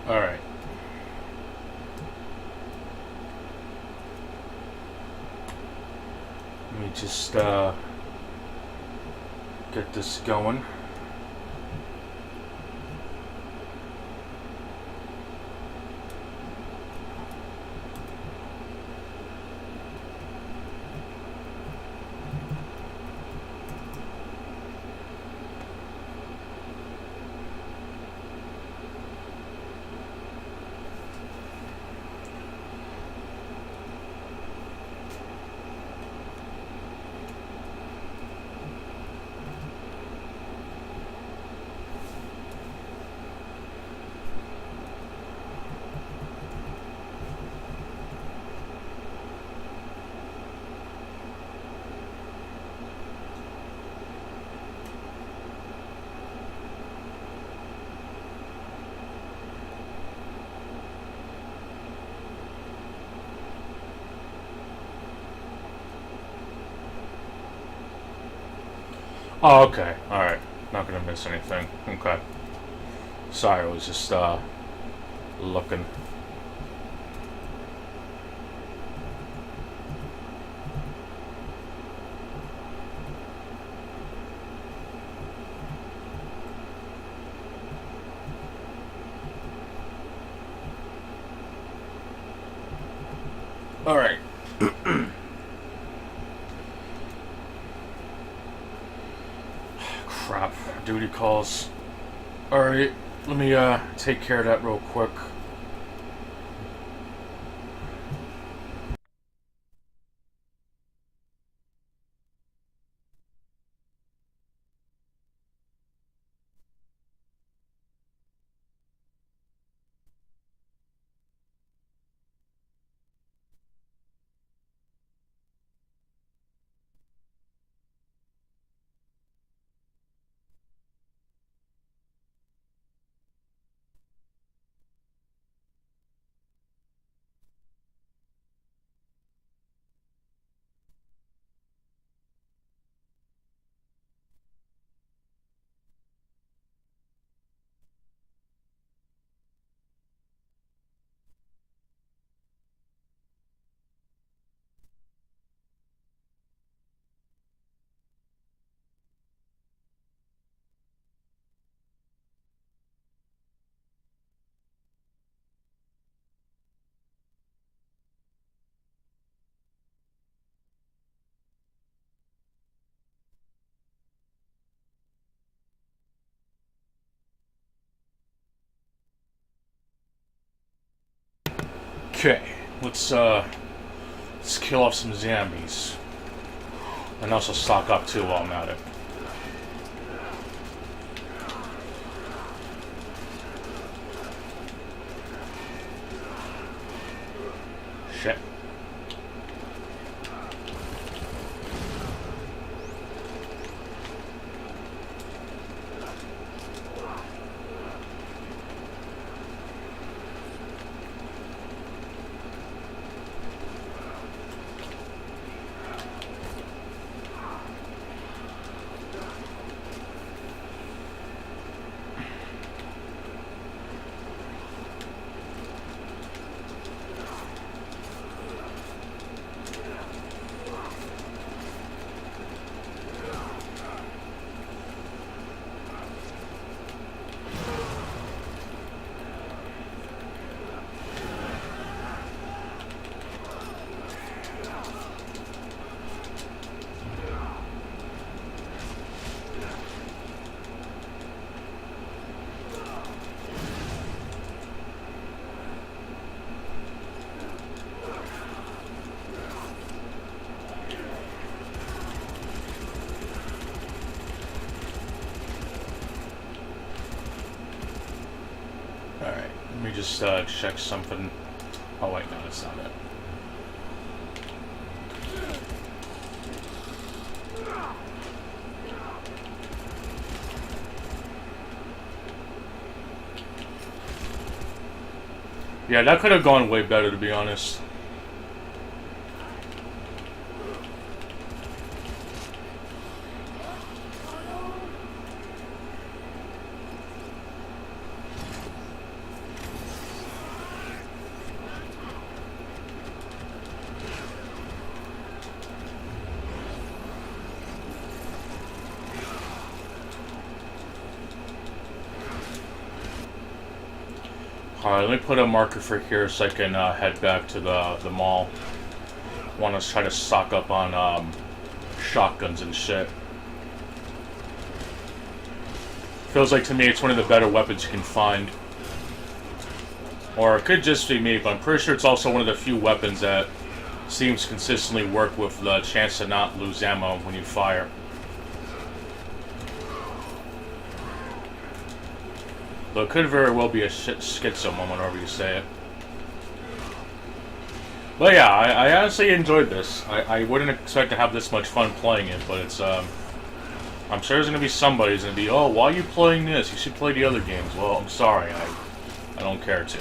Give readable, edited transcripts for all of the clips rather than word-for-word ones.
Alright. Let me just get this going. Oh, okay. Alright. Not gonna miss anything. Okay. Sorry, I was just, looking. Alright. Crap. Duty calls. Alright. Let me, take care of that real quick. Okay. Let's kill off some zombies. And also stock up too while I'm at it. Shit. Let me just check something. Oh wait, no, that's not it. Yeah, that could have gone way better, to be honest. Alright, let me put a marker for here so I can head back to the mall. Want to try to stock up on shotguns and shit. Feels like to me it's one of the better weapons you can find. Or it could just be me, but I'm pretty sure it's also one of the few weapons that seems to consistently work with the chance to not lose ammo when you fire. Though it could very well be a schizo moment, however you say it. But yeah, I honestly enjoyed this. I wouldn't expect to have this much fun playing it, but it's, I'm sure there's going to be somebody who's going to be, oh, why are you playing this? You should play the other games. Well, I'm sorry, I don't care to.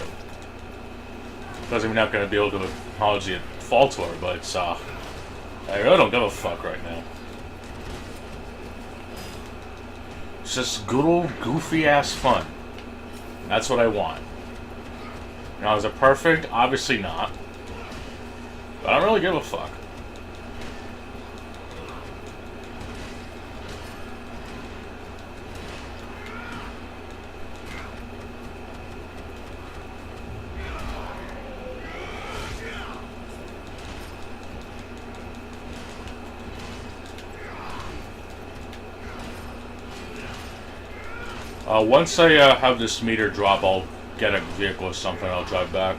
Doesn't mean I'm not going to be able to acknowledge the fault to her, but it's, I really don't give a fuck right now. It's just good old goofy-ass fun. That's what I want. Now, is it perfect? Obviously not. But I don't really give a fuck. Once I have this meter drop, I'll get a vehicle or something, I'll drive back.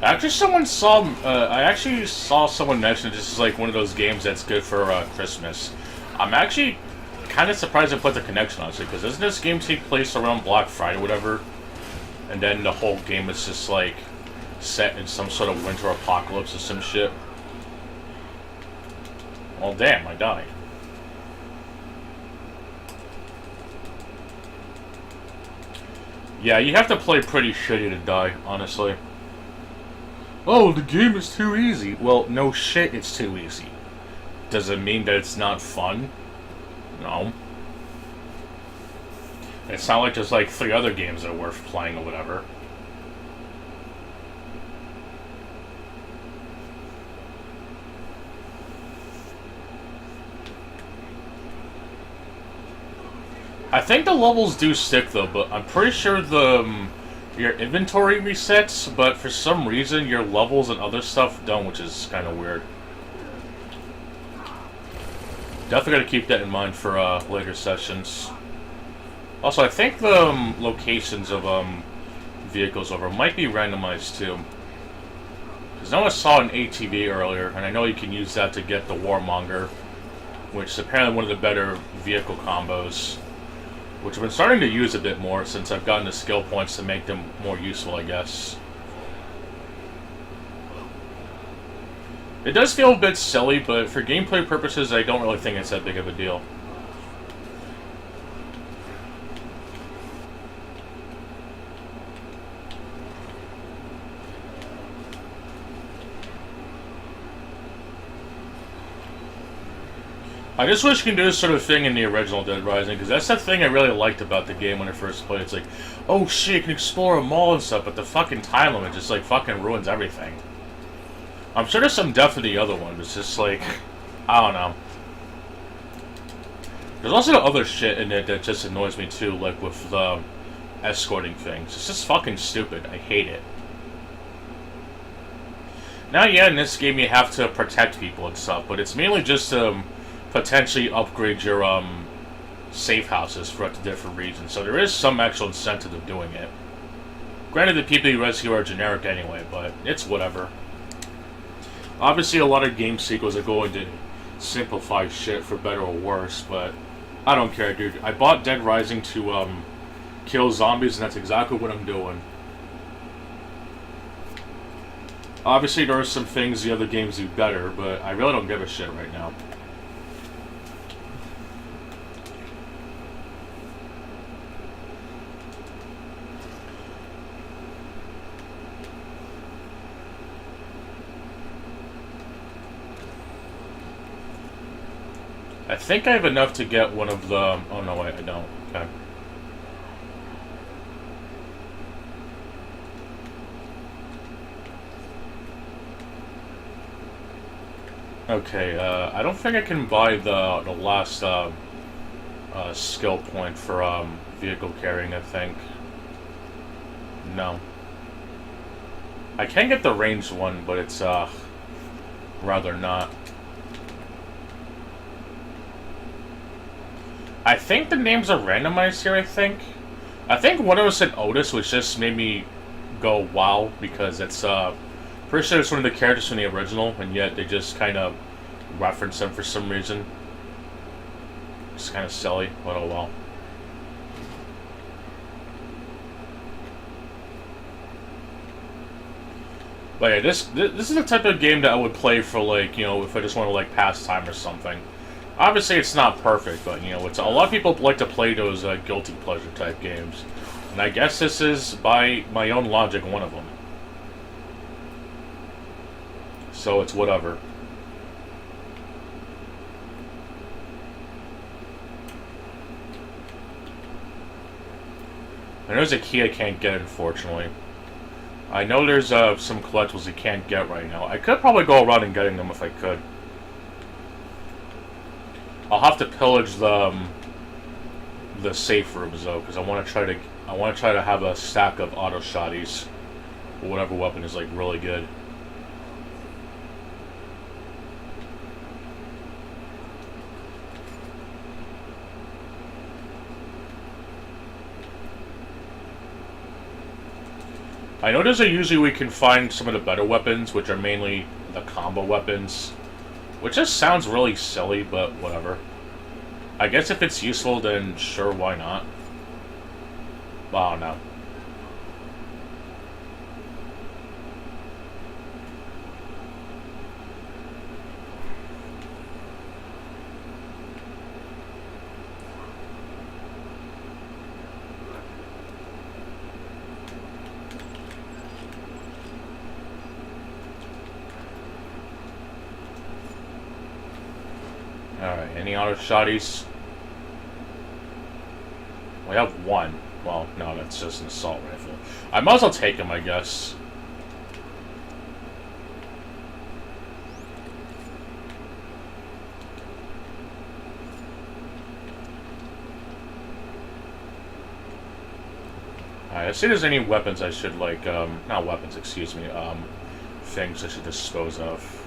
Actually, I actually saw someone mention this is like one of those games that's good for Christmas. I'm actually kind of surprised I put the connection on it, because doesn't this game take place around Black Friday or whatever? And then the whole game is just like set in some sort of winter apocalypse or some shit. Well, damn, I died. Yeah, you have to play pretty shitty to die, honestly. Oh, the game is too easy. Well, no shit, it's too easy. Does it mean that it's not fun? No. It's not like there's like 3 other games that are worth playing or whatever. I think the levels do stick though, but I'm pretty sure your inventory resets, but for some reason your levels and other stuff don't, which is kind of weird. Definitely gotta keep that in mind for later sessions. Also, I think the locations of vehicles over might be randomized too. Because I know I saw an ATV earlier, and I know you can use that to get the Warmonger, which is apparently one of the better vehicle combos. Which I've been starting to use a bit more since I've gotten the skill points to make them more useful, I guess. It does feel a bit silly, but for gameplay purposes, I don't really think it's that big of a deal. I just wish you could do this sort of thing in the original Dead Rising, because that's the thing I really liked about the game when I first played. It's like, oh shit, you can explore a mall and stuff, but the fucking time limit just like fucking ruins everything. I'm sure there's some depth to the other one, but it's just like, I don't know. There's also other shit in it that just annoys me too, like with the escorting things. It's just fucking stupid. I hate it. Now, yeah, in this game you have to protect people and stuff, but it's mainly just potentially upgrade your safe houses for different reasons. So there is some actual incentive of doing it. Granted, the people you rescue are generic anyway, but it's whatever. Obviously, a lot of game sequels are going to simplify shit for better or worse, but I don't care, dude. I bought Dead Rising to kill zombies, and that's exactly what I'm doing. Obviously, there are some things the other games do better, but I really don't give a shit right now. I think I have enough to get one of the... Oh, no, wait, I don't. Okay. Okay, I don't think I can buy the last skill point for vehicle carrying, I think. No. I can get the ranged one, but it's rather not. I think the names are randomized here, I think. I think one of us said Otis, which just made me go wow, because it's pretty sure it's one of the characters from the original, and yet they just kind of reference them for some reason. It's kind of silly, but oh well. But yeah, this is the type of game that I would play for, like, you know, if I just want to, like, pass time or something. Obviously, it's not perfect, but, you know, it's a lot of people like to play those guilty pleasure type games. And I guess this is, by my own logic, one of them. So it's whatever. And there's a key I can't get, unfortunately. I know there's some collectibles you can't get right now. I could probably go around and getting them if I could. I'll have to pillage the safe rooms though, because I want to try to have a stack of auto shotties, or whatever weapon is like really good. I know there's usually we can find some of the better weapons, which are mainly the combo weapons. Which just sounds really silly, but whatever. I guess if it's useful, then sure, why not? Oh, no. Alright, any auto shotties? We have one. Well, no, that's just an assault rifle. I might as well take him, I guess. Alright, let's see if there's any weapons I should, like, not weapons, excuse me, things I should dispose of.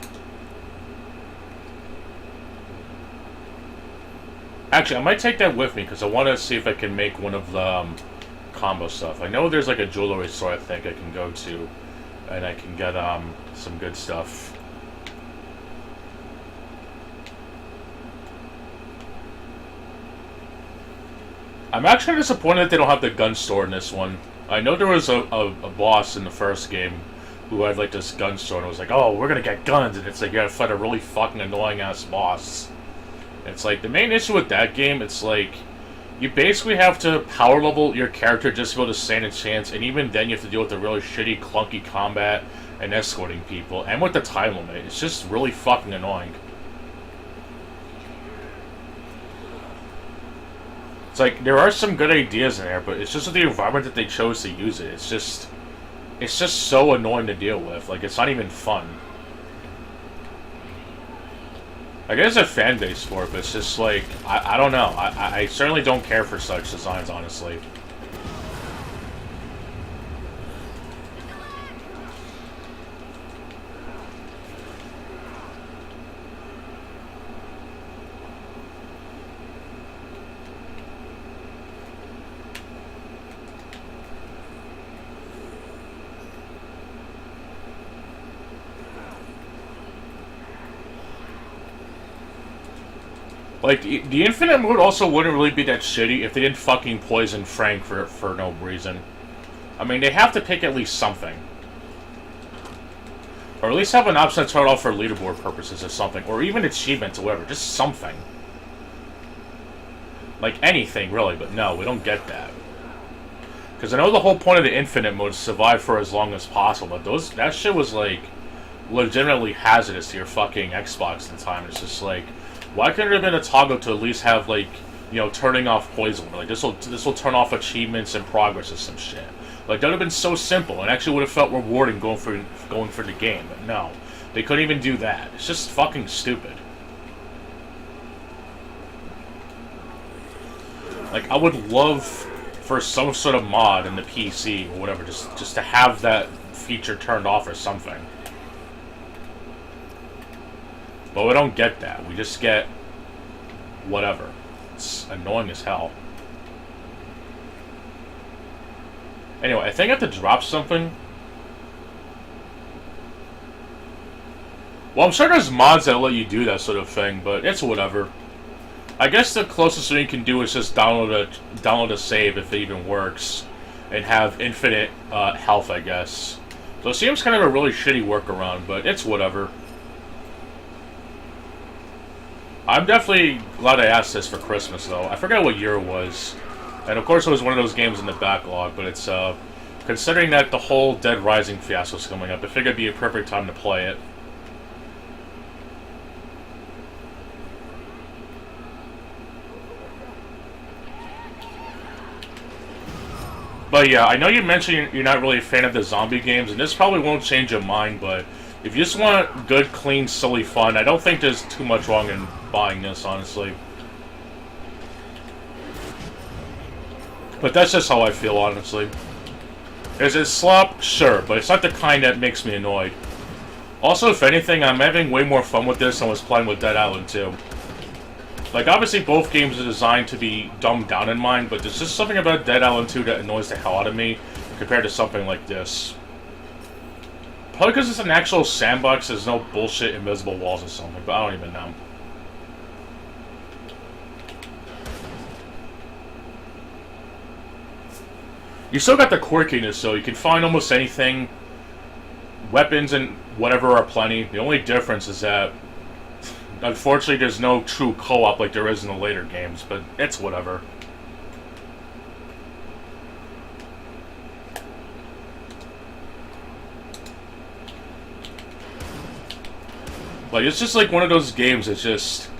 Actually, I might take that with me, because I want to see if I can make one of the combo stuff. I know there's like a jewelry store I think I can go to, and I can get some good stuff. I'm actually disappointed that they don't have the gun store in this one. I know there was a boss in the first game who had like this gun store, and it was like, oh, we're gonna get guns, and it's like you gotta fight a really fucking annoying ass boss. It's like, the main issue with that game, it's like, you basically have to power level your character just to be able to stand a chance, and even then you have to deal with the really shitty, clunky combat and escorting people, and with the time limit. It's just really fucking annoying. It's like, there are some good ideas in there, but it's just the environment that they chose to use it. It's just so annoying to deal with. Like, it's not even fun. I guess there's a fan base for it, but it's just like, I don't know. I certainly don't care for such designs, honestly. Like, the infinite mode also wouldn't really be that shitty if they didn't fucking poison Frank for no reason. I mean, they have to pick at least something. Or at least have an option to turn off for leaderboard purposes or something. Or even achievements or whatever. Just something. Like, anything, really. But no, we don't get that. Because I know the whole point of the infinite mode is to survive for as long as possible. But that shit was, like, legitimately hazardous to your fucking Xbox at the time. It's just like, why couldn't there have been a toggle to at least have, like, you know, turning off poison? Like, this will turn off achievements and progress or some shit. Like, that would have been so simple and actually would have felt rewarding going for the game. But no, they couldn't even do that. It's just fucking stupid. Like, I would love for some sort of mod in the PC or whatever, just to have that feature turned off or something. But we don't get that. We just get whatever. It's annoying as hell. Anyway, I think I have to drop something. Well, I'm sure there's mods that let you do that sort of thing, but it's whatever. I guess the closest thing you can do is just download a save if it even works, and have infinite health, I guess. So it seems kind of a really shitty workaround, but it's whatever. I'm definitely glad I asked this for Christmas, though. I forget what year it was. And of course it was one of those games in the backlog, but it's, considering that the whole Dead Rising fiasco is coming up, I figured it'd be a perfect time to play it. But yeah, I know you mentioned you're not really a fan of the zombie games, and this probably won't change your mind, but if you just want good, clean, silly fun, I don't think there's too much wrong in buying this, honestly. But that's just how I feel, honestly. Is it slop? Sure, but it's not the kind that makes me annoyed. Also, if anything, I'm having way more fun with this than I was playing with Dead Island 2. Like, obviously both games are designed to be dumbed down in mind, but there's just something about Dead Island 2 that annoys the hell out of me compared to something like this. Probably because it's an actual sandbox, there's no bullshit invisible walls or something, but I don't even know. You still got the quirkiness, though. You can find almost anything. Weapons and whatever are plenty. The only difference is that, unfortunately, there's no true co-op like there is in the later games, but it's whatever. Like, it's just like one of those games that's just,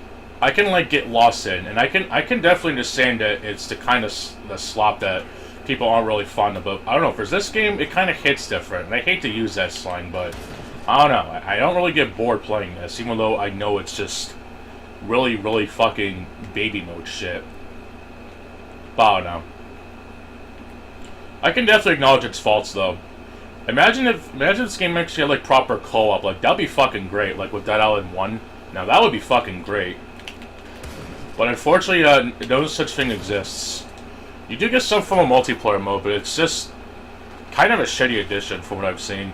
I can like get lost in, and I can definitely understand that it's the kind of the slop that people aren't really fond of. But I don't know, for this game, it kind of hits different, and I hate to use that slang, but I don't know. I don't really get bored playing this, even though I know it's just really, really fucking baby mode shit. But I don't know. I can definitely acknowledge its faults, though. Imagine this game actually had like proper co-op. Like, that'd be fucking great. Like with Dead Island 1. Now that would be fucking great. But unfortunately, no such thing exists. You do get some form of multiplayer mode, but it's just kind of a shitty addition from what I've seen.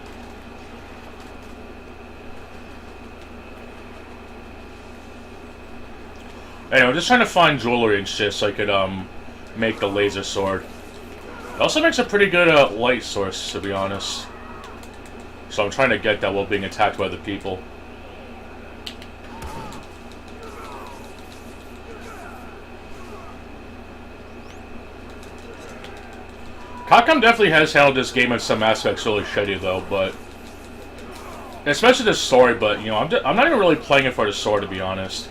Anyway, I'm just trying to find jewelry and shit so I could make the laser sword. It also makes a pretty good light source, to be honest. So I'm trying to get that while being attacked by other people. Capcom definitely has handled this game in some aspects really shitty, though, but especially the story. But you know, I'm not even really playing it for the story, to be honest.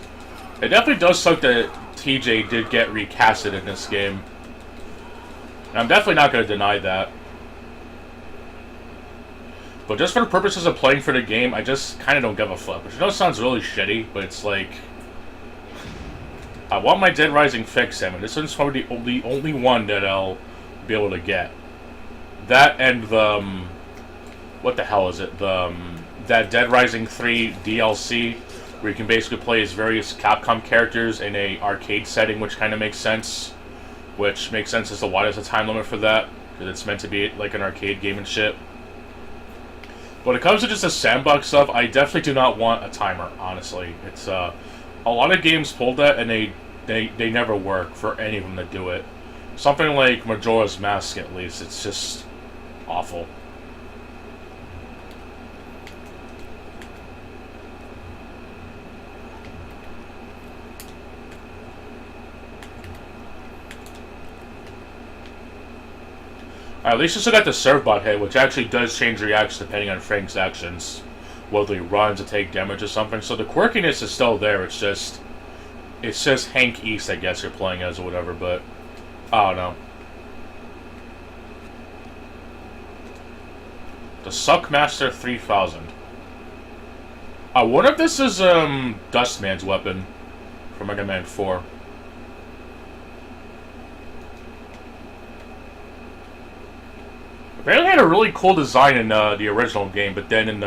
It definitely does suck that TJ did get recasted in this game. And I'm definitely not going to deny that. But just for the purposes of playing for the game, I just kind of don't give a fuck. Which I know sounds really shitty, but it's like, I want my Dead Rising fix, and this one's probably the only one that I'll be able to get. That and the, what the hell is it? That Dead Rising 3 DLC, where you can basically play as various Capcom characters in a arcade setting, which kind of makes sense. Which makes sense as to why there's a time limit for that, because it's meant to be like an arcade game and shit. When it comes to just the sandbox stuff, I definitely do not want a timer, honestly. It's, a lot of games pulled that, and they never work for any of them to do it. Something like Majora's Mask, at least, it's just awful. At least you still got the serve bot hit, which actually does change reactions depending on Frank's actions. Whether he runs to take damage or something. So the quirkiness is still there, it's just Hank East, I guess you're playing as or whatever, but I don't know. The Suckmaster 3000. I wonder if this is Dustman's weapon from Mega Man 4. Apparently had a really cool design in the original game, but then in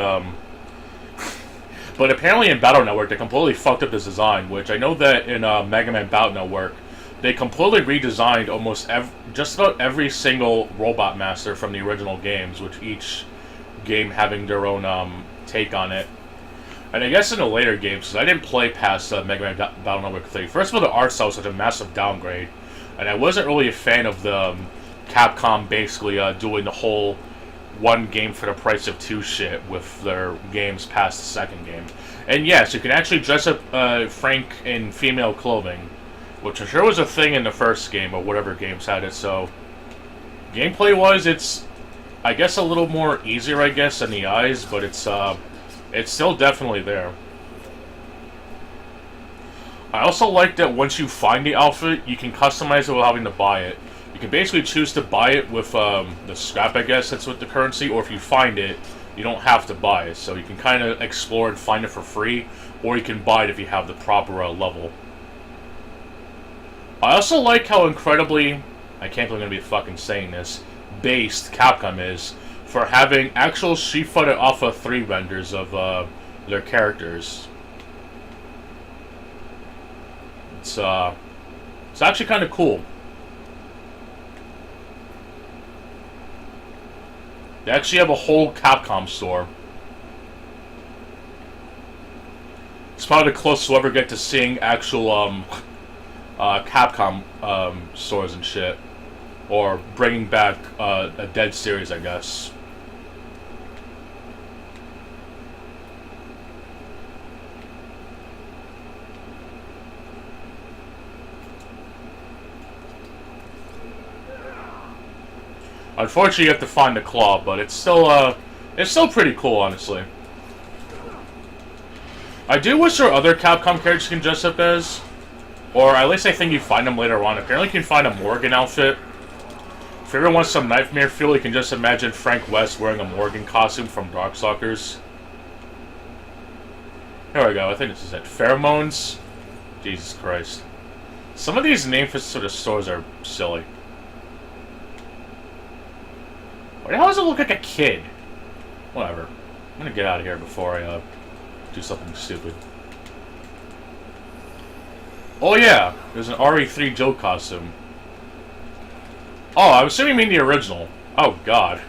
but apparently in Battle Network they completely fucked up this design. Which I know that in Mega Man Battle Network they completely redesigned almost just about every single Robot Master from the original games, with each game having their own take on it. And I guess in the later games, because I didn't play past Mega Man Battle Network 3. First of all, the art style was such a massive downgrade, and I wasn't really a fan of the Capcom basically doing the whole one game for the price of two shit with their games past the second game. And yes, you can actually dress up Frank in female clothing, which I'm sure was a thing in the first game, or whatever games had it, so gameplay-wise, it's, I guess, a little more easier, I guess, than the eyes, but it's still definitely there. I also like that once you find the outfit, you can customize it without having to buy it. You can basically choose to buy it with the scrap, I guess, that's with the currency, or if you find it, you don't have to buy it. So you can kind of explore and find it for free, or you can buy it if you have the proper level. I also like how incredibly, I can't believe I'm going to be fucking saying this, based Capcom is for having actual Street Fighter Alpha 3 renders of their characters. It's actually kind of cool. They actually have a whole Capcom store. It's probably the closest we'll ever get to seeing actual Capcom stores and shit. Or bringing back a dead series, I guess. Unfortunately, you have to find the claw, but it's still pretty cool, honestly. I do wish there were other Capcom characters you can dress up as, or at least I think you find them later on. Apparently, you can find a Morgan outfit. If you ever want some nightmare feel, you can just imagine Frank West wearing a Morgan costume from Darkstalkers. Here we go. I think this is it. Pheromones. Jesus Christ. Some of these names for sort of stores are silly. Why the hell does it look like a kid? Whatever. I'm gonna get out of here before I do something stupid. Oh yeah, there's an RE3 Joe costume. Oh, I'm assuming you mean the original. Oh god.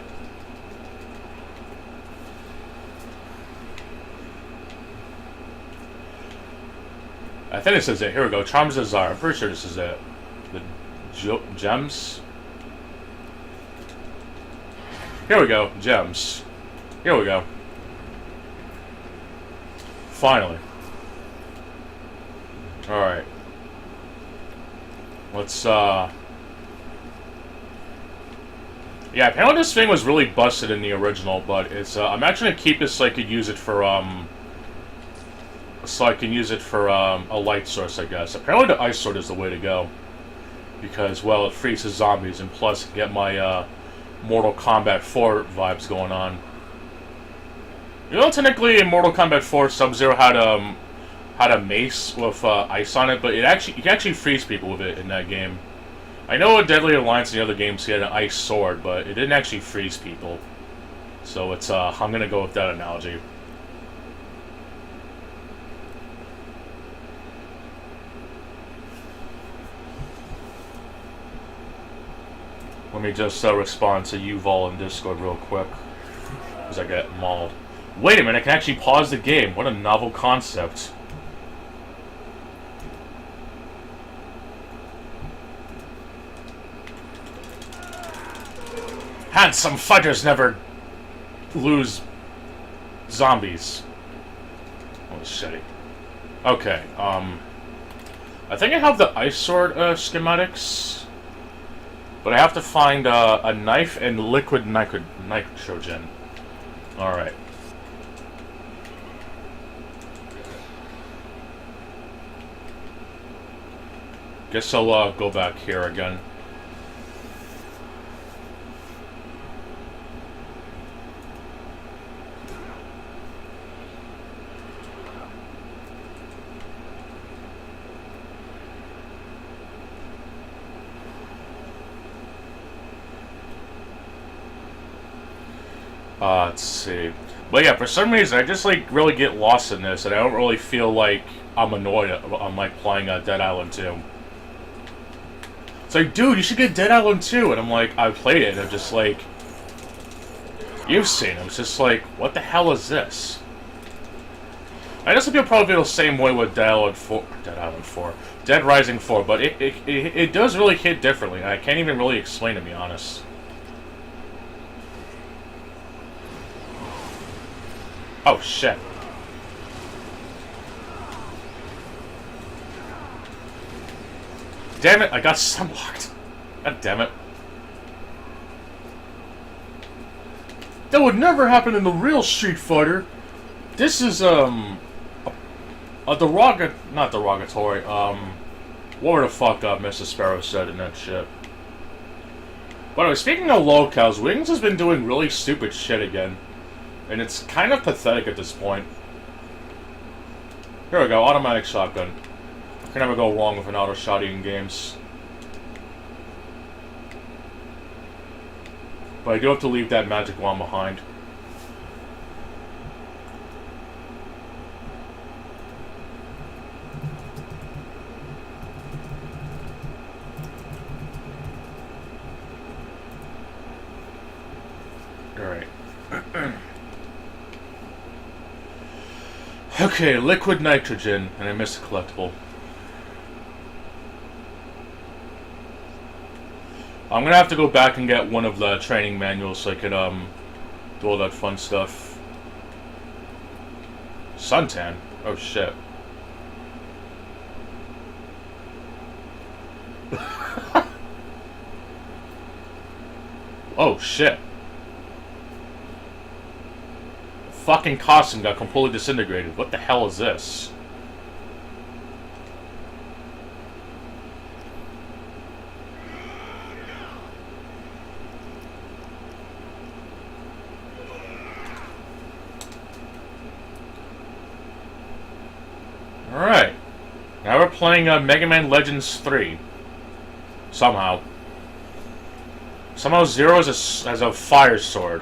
I think this is it. Here we go. Charms of Desire. I'm pretty sure this is it. The gems. Here we go. Gems. Here we go. Finally. Alright. Let's, yeah, apparently this thing was really busted in the original, but it's, I'm actually gonna keep this so I could use it for, a light source, I guess. Apparently the ice sword is the way to go. Because, well, it freezes zombies, and plus get my, Mortal Kombat 4 vibes going on. You know, technically in Mortal Kombat 4, Sub-Zero had a mace with ice on it, but you can actually freeze people with it in that game. I know in Deadly Alliance and the other games he had an ice sword, but it didn't actually freeze people. So it's I'm gonna go with that analogy. Let me just respond to Yuval in Discord real quick, because I get mauled. Wait a minute, I can actually pause the game. What a novel concept. Handsome fighters never lose zombies. Oh, shitty. Okay, I think I have the ice sword schematics. But I have to find a knife and liquid nitrogen. Alright. Guess I'll go back here again. Let's see. But yeah, for some reason, I just like really get lost in this, and I don't really feel like I'm annoyed. I'm like playing Dead Island 2. It's like, dude, you should get Dead Island 2, and I'm like, I played it, and I'm just like, you've seen it. It's just like, what the hell is this? I guess people probably feel the same way with Dead Island 4, Dead Rising 4, but it does really hit differently. I can't even really explain, to be honest. Oh shit! Damn it! I got sunblocked. God damn it! That would never happen in the real Street Fighter. This is not derogatory. What the fuck Mr. Sparrow said in that shit. By the way, speaking of locals, Wings has been doing really stupid shit again. And it's kind of pathetic at this point. Here we go, automatic shotgun. Can never go wrong with an auto shotty in games. But I do have to leave that magic wand behind. Alright. Okay, liquid nitrogen, and I missed a collectible. I'm gonna have to go back and get one of the training manuals so I could do all that fun stuff. Suntan? Oh shit. Oh shit. Fucking costume got completely disintegrated. What the hell is this? Alright. Now we're playing Mega Man Legends 3. Somehow. Somehow Zero has a fire sword.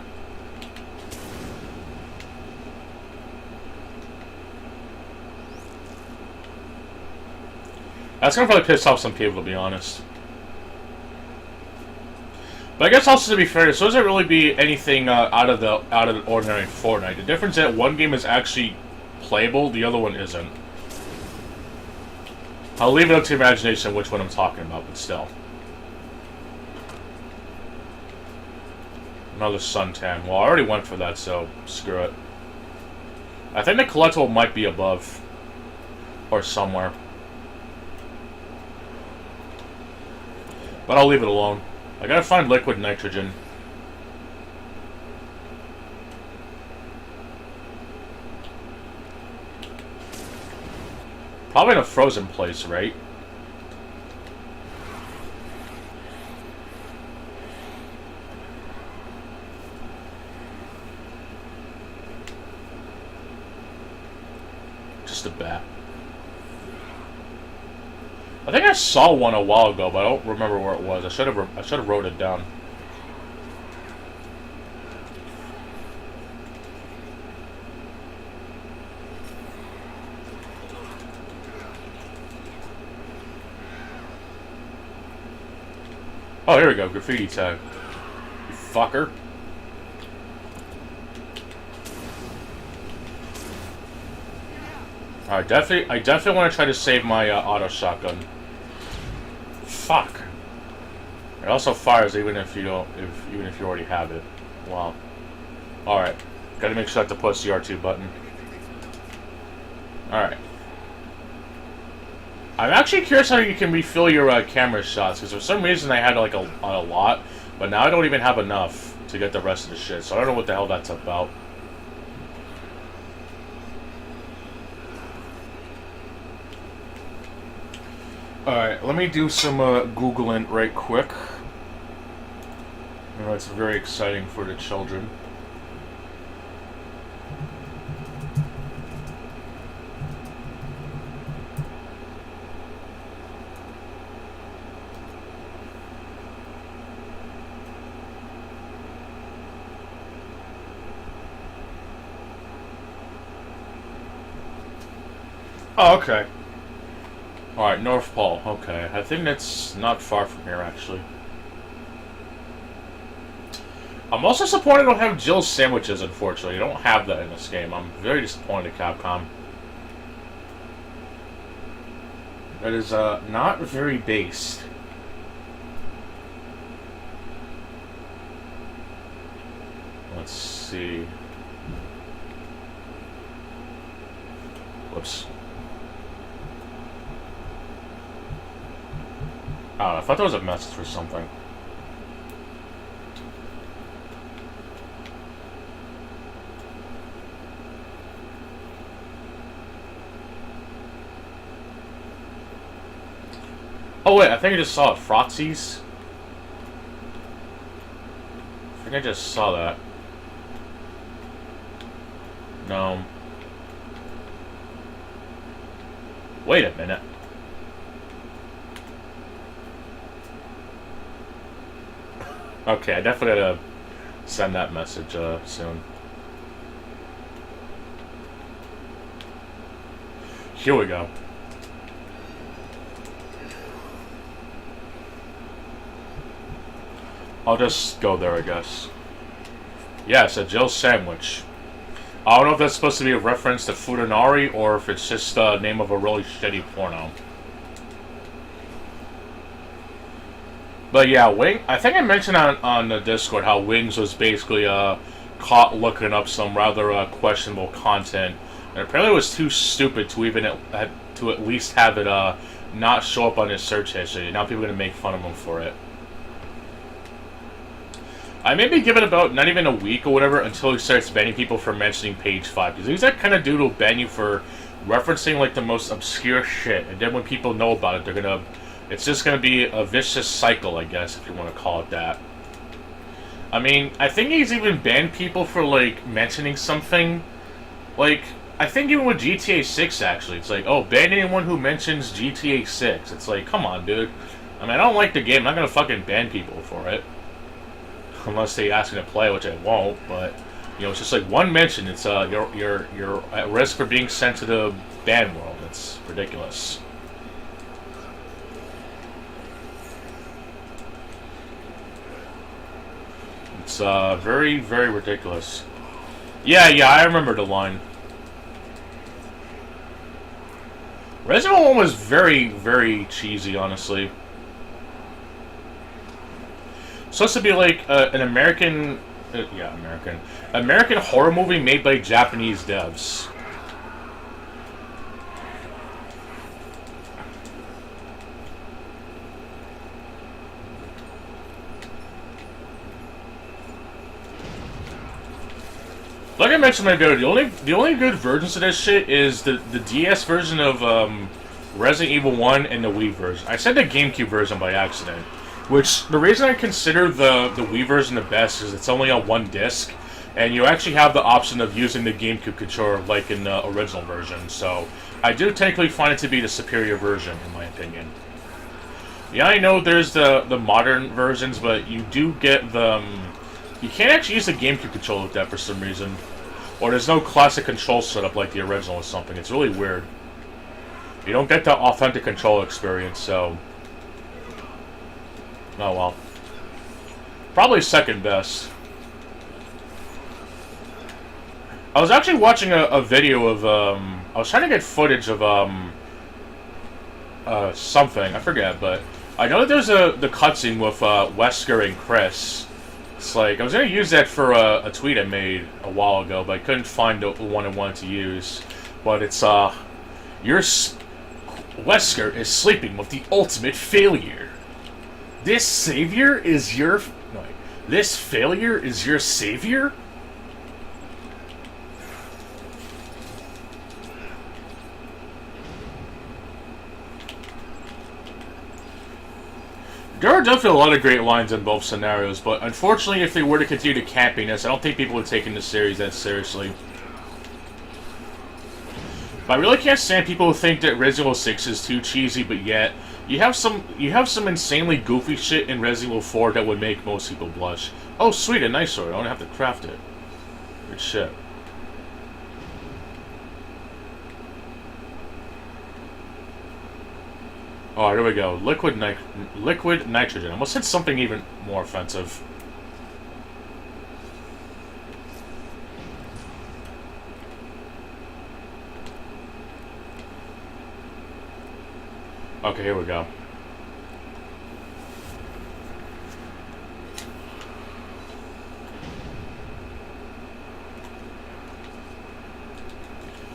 That's gonna probably piss off some people, to be honest. But I guess also, to be fair, this doesn't really be anything out of the ordinary in Fortnite. The difference is that one game is actually playable, the other one isn't. I'll leave it up to your imagination which one I'm talking about, but still. Another suntan. Well, I already went for that, so screw it. I think the collectible might be above. Or somewhere. But I'll leave it alone. I gotta find liquid nitrogen. Probably in a frozen place, right? Just a bat. I think I saw one a while ago, but I don't remember where it was. I should have wrote it down. Oh, here we go. Graffiti tag. You fucker. Alright, I definitely want to try to save my auto shotgun. Fuck. It also fires even if you don't, even if you already have it. Wow. All right. Got to make sure to push the R2 button. All right. I'm actually curious how you can refill your camera shots, because for some reason I had like a lot, but now I don't even have enough to get the rest of the shit. So I don't know what the hell that's about. Alright, let me do some Googling right quick. You know, it's very exciting for the children. Oh, okay. Alright, North Pole. Okay. I think that's not far from here, actually. I'm also disappointed I don't have Jill's sandwiches, unfortunately. I don't have that in this game. I'm very disappointed at Capcom. That is, not very based. Let's see. Whoops. Oh, I thought there was a message for something. Oh wait, I think I just saw it. Frotzies? I think I just saw that. No. Wait a minute. Okay, I definitely gotta send that message soon. Here we go. I'll just go there, I guess. Yes, a Jill sandwich. I don't know if that's supposed to be a reference to Futanari or if it's just the name of a really shitty porno. But yeah, Wing. I think I mentioned on the Discord how Wings was basically caught looking up some rather questionable content, and apparently it was too stupid to even to at least have it not show up on his search history. Now people are gonna make fun of him for it. I maybe give it about not even a week or whatever until he starts banning people for mentioning page 5. Because he's that kind of dude who'll ban you for referencing like the most obscure shit. And then when people know about it, they're gonna... It's just gonna be a vicious cycle, I guess, if you want to call it that. I mean, I think he's even banned people for, like, mentioning something. Like, I think even with GTA 6, actually, it's like, oh, ban anyone who mentions GTA 6. It's like, come on, dude. I mean, I don't like the game. I'm not gonna fucking ban people for it. Unless they ask me to play, which I won't, but you know, it's just like one mention. It's you're at risk for being sent to the ban world. It's ridiculous. It's very, very ridiculous. Yeah, I remember the line. Resident Evil 1 was very, very cheesy, honestly. Supposed to be like an American horror movie made by Japanese devs. Like I mentioned in my video, the only good versions of this shit is the DS version of Resident Evil 1 and the Wii version. I said the GameCube version by accident. Which, the reason I consider the Wii version the best is it's only on one disc, and you actually have the option of using the GameCube controller like in the original version, so I do technically find it to be the superior version, in my opinion. Yeah, I know there's the modern versions, but you do get the... you can't actually use the GameCube controller with that for some reason. Or there's no classic control setup like the original or something. It's really weird. You don't get the authentic control experience, so... oh well. Probably second best. I was actually watching a video of, I was trying to get footage of, something. I forget, but I know that there's the cutscene with, Wesker and Chris. It's like, I was going to use that for a tweet I made a while ago, but I couldn't find the one I wanted to use. But it's, Wesker is sleeping with the ultimate failure. This savior is your... no, wait. This failure is your savior? There are definitely a lot of great lines in both scenarios, but unfortunately if they were to continue to campiness, I don't think people would take in the series that seriously. But I really can't stand people who think that Resident Evil 6 is too cheesy, but yet... You have some insanely goofy shit in Resident Evil 4 that would make most people blush. Oh, sweet, a nice sword. I don't have to craft it. Good shit. Oh, here we go. Liquid nitrogen. I almost said something even more offensive. Okay, here we go.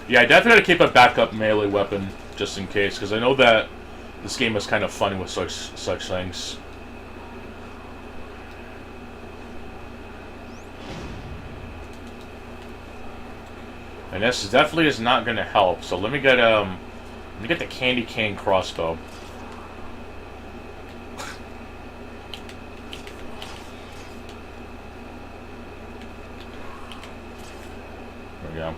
Yeah, I definitely gotta keep a backup melee weapon just in case, because I know that this game is kind of funny with such things. And this definitely is not gonna help. So let me get the candy cane crossbow. There we go.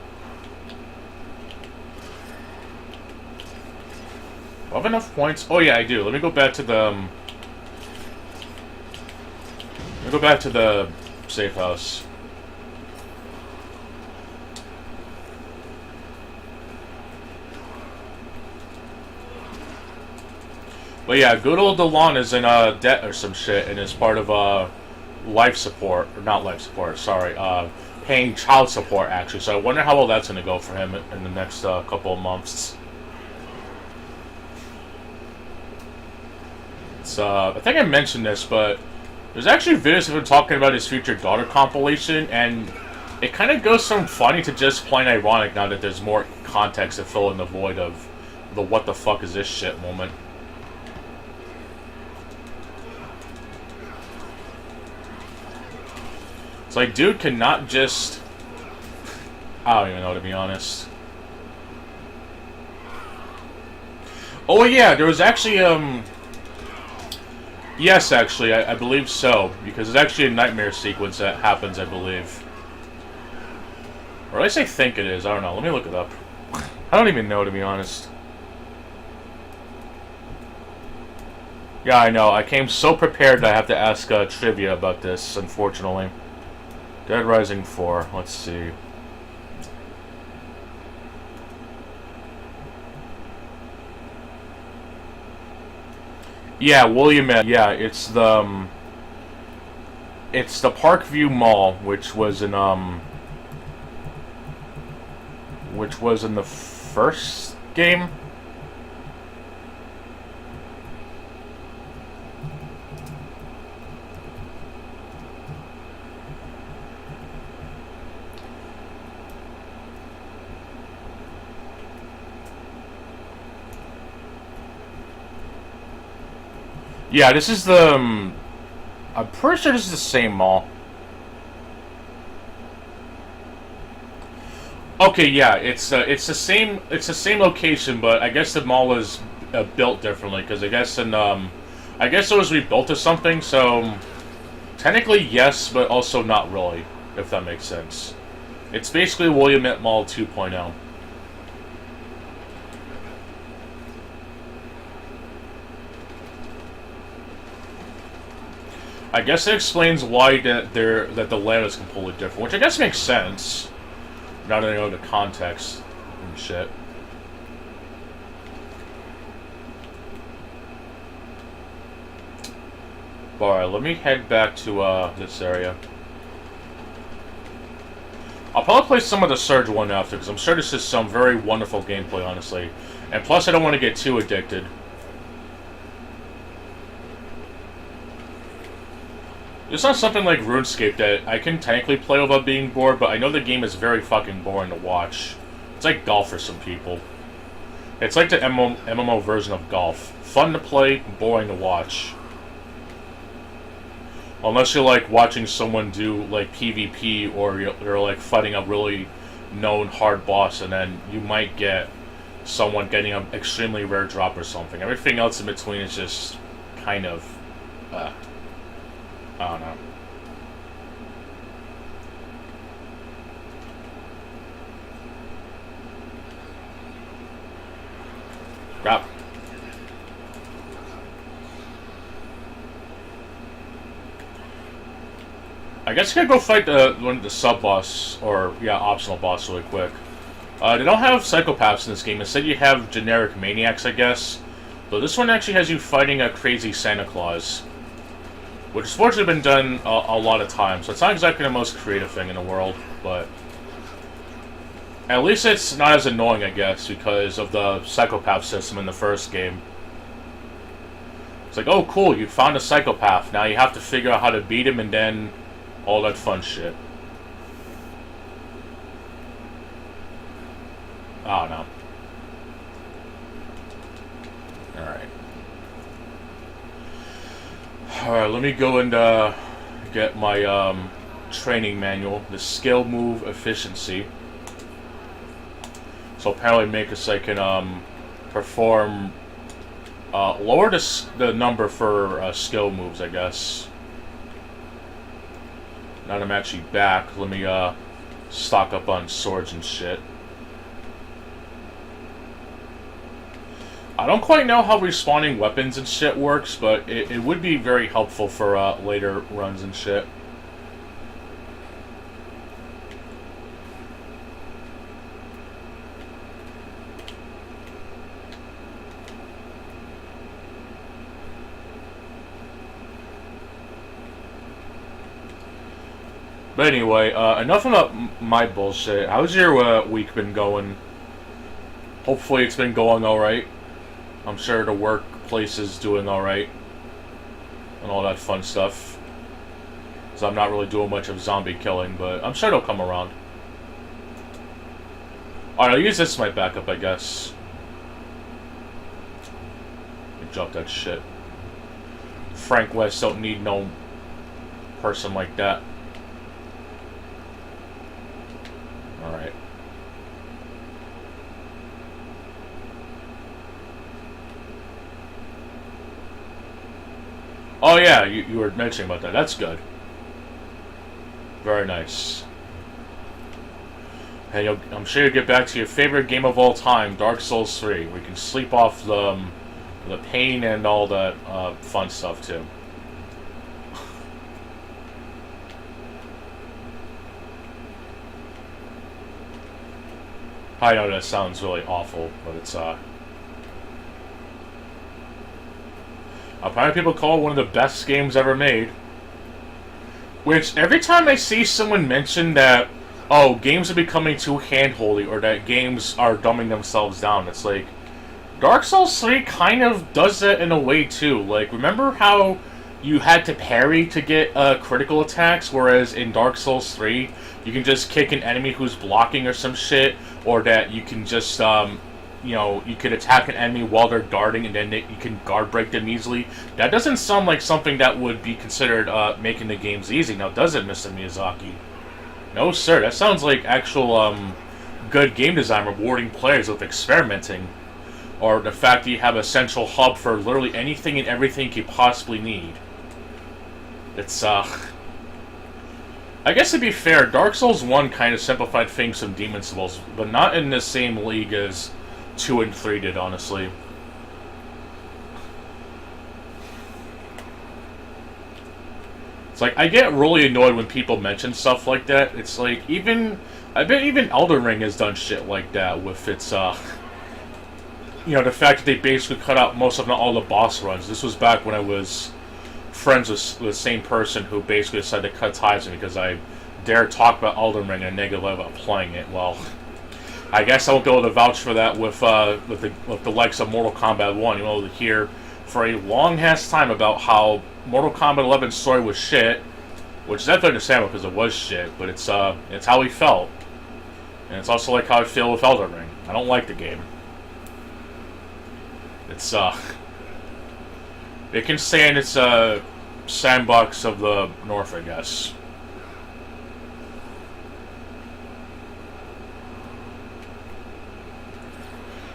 Do I have enough points? Oh yeah, I do. Let me go back to the safe house. But yeah, good old DeLon is in debt or some shit and is part of life support, or not life support, sorry, paying child support actually. So I wonder how well that's going to go for him in the next couple of months. It's, I think I mentioned this, but there's actually videos of him talking about his future daughter compilation, and it kind of goes from funny to just plain ironic now that there's more context to fill in the void of the what the fuck is this shit moment. It's like, dude cannot just... I don't even know, to be honest. Oh yeah, there was actually, yes, actually, I believe so. Because there's actually a nightmare sequence that happens, I believe. Or at least I think it is, I don't know, let me look it up. I don't even know, to be honest. Yeah, I know, I came so prepared that I have to ask trivia about this, unfortunately. Dead Rising 4, let's see. Yeah, Williamette, yeah, it's the Parkview Mall, which was in the first game. Yeah, this is the... I'm pretty sure this is the same mall. Okay, yeah, it's the same location, but I guess the mall is built differently because I guess it was rebuilt or something. So technically yes, but also not really, if that makes sense. It's basically Williamette Mall 2.0. I guess it explains why that the land is completely different, which I guess makes sense. Now that I know the context and shit. Alright, let me head back to this area. I'll probably play some of the Surge one after, because I'm sure this is some very wonderful gameplay, honestly. And plus, I don't want to get too addicted. It's not something like RuneScape that I can technically play without being bored, but I know the game is very fucking boring to watch. It's like golf for some people. It's like the MMO version of golf. Fun to play, boring to watch. Unless you're like watching someone do like PvP, or you're like fighting a really known hard boss, and then you might get someone getting an extremely rare drop or something. Everything else in between is just kind of... I don't know. Crap. I guess I gotta go fight the sub-boss, or, yeah, optional boss really quick. They don't have psychopaths in this game. Instead you have generic maniacs, I guess. So this one actually has you fighting a crazy Santa Claus, which has fortunately been done a lot of times. So it's not exactly the most creative thing in the world, but at least it's not as annoying, I guess, because of the psychopath system in the first game. It's like, oh cool, you found a psychopath. Now you have to figure out how to beat him and then all that fun shit. Oh no. Alright, let me go and get my training manual. The skill move efficiency. So apparently make it so I can perform... lower the number for skill moves, I guess. Now that I'm actually back, let me stock up on swords and shit. I don't quite know how respawning weapons and shit works, but it would be very helpful for later runs and shit. But anyway, enough about my bullshit. How's your week been going? Hopefully it's been going alright. I'm sure the workplace is doing alright. And all that fun stuff. So I'm not really doing much of zombie killing, but I'm sure they'll come around. Alright, I'll use this as my backup, I guess. Let me drop that shit. Frank West don't need no person like that. Alright. Oh yeah, you were mentioning about that. That's good. Very nice. And I'm sure you'll get back to your favorite game of all time, Dark Souls 3. We can sleep off the pain and all that fun stuff too. I know that sounds really awful, but it's apparently people call it one of the best games ever made. Which, every time I see someone mention that, oh, games are becoming too handholdy, or that games are dumbing themselves down, it's like, Dark Souls 3 kind of does that in a way too. Like, remember how you had to parry to get critical attacks, whereas in Dark Souls 3, you can just kick an enemy who's blocking or some shit, or that you can just, you know, you could attack an enemy while they're darting and then you can guard break them easily. That doesn't sound like something that would be considered making the games easy, now does it, Mr. Miyazaki? No, sir, that sounds like actual good game design rewarding players with experimenting. Or the fact that you have a central hub for literally anything and everything you could possibly need. It's, I guess to be fair, Dark Souls 1 kind of simplified things from Demon Souls, but not in the same league as 2 and 3 did, honestly. It's like, I get really annoyed when people mention stuff like that. It's like, I bet even Elden Ring has done shit like that with its, you know, the fact that they basically cut out most of all the boss runs. This was back when I was friends with the same person who basically decided to cut ties with me because I dare talk about Elden Ring in a negative way about playing it. Well, I guess I won't be able to vouch for that with the likes of Mortal Kombat 1. You'll be able to hear for a long-ass time about how Mortal Kombat 11's story was shit, which is definitely understandable because it was shit, but it's how we felt. And it's also like how I feel with Elden Ring. I don't like the game. It's, it can stand its, sandbox of the North, I guess.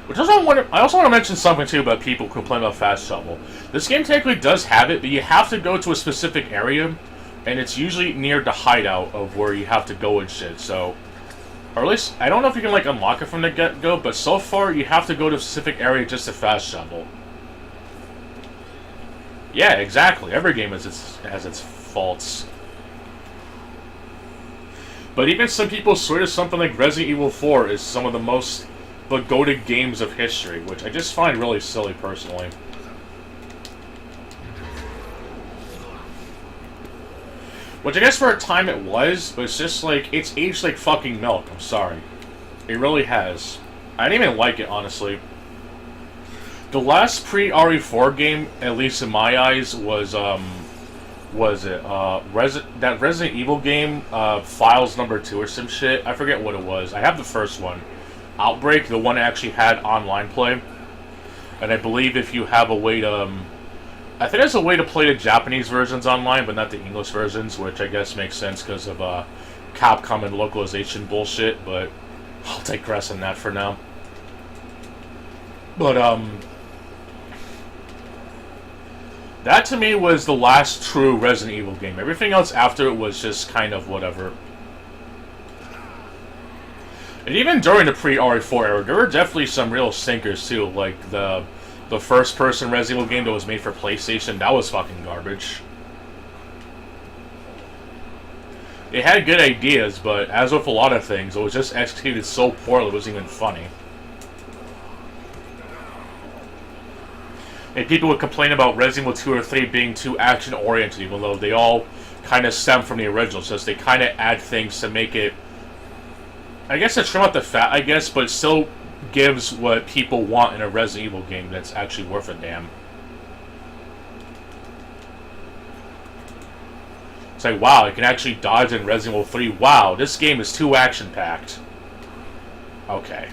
Which I also want to mention something, too, about people who complain about fast travel. This game technically does have it, but you have to go to a specific area, and it's usually near the hideout of where you have to go and shit, so... Or at least, I don't know if you can, like, unlock it from the get-go, but so far, you have to go to a specific area just to fast travel. Yeah, exactly. Every game has its faults. But even some people swear to something like Resident Evil 4 is some of the most the GOATed games of history, which I just find really silly personally. Which I guess for a time it was, but it's just like, it's aged like fucking milk, I'm sorry. It really has. I didn't even like it, honestly. The last pre-RE4 game, at least in my eyes, was that Resident Evil game, Files number 2 or some shit. I forget what it was. I have the first one. Outbreak, the one that actually had online play. And I believe if you have a way to... I think there's a way to play the Japanese versions online, but not the English versions, which I guess makes sense because of Capcom and localization bullshit, but I'll digress on that for now. But, that to me was the last true Resident Evil game. Everything else after it was just kind of whatever. And even during the pre-RE4 era, there were definitely some real stinkers too, like the first-person Resident Evil game that was made for PlayStation. That was fucking garbage. It had good ideas, but as with a lot of things, it was just executed so poorly it wasn't even funny. And people would complain about Resident Evil 2 or 3 being too action-oriented, even though they all kind of stem from the original. So they kind of add things to make it, I guess, to trim out the fat, I guess, but it still gives what people want in a Resident Evil game that's actually worth a damn. It's like, wow, I can actually dodge in Resident Evil 3. Wow, this game is too action-packed. Okay.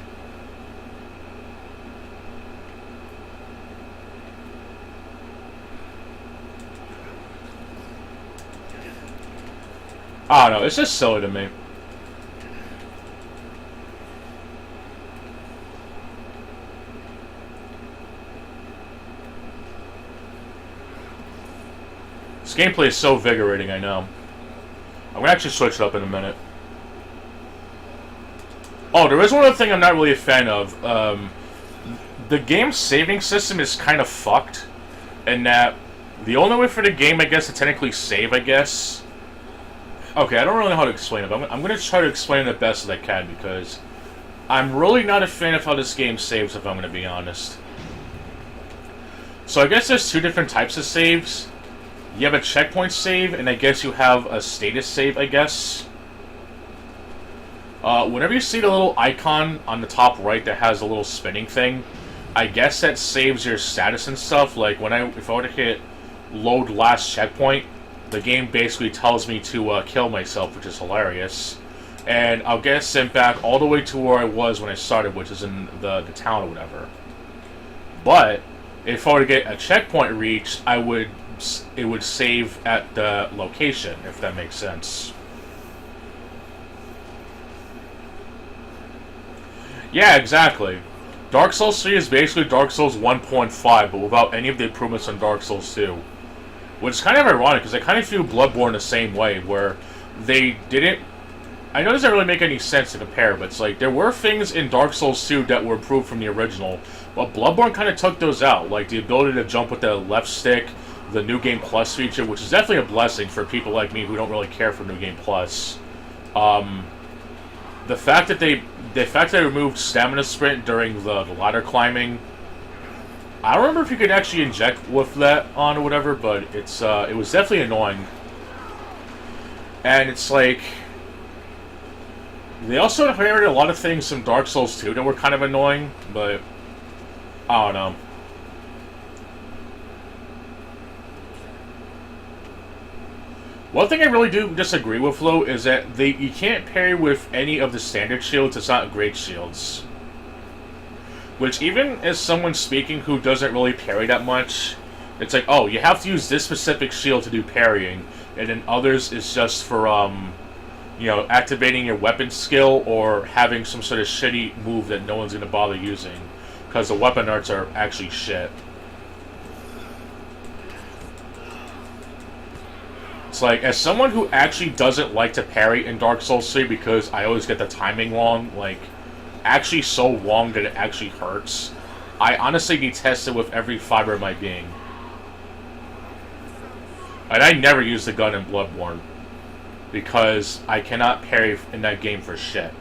I don't know, it's just silly to me. This gameplay is so invigorating, I know. I'm gonna actually switch it up in a minute. Oh, there is one other thing I'm not really a fan of. The game's saving system is kind of fucked, in that the only way for the game, I guess, to technically save, I guess... Okay, I don't really know how to explain it, but I'm going to try to explain it the best that I can, because I'm really not a fan of how this game saves, if I'm going to be honest. So I guess there's two different types of saves. You have a checkpoint save, and I guess you have a status save, I guess. Whenever you see the little icon on the top right that has a little spinning thing, I guess that saves your status and stuff. Like, if I were to hit load last checkpoint, the game basically tells me to kill myself, which is hilarious. And I'll get sent back all the way to where I was when I started, which is in the town or whatever. But if I were to get a checkpoint reached, it would save at the location, if that makes sense. Yeah, exactly. Dark Souls 3 is basically Dark Souls 1.5, but without any of the improvements on Dark Souls 2. Which is kind of ironic, because I kind of view Bloodborne the same way, where they didn't... I know it doesn't really make any sense to compare, but it's like, there were things in Dark Souls 2 that were improved from the original, but Bloodborne kind of took those out, like the ability to jump with the left stick, the New Game Plus feature, which is definitely a blessing for people like me who don't really care for New Game Plus. The fact that they removed stamina sprint during the ladder climbing, I don't remember if you could actually inject with that on or whatever, but it was definitely annoying. And it's like, they also inherited a lot of things from Dark Souls 2 that were kind of annoying, but I don't know. One thing I really do disagree with, though, is that you can't parry with any of the standard shields. It's not great shields. Which, even as someone speaking who doesn't really parry that much, it's like, oh, you have to use this specific shield to do parrying, and then others is just for, activating your weapon skill or having some sort of shitty move that no one's going to bother using, because the weapon arts are actually shit. It's like, as someone who actually doesn't like to parry in Dark Souls 3 because I always get the timing wrong, like, actually so long that it actually hurts, I honestly detest it with every fiber of my being. And I never use the gun in Bloodborne, because I cannot parry in that game for shit.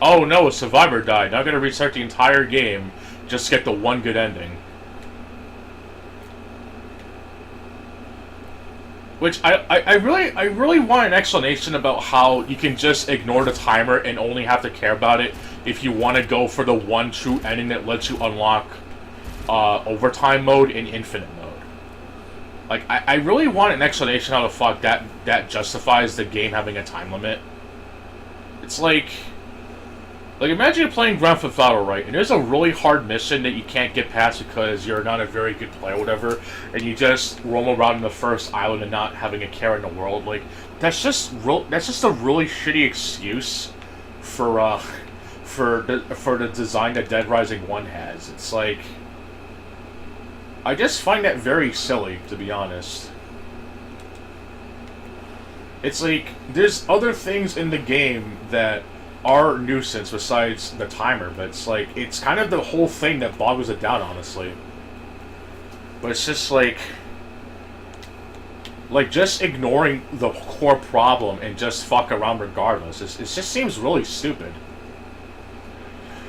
Oh no, a survivor died. Now I gotta restart the entire game just to get the one good ending. Which I really want an explanation about how you can just ignore the timer and only have to care about it if you want to go for the one true ending that lets you unlock overtime mode and infinite mode. Like, I really want an explanation how the fuck that justifies the game having a time limit. It's like imagine you're playing Grand Theft Auto, right, and there's a really hard mission that you can't get past because you're not a very good player or whatever, and you just roam around in the first island and not having a care in the world. Like, that's just a really shitty excuse for the design that Dead Rising 1 has. It's like, I just find that very silly, to be honest. It's like, there's other things in the game that are nuisance besides the timer, but it's like, it's kind of the whole thing that boggles it down, honestly. But it's just like just ignoring the core problem and just fuck around regardless. It just seems really stupid.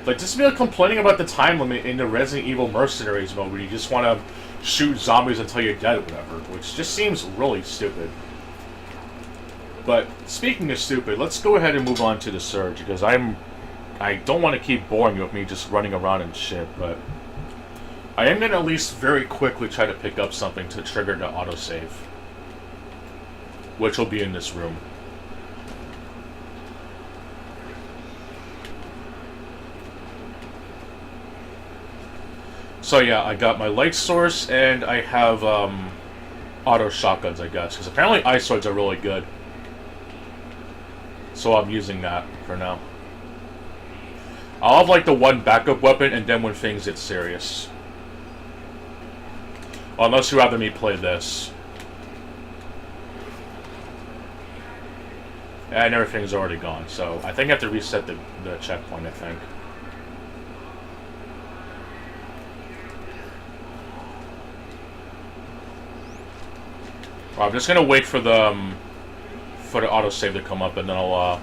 Like, just be like complaining about the time limit in the Resident Evil Mercenaries mode where you just want to shoot zombies until you're dead or whatever, which just seems really stupid. But speaking of stupid, let's go ahead and move on to the Surge, because I don't want to keep boring you with me just running around and shit, but I am going to at least very quickly try to pick up something to trigger the autosave, which will be in this room. So yeah, I got my light source, and I have auto shotguns, I guess, because apparently ice swords are really good. So I'm using that for now. I'll have like the one backup weapon, and then when things get serious. Well, unless you rather me play this. And everything's already gone, so I think I have to reset the checkpoint, I think. Well, I'm just gonna wait for the autosave to come up, and then I'll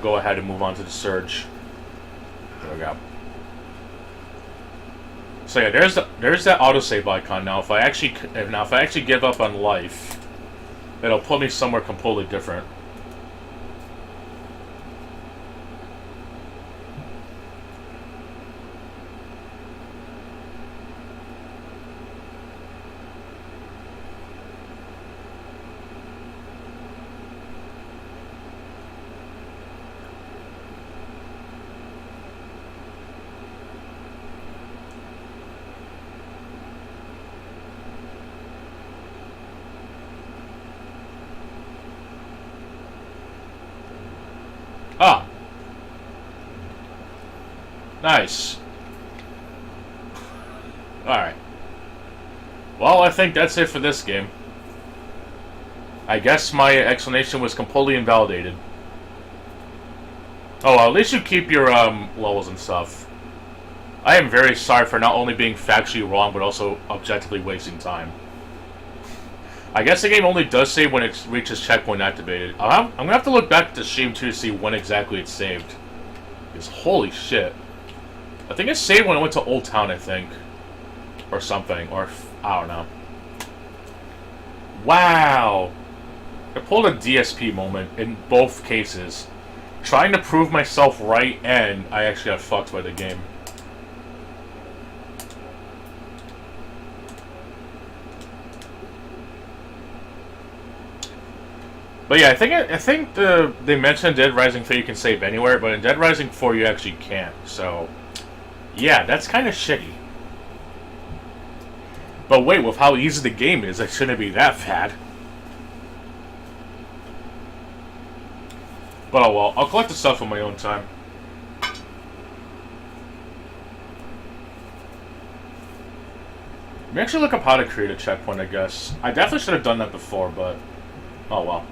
go ahead and move on to the Surge. There we go. So yeah, there's that autosave icon. Now, if I actually give up on life, it'll put me somewhere completely different. Ah! Nice. Alright. Well, I think that's it for this game. I guess my explanation was completely invalidated. Oh, well, at least you keep your levels and stuff. I am very sorry for not only being factually wrong, but also objectively wasting time. I guess the game only does save when it reaches checkpoint activated. I'm gonna have to look back at the stream too to see when exactly it's saved. Because holy shit. I think it saved when it went to Old Town, I think. Or something. Or, I don't know. Wow! I pulled a DSP moment in both cases. Trying to prove myself right, and I actually got fucked by the game. But yeah, I think they mentioned Dead Rising 3 you can save anywhere, but in Dead Rising 4 you actually can't. So, yeah, that's kind of shitty. But wait, with how easy the game is, it shouldn't be that bad. But oh well, I'll collect the stuff on my own time. Let me actually look up how to create a checkpoint, I guess. I definitely should have done that before, but oh well.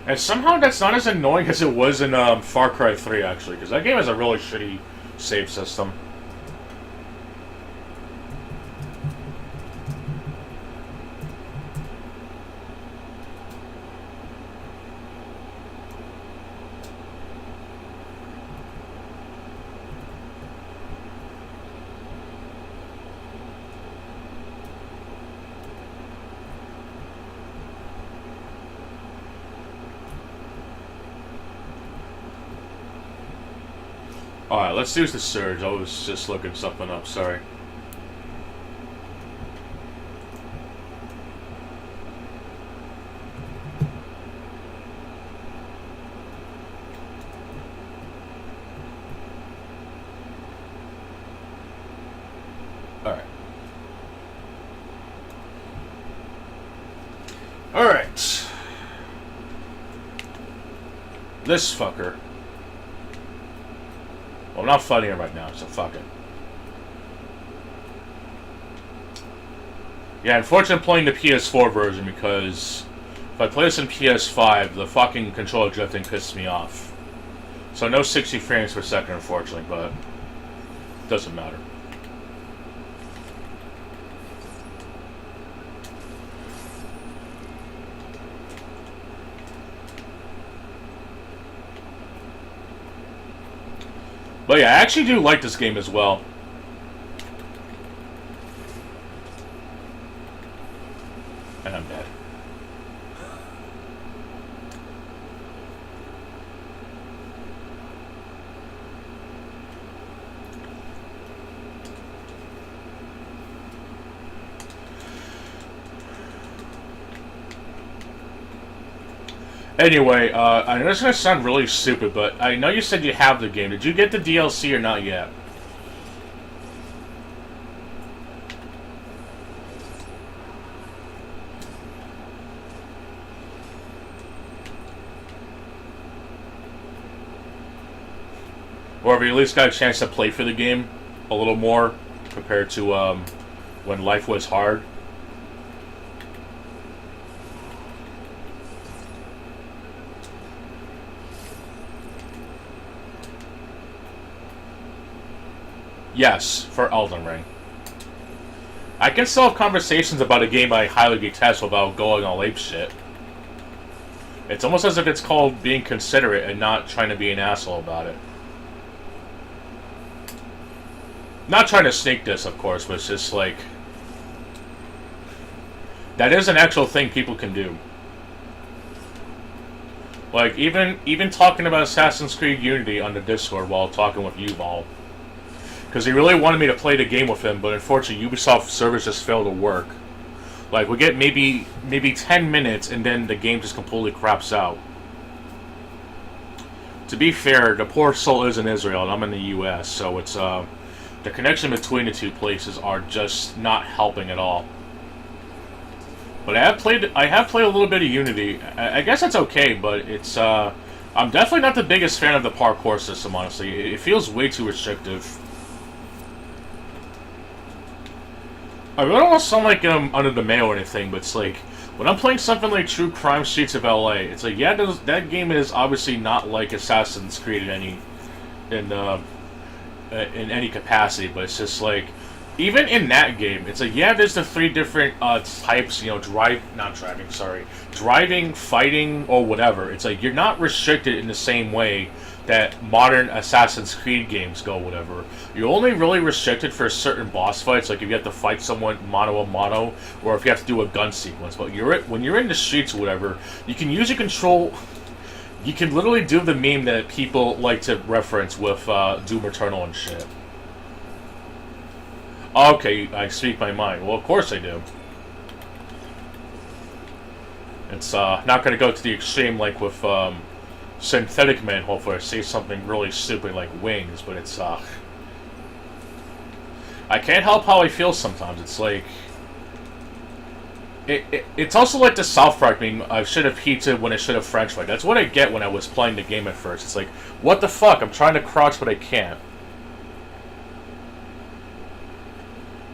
And somehow that's not as annoying as it was in Far Cry 3, actually, because that game has a really shitty save system. Alright, let's use the surge. I was just looking something up, sorry. Alright. Alright. This fucker. Well, I'm not fighting him right now, so fuck it. Yeah, unfortunately I'm playing the PS4 version because if I play this in PS5, the fucking controller drifting pisses me off. So no 60 frames per second, unfortunately, but it doesn't matter. But yeah, I actually do like this game as well. And I'm dead. Anyway, I know it's going to sound really stupid, but I know you said you have the game. Did you get the DLC or not yet? Or have you at least got a chance to play for the game a little more compared to when life was hard? Yes, for Elden Ring. I can still have conversations about a game I highly detest without going all ape shit. It's almost as if it's called being considerate and not trying to be an asshole about it. Not trying to sneak this, of course, but it's just like... that is an actual thing people can do. Like, even talking about Assassin's Creed Unity on the Discord while talking with Yuval. Because he really wanted me to play the game with him, but unfortunately Ubisoft servers just failed to work. Like, we get maybe 10 minutes and then the game just completely craps out. To be fair, the poor soul is in Israel and I'm in the US, so it's, the connection between the two places are just not helping at all. But I have played a little bit of Unity. I guess that's okay, but it's, I'm definitely not the biggest fan of the parkour system, honestly. It feels way too restrictive. I really don't want to sound like I'm under the mail or anything, but it's like, when I'm playing something like True Crime Streets of LA, it's like, yeah, that game is obviously not like Assassin's Creed in any capacity, but it's just like, even in that game, it's like, yeah, there's the three different types, you know, driving, fighting, or whatever. It's like, you're not restricted in the same way that modern Assassin's Creed games go, whatever. You're only really restricted for certain boss fights, like if you have to fight someone mano-a-mano, or if you have to do a gun sequence. But when you're in the streets or whatever, you can use your control. You can literally do the meme that people like to reference with Doom Eternal and shit. Okay, I speak my mind. Well, of course I do. It's not going to go to the extreme like with Synthetic Man, hopefully I say something really stupid like wings, but it's, I can't help how I feel sometimes. It's like, it's also like the South Park meme, I should have pizza when I should have french fry. That's what I get when I was playing the game at first. It's like, what the fuck, I'm trying to crouch but I can't.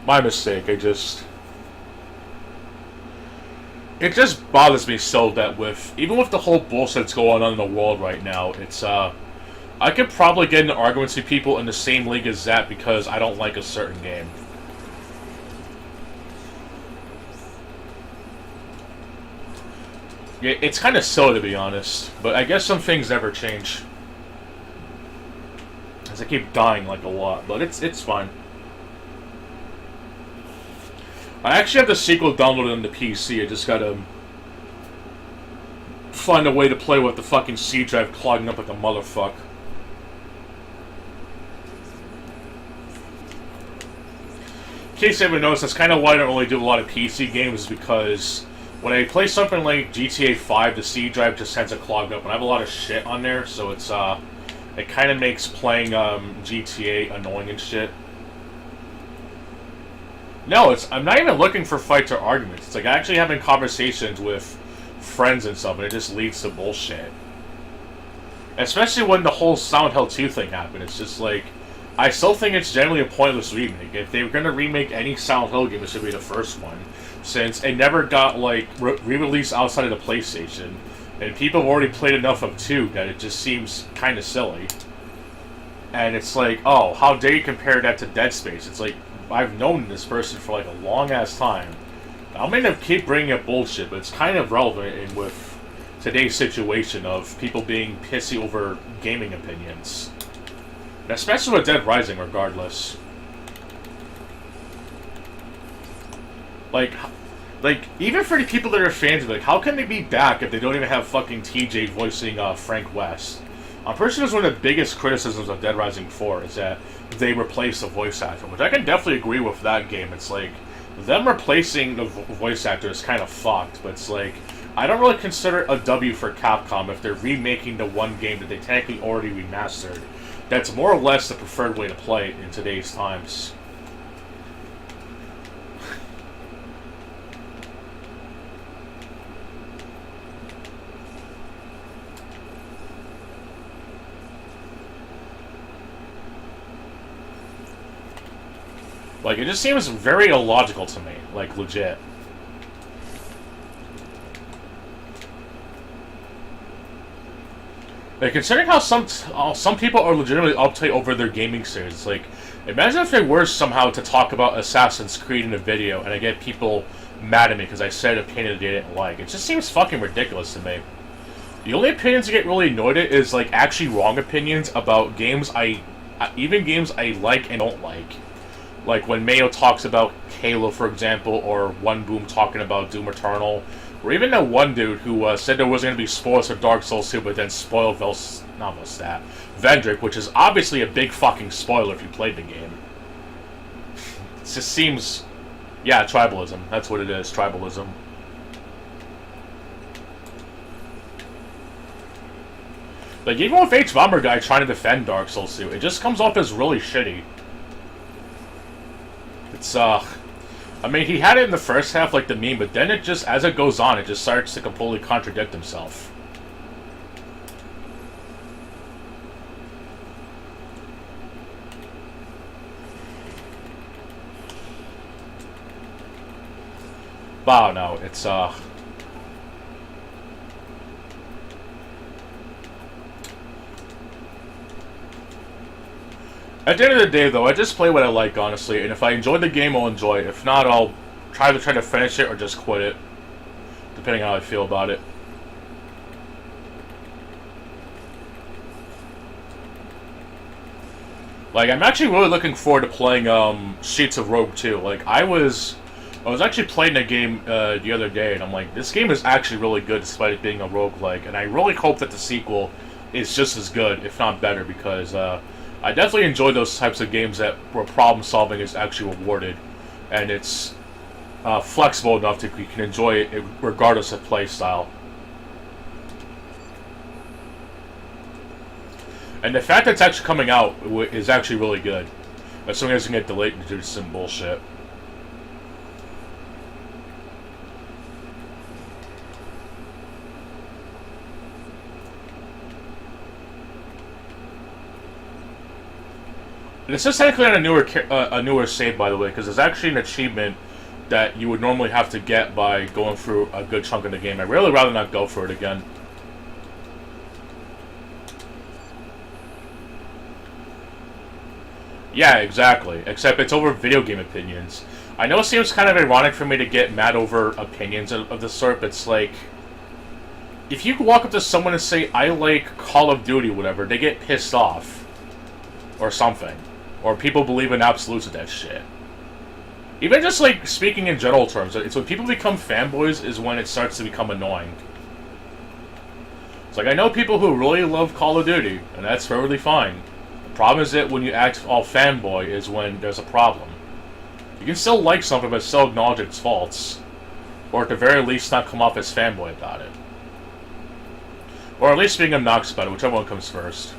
My mistake, it just bothers me so that even with the whole bullshit that's going on in the world right now, it's, I could probably get into arguments with people in the same league as that because I don't like a certain game. Yeah, it's kind of silly to be honest, but I guess some things never change. As I keep dying like a lot, but it's fine. I actually have the sequel downloaded on the PC. I just gotta find a way to play with the fucking C drive clogging up like a motherfucker. case you haven't noticed, that's kind of why I don't really do a lot of PC games, because when I play something like GTA 5, the C drive just tends to clog up, and I have a lot of shit on there, so it's, it kind of makes playing, GTA annoying and shit. No, I'm not even looking for fights or arguments. It's like actually having conversations with friends and stuff, and it just leads to bullshit. Especially when the whole Silent Hill 2 thing happened, it's just like, I still think it's generally a pointless remake. If they were going to remake any Silent Hill game, it should be the first one. Since it never got, like, re-released outside of the PlayStation. And people have already played enough of 2 that it just seems kind of silly. And it's like, oh, how dare you compare that to Dead Space? It's like, I've known this person for, like, a long-ass time. I'm going to keep bringing up bullshit, but it's kind of relevant with today's situation of people being pissy over gaming opinions. Especially with Dead Rising, regardless. Like, even for the people that are fans of it, like, how can they be back if they don't even have fucking TJ voicing Frank West? I'm pretty sure that's one of the biggest criticisms of Dead Rising 4 is that they replaced the voice actor, which I can definitely agree with that game. It's like, them replacing the voice actor is kind of fucked, but it's like, I don't really consider it a W for Capcom if they're remaking the one game that they technically already remastered. That's more or less the preferred way to play it in today's times. Like, it just seems very illogical to me, like, legit. Like, considering how some people are legitimately uptight over their gaming series, it's like, imagine if they were somehow to talk about Assassin's Creed in a video, and I get people mad at me because I said an opinion that they didn't like. It just seems fucking ridiculous to me. The only opinions I get really annoyed at is, like, actually wrong opinions about games even games I like and don't like. Like when Mayo talks about Halo, for example, or One Boom talking about Doom Eternal, or even that one dude who said there wasn't going to be spoilers for Dark Souls 2, but then spoiled Vendrick, which is obviously a big fucking spoiler if you played the game. It just seems... Yeah, tribalism. That's what it is, tribalism. Like, even with H-Bomber Guy trying to defend Dark Souls 2, it just comes off as really shitty. It's, I mean, he had it in the first half, like the meme, but then it just, as it goes on, it just starts to completely contradict himself. Wow, no, it's, At the end of the day, though, I just play what I like, honestly, and if I enjoy the game, I'll enjoy it. If not, I'll try to finish it or just quit it, depending on how I feel about it. Like, I'm actually really looking forward to playing Streets of Rogue 2. Like, I was actually playing the game the other day, and I'm like, this game is actually really good despite it being a roguelike, and I really hope that the sequel is just as good, if not better, because I definitely enjoy those types of games where problem solving is actually rewarded, and it's flexible enough that you can enjoy it regardless of play style. And the fact that it's actually coming out is actually really good. Assuming it's going to get delayed due to some bullshit. This is technically on a newer save, by the way, because it's actually an achievement that you would normally have to get by going through a good chunk of the game. I'd really rather not go for it again. Yeah, exactly. Except it's over video game opinions. I know it seems kind of ironic for me to get mad over opinions of this sort, but it's like, if you walk up to someone and say, I like Call of Duty, whatever, they get pissed off. Or something. Or people believe in absolutes of that shit. Even just, like, speaking in general terms, it's when people become fanboys is when it starts to become annoying. It's like, I know people who really love Call of Duty, and that's perfectly fine. The problem is that when you act all fanboy is when there's a problem. You can still like something, but still acknowledge its faults. Or at the very least, not come off as fanboy about it. Or at least being obnoxious about it, whichever one comes first.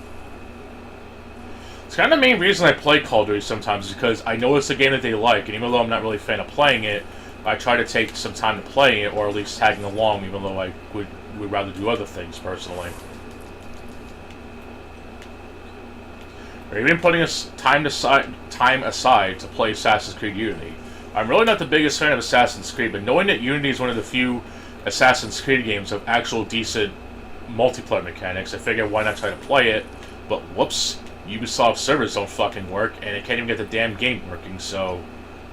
It's kind of the main reason I play Call of Duty sometimes, is because I know it's a game that they like, and even though I'm not really a fan of playing it, I try to take some time to play it, or at least tagging along, even though I would rather do other things, personally. Or even putting time aside to play Assassin's Creed Unity. I'm really not the biggest fan of Assassin's Creed, but knowing that Unity is one of the few Assassin's Creed games of actual decent multiplayer mechanics, I figured why not try to play it, but whoops, Ubisoft servers don't fucking work, and it can't even get the damn game working, so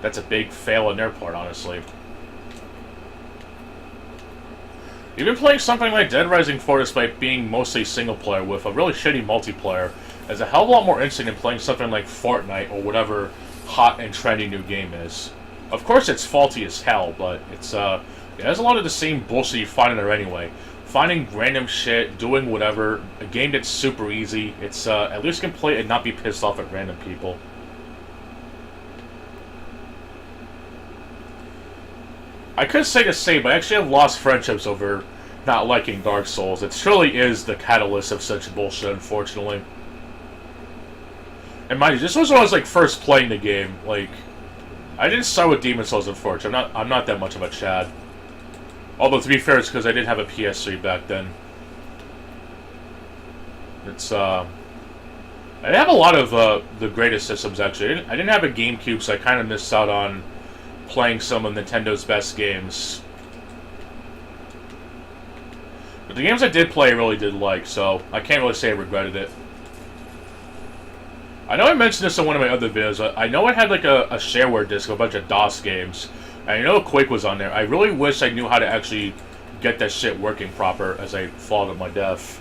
that's a big fail on their part, honestly. Even playing something like Dead Rising 4, despite being mostly single-player with a really shitty multiplayer, is a hell of a lot more interesting than playing something like Fortnite or whatever hot and trendy new game is. Of course it's faulty as hell, but it has a lot of the same bullshit you find in there anyway. Finding random shit, doing whatever, a game that's super easy. It's at least can play and not be pissed off at random people. I could say the same, but I actually have lost friendships over not liking Dark Souls. It truly is the catalyst of such bullshit, unfortunately. And mind you, this was when I was like first playing the game. Like, I didn't start with Demon's Souls, unfortunately. I'm not that much of a Chad. Although, to be fair, it's because I didn't have a PS3 back then. It's, I didn't have a lot of, the greatest systems, actually. I didn't have a GameCube, so I kind of missed out on playing some of Nintendo's best games. But the games I did play, I really did like, so I can't really say I regretted it. I know I mentioned this in one of my other videos. I know I had, like, a shareware disc of a bunch of DOS games. And I know Quake was on there. I really wish I knew how to actually get that shit working proper as I fall to my death.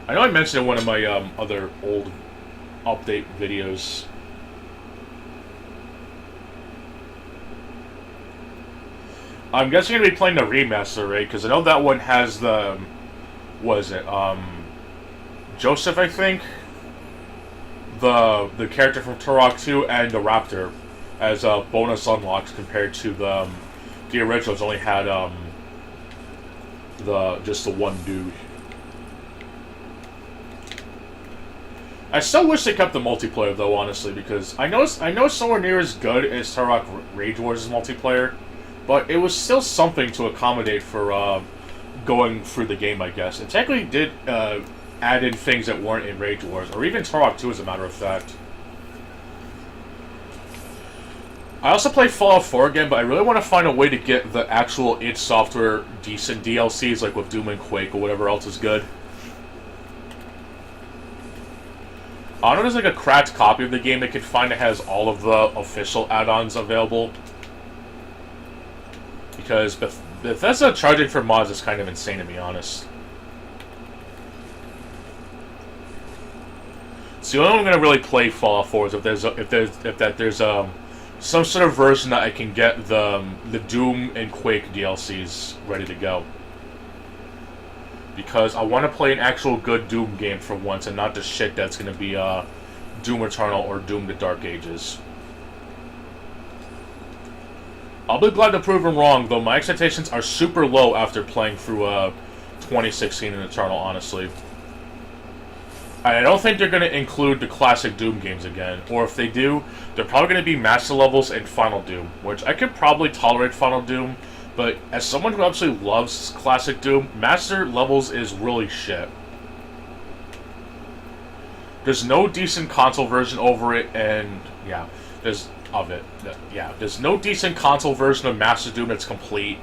I know I mentioned it in one of my other old update videos. I'm guessing I'm going to be playing the remaster, right? Because I know that one has the... What is it? Joseph, I think? The character from Turok 2 and the Raptor as bonus unlocks compared to the originals only had just the one dude. I still wish they kept the multiplayer though, honestly, because I know it's nowhere near as good as Turok Rage Wars' multiplayer, but it was still something to accommodate for going through the game, I guess. It technically did add in things that weren't in Rage Wars, or even Turok 2 as a matter of fact. I also played Fallout 4 again, but I really want to find a way to get the actual id Software decent DLCs, like with Doom and Quake or whatever else is good. I don't know if there's like a cracked copy of the game they could find that has all of the official add-ons available. Because Bethesda charging for mods is kind of insane, to be honest. So the only way I'm gonna really play Fallout 4 is if there's some sort of version that I can get the Doom and Quake DLCs ready to go. Because I want to play an actual good Doom game for once, and not the shit that's going to be Doom Eternal or Doom the Dark Ages. I'll be glad to prove them wrong, though my expectations are super low after playing through 2016 and Eternal, honestly. I don't think they're going to include the classic Doom games again, or if they do, they're probably going to be Master Levels and Final Doom, which I could probably tolerate Final Doom, but as someone who absolutely loves classic Doom, Master Levels is really shit. There's no decent console version over it, and yeah, there's no decent console version of Master Doom that's complete.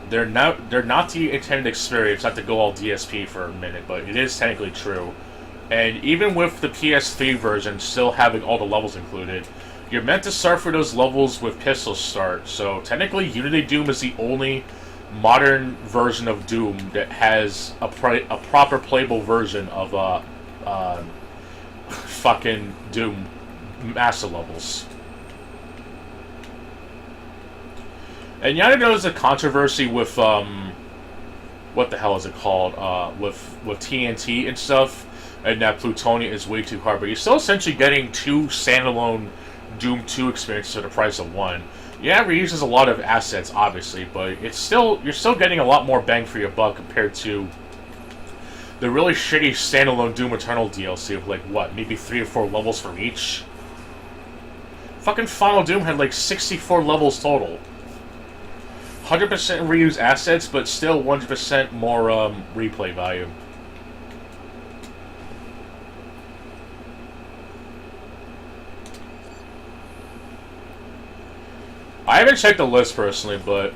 They're not the intended experience, not to go all DSP for a minute, but it is technically true. And even with the PS3 version still having all the levels included, you're meant to start for those levels with pistol start. So technically, Unity Doom is the only modern version of Doom that has a proper playable version of fucking Doom master levels. And yeah, I know there's a controversy with what the hell is it called? With TNT and stuff. And that Plutonia is way too hard, but you're still essentially getting two standalone Doom 2 experiences for the price of one. Yeah, it reuses a lot of assets, obviously, but it's still you're still getting a lot more bang for your buck compared to the really shitty standalone Doom Eternal DLC of like what, maybe 3 or 4 levels for each. Fucking Final Doom had like 64 levels total. 100% reuse assets, but still 100% more replay value. I haven't checked the list personally, but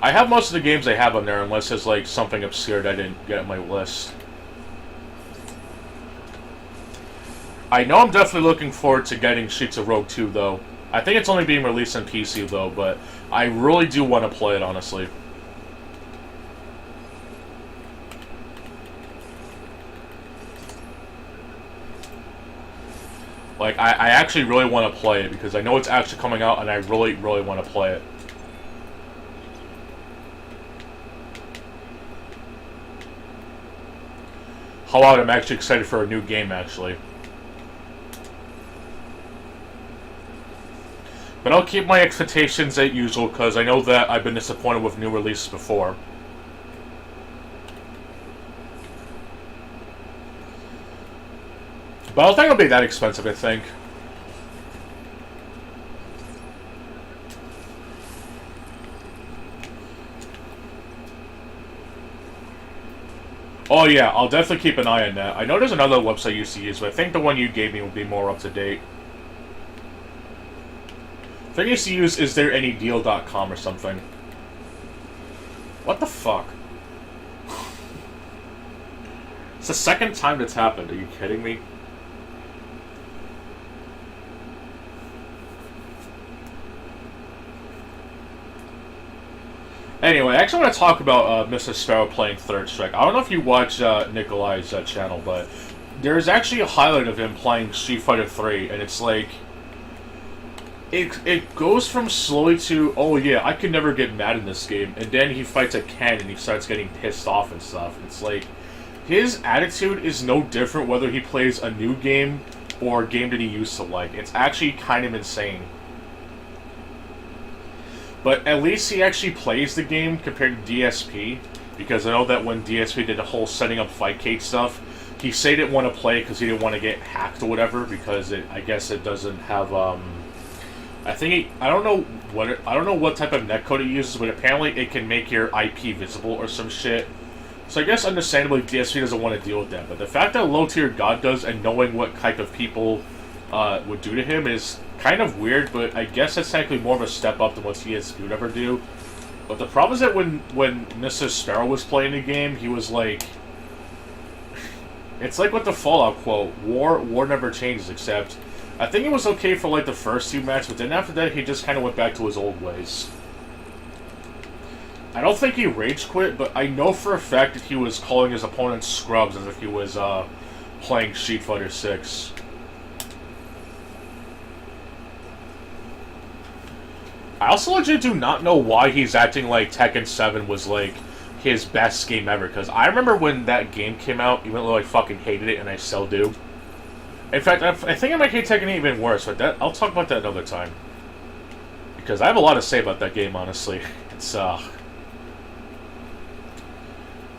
I have most of the games they have on there, unless there's like something obscure that I didn't get on my list. I know I'm definitely looking forward to getting Streets of Rogue 2, though. I think it's only being released on PC, though, but I really do want to play it, honestly. Like, I actually really want to play it, because I know it's actually coming out, and I really, really want to play it. How about I'm actually excited for a new game, actually. But I'll keep my expectations as usual, because I know that I've been disappointed with new releases before. But I don't think it'll be that expensive, I think. Oh yeah, I'll definitely keep an eye on that. I know there's another website I used to use, but I think the one you gave me will be more up to date. I think I used to use istthereanydeal.com or something. What the fuck? It's the second time that's happened. Are you kidding me? Anyway, I actually want to talk about Mr. Sparrow playing Third Strike. I don't know if you watch Nikolai's channel, but there's actually a highlight of him playing Street Fighter 3, and it's like... It goes from slowly to, oh yeah, I could never get mad in this game, and then he fights a Ken and he starts getting pissed off and stuff. It's like, his attitude is no different whether he plays a new game or a game that he used to like. It's actually kind of insane. But at least he actually plays the game compared to DSP, because I know that when DSP did the whole setting up Fightcade stuff, he said he didn't want to play it because he didn't want to get hacked or whatever, because I guess it doesn't have, I don't know what type of netcode it uses, but apparently it can make your IP visible or some shit. So I guess understandably DSP doesn't want to deal with that, but the fact that Low Tier God does, and knowing what type of people would do to him is kind of weird, but I guess that's technically more of a step up than what DSP would ever do. But the problem is that when Mr. Sparrow was playing the game, he was like... It's like with the Fallout quote, war never changes, except... I think it was okay for like the first 2 matches, but then after that he just kind of went back to his old ways. I don't think he rage quit, but I know for a fact that he was calling his opponents scrubs as if he was playing Street Fighter 6. I also legit do not know why he's acting like Tekken 7 was like his best game ever, because I remember when that game came out, even though I fucking hated it, and I still do. In fact, I think I might hate Tekken even worse, but I'll talk about that another time. Because I have a lot to say about that game, honestly. It's, I'm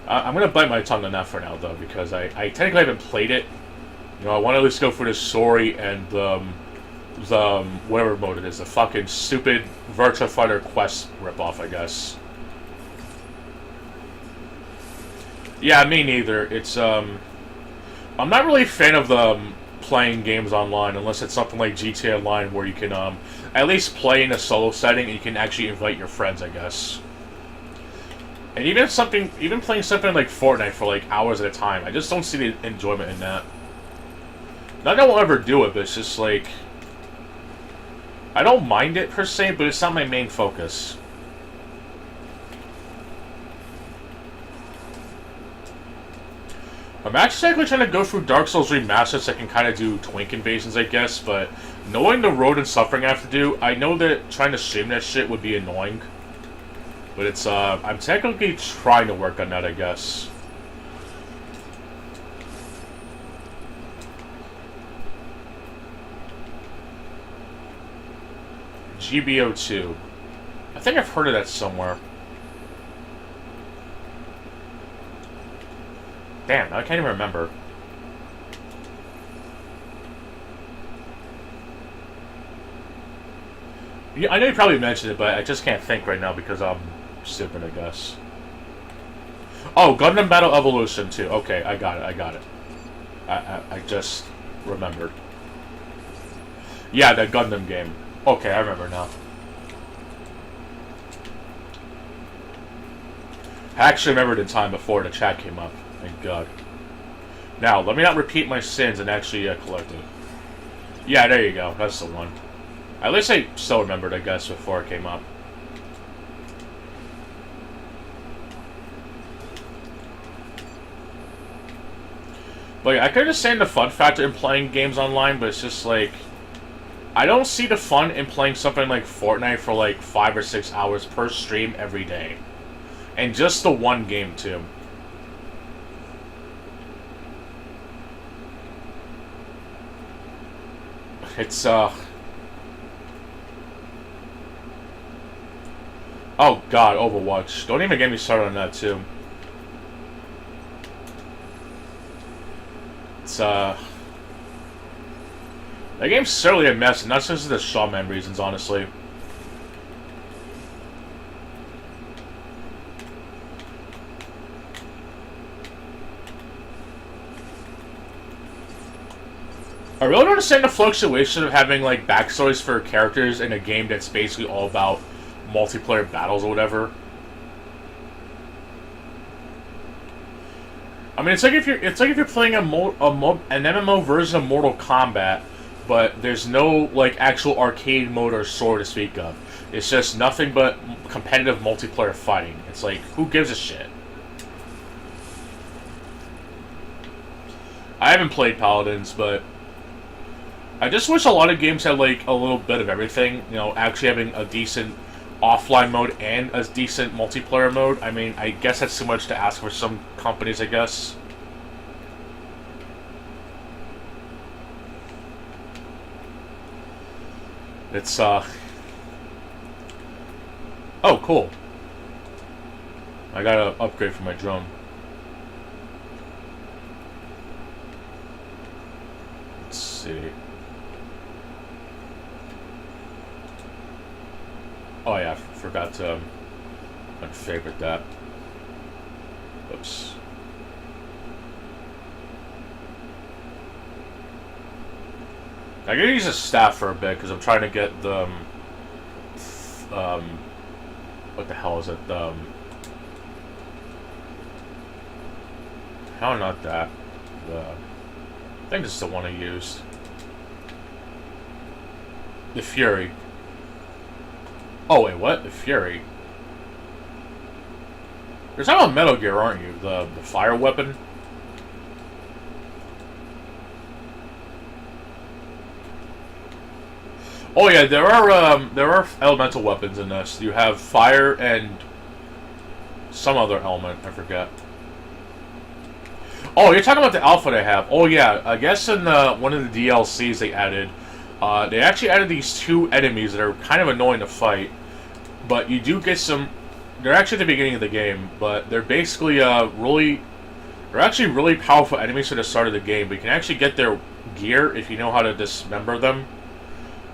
gonna bite my tongue on that for now, though, because I technically haven't played it. You know, I want to at least go for the story and the whatever mode it is, the fucking stupid Virtua Fighter Quest ripoff, I guess. Yeah, me neither. It's, I'm not really a fan of playing games online unless it's something like GTA Online where you can at least play in a solo setting and you can actually invite your friends, I guess. And even playing something like Fortnite for like hours at a time, I just don't see the enjoyment in that. Not that I won't ever do it, but it's just like, I don't mind it per se, but it's not my main focus. I'm actually trying to go through Dark Souls Remastered so I can kind of do Twink invasions, I guess, but knowing the road and suffering I have to do, I know that trying to stream that shit would be annoying. But it's, I'm technically trying to work on that, I guess. GBO2. I think I've heard of that somewhere. Damn, I can't even remember. Yeah, I know you probably mentioned it, but I just can't think right now because I'm stupid, I guess. Oh, Gundam Battle Evolution 2. Okay, I got it. I just remembered. Yeah, that Gundam game. Okay, I remember now. I actually remembered in time before the chat came up. Thank God. Now, let me not repeat my sins and actually collect it. Yeah, there you go. That's the one. At least I still remembered, I guess, before it came up. But yeah, I could understand the fun factor in playing games online, but it's just like... I don't see the fun in playing something like Fortnite for like 5 or 6 hours per stream every day. And just the one game, too. It's, Oh, God, Overwatch. Don't even get me started on that, too. It's, That game's certainly a mess, and not just the Shawman reasons, honestly. I really don't understand the fluctuation of having, like, backstories for characters in a game that's basically all about multiplayer battles or whatever. I mean, it's like if you're playing an MMO version of Mortal Kombat, but there's no like actual arcade mode or so to speak of. It's just nothing but competitive multiplayer fighting. It's like, who gives a shit? I haven't played Paladins, but I just wish a lot of games had like a little bit of everything. You know, actually having a decent offline mode and a decent multiplayer mode. I mean, I guess that's too much to ask for some companies, I guess. It's, Oh, cool. I got an upgrade for my drone. Let's see. Oh yeah, I forgot to unfavorite that. Oops. I'm gonna use a staff for a bit because I'm trying to get the what the hell is it? How not that? I think this is the one I used. The Fury. Oh wait, what? The Fury? You're talking about Metal Gear, aren't you? The fire weapon? Oh yeah, there are elemental weapons in this. You have fire and some other element, I forget. Oh, you're talking about the alpha they have. Oh yeah, I guess in one of the DLCs they added, they actually added these two enemies that are kind of annoying to fight, but you do get some. They're actually at the beginning of the game, but they're basically they're actually really powerful enemies for the start of the game. But you can actually get their gear if you know how to dismember them.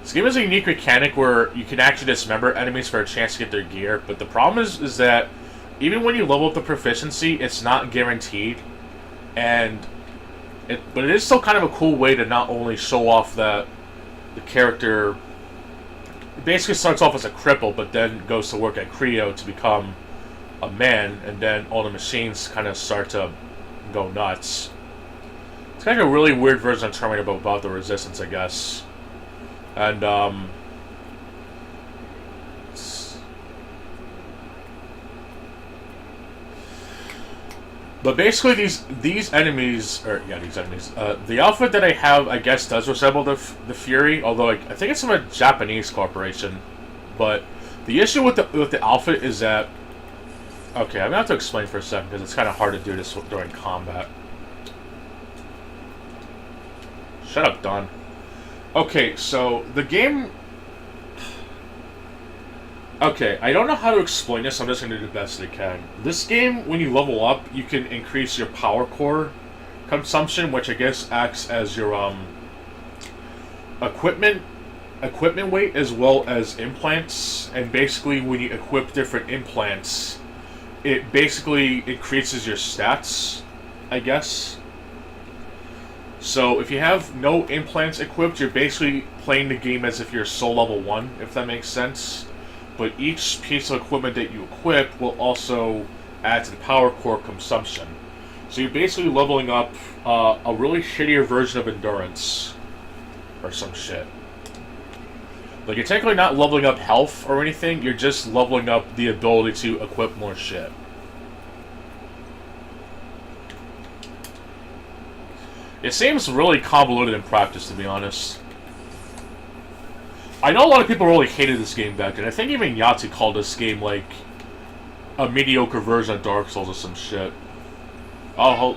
This game has a unique mechanic where you can actually dismember enemies for a chance to get their gear, but the problem is that even when you level up the proficiency, it's not guaranteed, but it is still kind of a cool way to not only show off that the character basically starts off as a cripple, but then goes to work at Creo to become a man, and then all the machines kind of start to go nuts. It's kind of a really weird version of Terminator about the Resistance, I guess. And, but basically these enemies, the outfit that I have, I guess, does resemble the Fury, although I think it's from a Japanese corporation. But the issue with the outfit is that, okay, I'm gonna have to explain for a second because it's kind of hard to do this during combat. Shut up, Don. Okay, so the game, Okay, I don't know how to explain this. I'm just going to do the best I can. This game, when you level up, you can increase your power core consumption, which I guess acts as your equipment weight as well as implants. And basically, when you equip different implants, it basically increases your stats, I guess. So if you have no implants equipped, you're basically playing the game as if you're soul level 1, if that makes sense. But each piece of equipment that you equip will also add to the power core consumption. So you're basically leveling up a really shittier version of endurance. Or some shit. Like, you're technically not leveling up health or anything, you're just leveling up the ability to equip more shit. It seems really convoluted in practice, to be honest. I know a lot of people really hated this game back then. I think even Yahtzee called this game, like, a mediocre version of Dark Souls or some shit. Oh,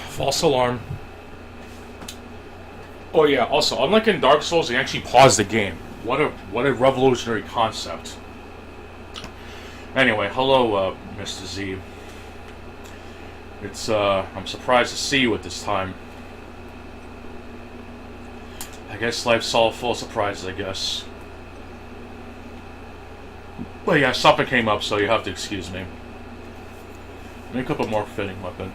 false alarm. Oh yeah, also, unlike in Dark Souls, they actually pause the game. What a revolutionary concept. Anyway, hello, Mr. Z. I'm surprised to see you at this time. I guess life's all full of surprises, I guess. Well, yeah, something came up, so you have to excuse me. Make up a more fitting weapon.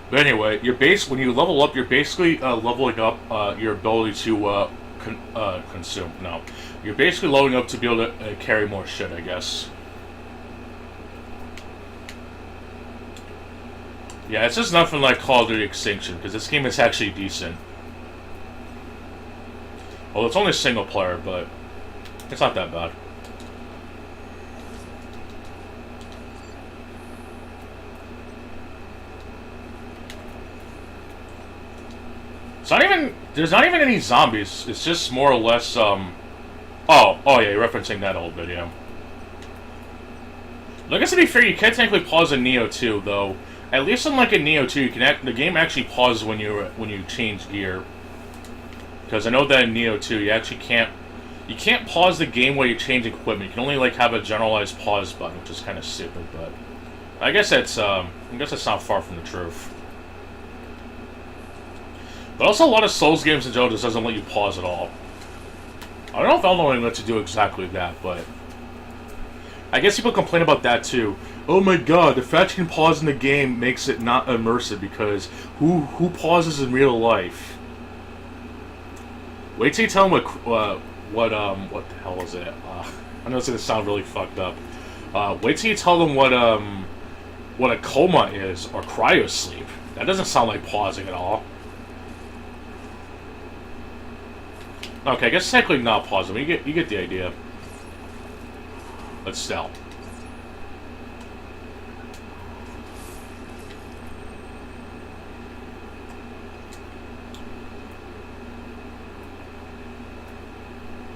But anyway, when you level up, you're basically leveling up your ability to consume. No, you're basically leveling up to be able to carry more shit, I guess. Yeah, it's just nothing like Call of Duty Extinction, because this game is actually decent. Well, it's only single player, but it's not that bad. There's not even any zombies. It's just more or less, oh yeah, you're referencing that old video. I guess to be fair, you can technically pause in Neo 2, though. At least unlike in Neo 2, the game actually pauses when you change gear. Because I know that in Neo 2, you actually can't pause the game while you change equipment. You can only like have a generalized pause button, which is kind of stupid, but I guess that's not far from the truth. But also, a lot of Souls games in general just doesn't let you pause at all. I don't know if Elden Ring lets you do exactly that, but I guess people complain about that too. Oh my god, the fact you can pause in the game makes it not immersive because who pauses in real life? Wait till you tell them what the hell is it? I know it's gonna sound really fucked up. Wait till you tell them what a coma is or cryosleep. That doesn't sound like pausing at all. Okay, I guess technically not pausing. You get the idea. But still.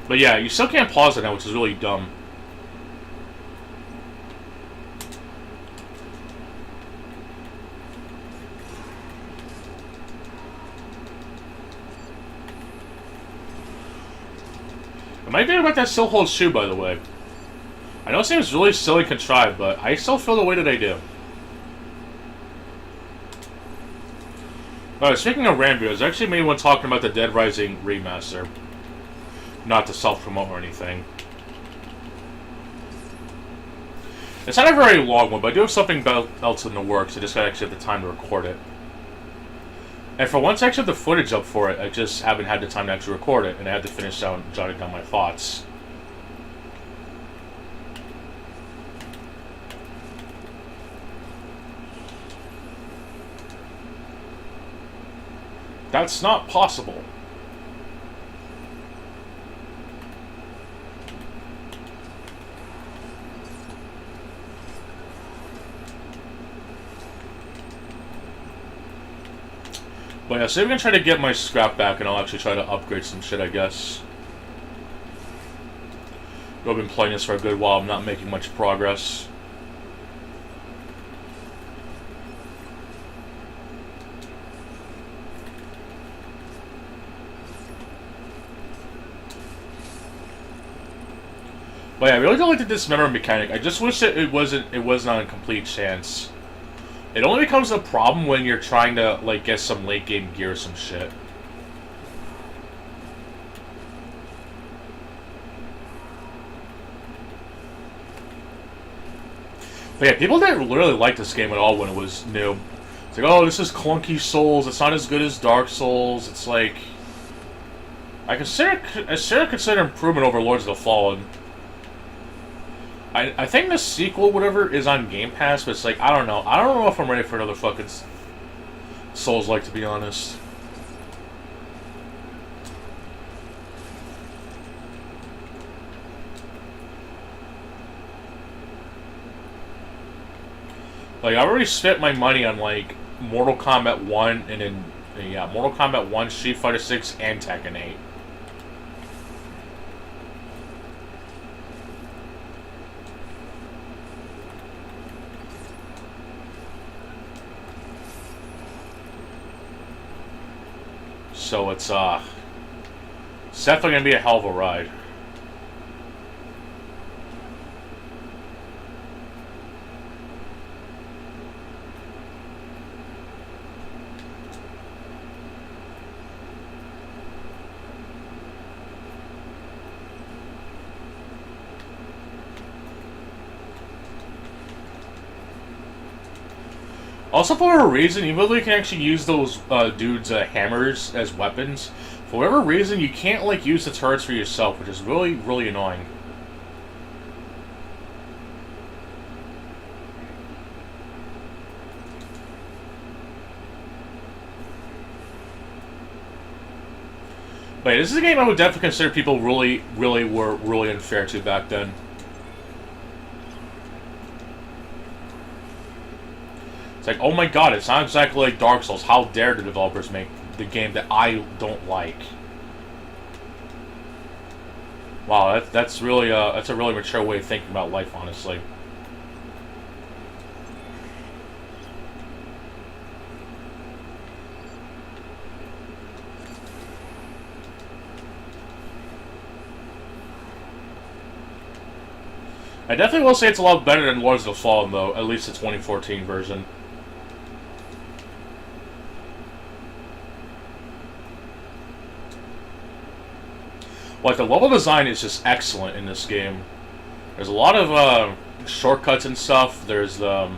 But yeah, you still can't pause it now, which is really dumb. My theory about that still holds true, by the way. I know it seems really silly contrived, but I still feel the way that I do. Alright, speaking of Rambo, there's actually made one talking about the Dead Rising remaster. Not to self-promote or anything. It's not a very long one, but I do have something else in the works. I just gotta actually have the time to record it. And for once I actually have the footage up for it, I just haven't had the time to actually record it, and I had to finish jotting down my thoughts. That's not possible. But yeah, so I'm gonna try to get my scrap back, and I'll actually try to upgrade some shit, I guess. I've been playing this for a good while, I'm not making much progress. But yeah, I really don't like the dismember mechanic. I just wish that it wasn't on a complete chance. It only becomes a problem when you're trying to, like, get some late game gear or some shit. But yeah, people didn't really like this game at all when it was new. It's like, oh, this is clunky Souls, it's not as good as Dark Souls. It's like, I consider improvement over Lords of the Fallen. I think the sequel, whatever, is on Game Pass, but it's like, I don't know. I don't know if I'm ready for another fucking Souls-like, to be honest. Like, I already spent my money on, like, Mortal Kombat 1, and then, yeah, Mortal Kombat 1, Street Fighter 6, and Tekken 8. So it's definitely gonna be a hell of a ride. Also, for whatever reason, even though you can actually use those dudes' hammers as weapons, for whatever reason, you can't, like, use the turrets for yourself, which is really, really annoying. But yeah, this is a game I would definitely consider people really were really unfair to back then. It's like, oh my god, it's not exactly like Dark Souls. How dare the developers make the game that I don't like? Wow, that's really that's a really mature way of thinking about life, honestly. I definitely will say it's a lot better than Lords of the Fallen, though, at least the 2014 version. Like, the level design is just excellent in this game. There's a lot of shortcuts and stuff. There's the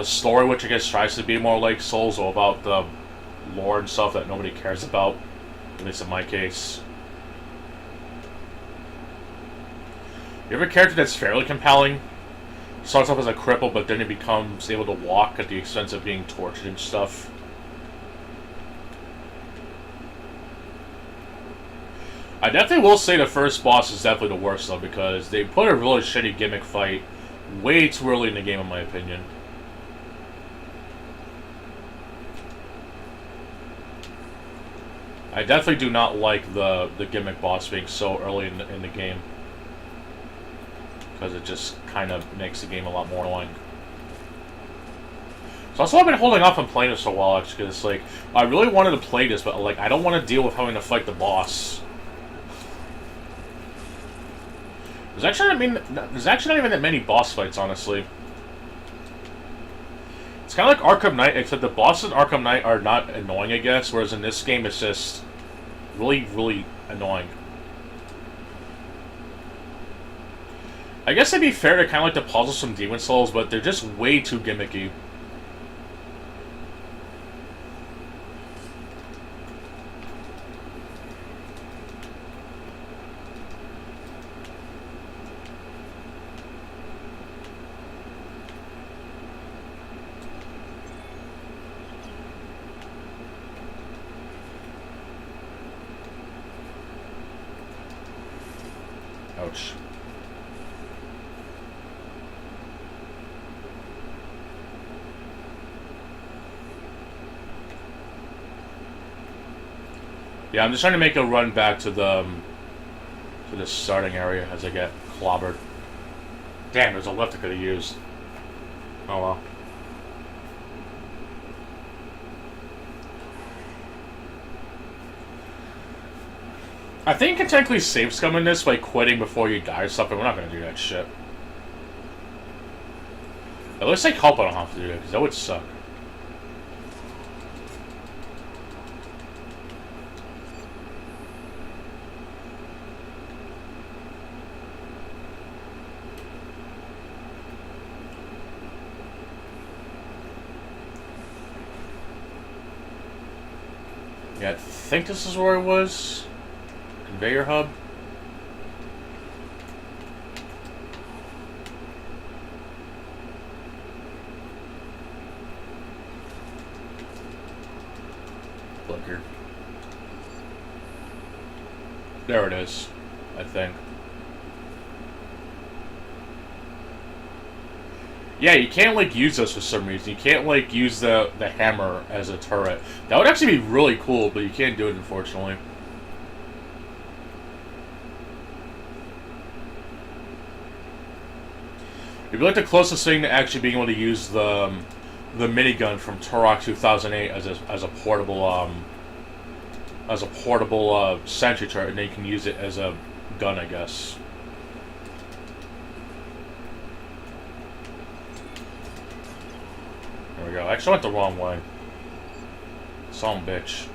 story, which I guess tries to be more like Souls, or about the lore and stuff that nobody cares about, at least in my case. You have a character that's fairly compelling. Starts off as a cripple, but then he becomes able to walk at the expense of being tortured and stuff. I definitely will say the first boss is definitely the worst, though, because they put a really shitty gimmick fight way too early in the game, in my opinion. I definitely do not like the gimmick boss being so early in the game, because it just kind of makes the game a lot more annoying. So that's why I've been holding off on playing this for a while, actually, because, like, I really wanted to play this, but, like, I don't want to deal with having to fight the boss. There's actually not even that many boss fights, honestly. It's kind of like Arkham Knight, except the bosses in Arkham Knight are not annoying, I guess, whereas in this game it's just really, really annoying. I guess it'd be fair to kind of like the puzzles from Demon Souls, but they're just way too gimmicky. Ouch. Yeah, I'm just trying to make a run back to the starting area as I get clobbered. Damn, there's a lift I could have used. Oh well. I think you can technically save scum in this by quitting before you die or something. We're not going to do that shit. At least I hope I don't have to do it, because that would suck. Yeah, I think this is where it was. Conveyor hub. Blinker. There it is, I think. Yeah, you can't, like, use this for some reason. You can't, like, use the hammer as a turret. That would actually be really cool, but you can't do it, unfortunately. It'd be like the closest thing to actually being able to use the minigun from Turok 2008 as a portable sentry turret, and then you can use it as a gun, I guess. There we go. I actually went the wrong way. Some bitch.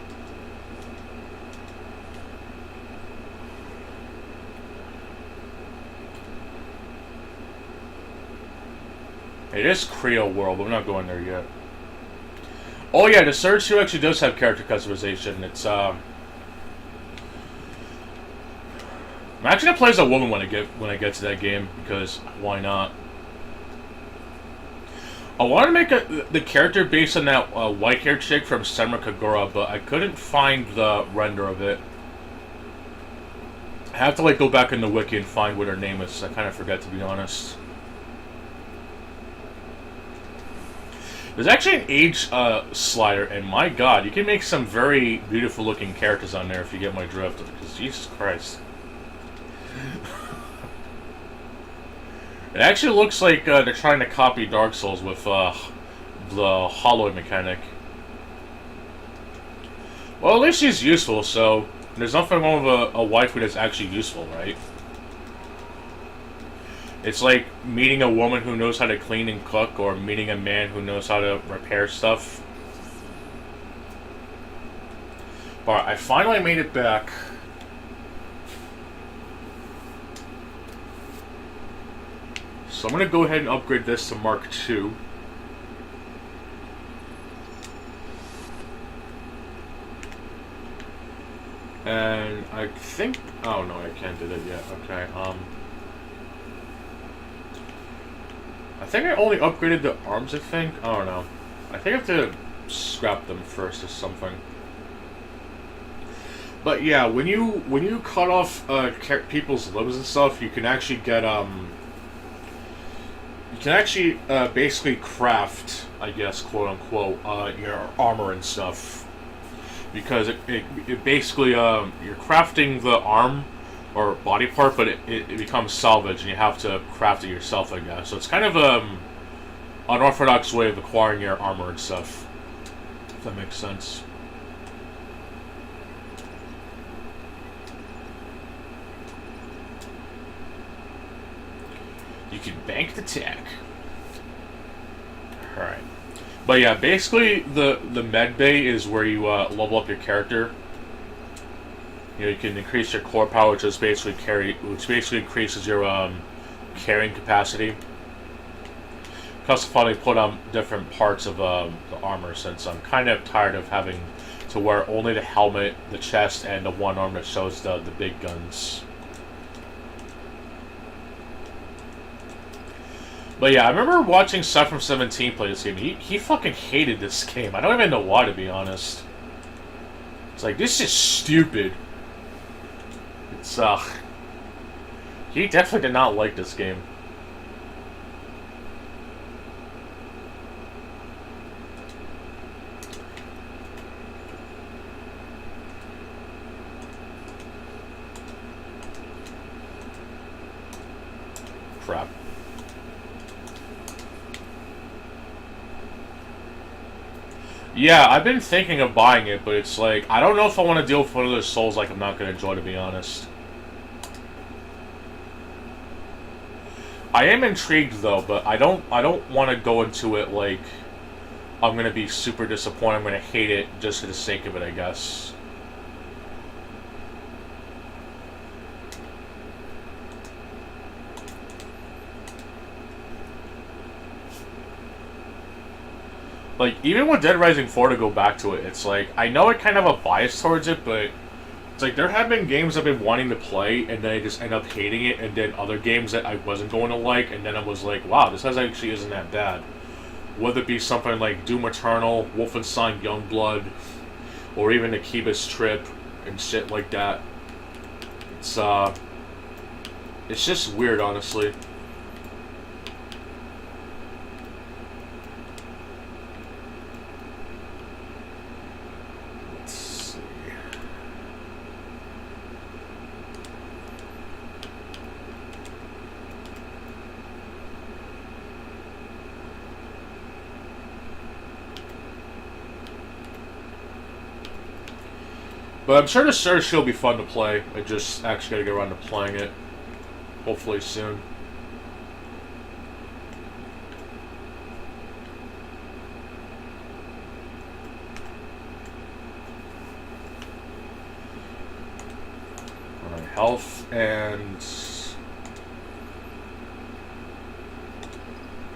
It is Creo World, but we're not going there yet. Oh yeah, the Surge 2 actually does have character customization. It's I'm actually gonna play as a woman when I get to that game, because why not? I wanted to make the character based on that white-haired chick from Senran Kagura, but I couldn't find the render of it. I have to like go back in the wiki and find what her name is. I kind of forget, to be honest. There's actually an age slider, and my god, you can make some very beautiful looking characters on there if you get my drift, because Jesus Christ. It actually looks like they're trying to copy Dark Souls with the hollow mechanic. Well, at least she's useful, so there's nothing wrong with a waifu that's actually useful, right? It's like meeting a woman who knows how to clean and cook, or meeting a man who knows how to repair stuff. But I finally made it back. So I'm going to go ahead and upgrade this to Mark II. And I think... Oh no, I can't do that yet. Okay, I think I only upgraded the arms, I think. I don't know. I think I have to scrap them first or something. But yeah, when you cut off people's limbs and stuff, you can actually get basically craft, I guess, quote unquote, your armor and stuff. Because it basically you're crafting the arm or body part, but it becomes salvage, and you have to craft it yourself, I guess. So it's kind of an unorthodox way of acquiring your armor and stuff, if that makes sense. can bank the tech. Alright. But yeah, basically the med bay is where you level up your character. You know, you can increase your core power, which basically increases your carrying capacity. Plus, finally put on different parts of the armor, since I'm kind of tired of having to wear only the helmet, the chest, and the one arm that shows the big guns. But yeah, I remember watching Seth from 17 play this game. He fucking hated this game. I don't even know why, to be honest. It's like, this is stupid. It's, he definitely did not like this game. Crap. Yeah, I've been thinking of buying it, but it's like, I don't know if I want to deal with one of those Souls like I'm not going to enjoy, to be honest. I am intrigued though, but I don't want to go into it like I'm going to be super disappointed, I'm going to hate it just for the sake of it, I guess. Like, even with Dead Rising 4, to go back to it, it's like, I know I kind of have a bias towards it, but it's like, there have been games I've been wanting to play, and then I just end up hating it, and then other games that I wasn't going to like, and then I was like, wow, this actually isn't that bad. Whether it be something like Doom Eternal, Wolfenstein Youngblood, or even Akiba's Trip, and shit like that. It's just weird, honestly. But I'm sure the search will be fun to play. I just actually gotta get around to playing it. Hopefully soon. Alright, health and...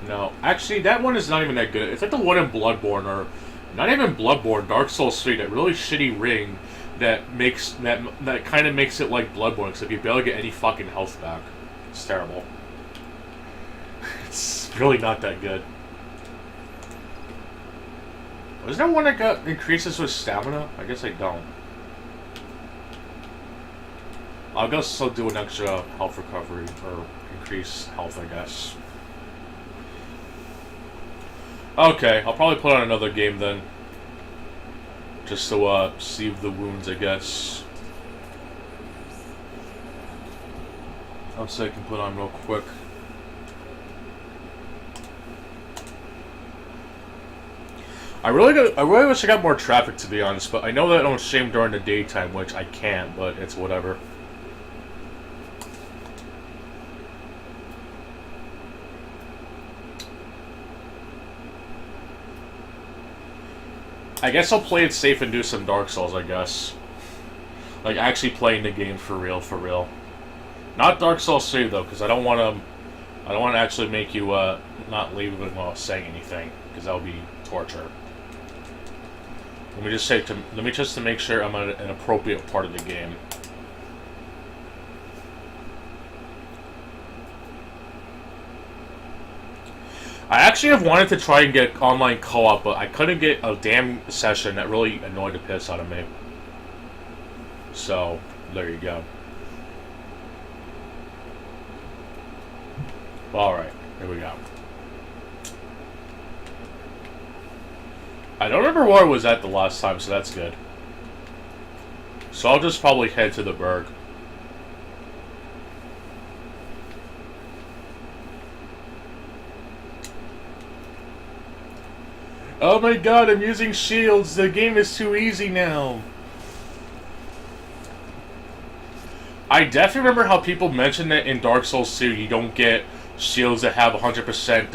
No, actually that one is not even that good. It's like the one in Bloodborne, or... Not even Bloodborne, Dark Souls 3, that really shitty ring that makes that kind of makes it like Bloodborne, except you barely get any fucking health back. It's terrible. It's really not that good. Was there one that got increases with stamina? I guess I don't. I'll guess I'll do an extra health recovery, or increase health, I guess. Okay, I'll probably put on another game then. Just to, save the wounds, I guess. I'll say I can put on real quick. I really wish I got more traffic, to be honest, but I know that I don't shame during the daytime, which I can't, but it's whatever. I guess I'll play it safe and do some Dark Souls, I guess. Like, actually playing the game for real, for real. Not Dark Souls 3, though, because I don't want to actually make you, not leave even while saying anything, because that would be torture. Let me just to make sure I'm at an appropriate part of the game. I actually have wanted to try and get online co-op, but I couldn't get a damn session that really annoyed the piss out of me. So, there you go. Alright, here we go. I don't remember where I was at the last time, so that's good. So I'll just probably head to the Berg. Oh my god, I'm using shields. The game is too easy now. I definitely remember how people mentioned that in Dark Souls 2 you don't get shields that have 100%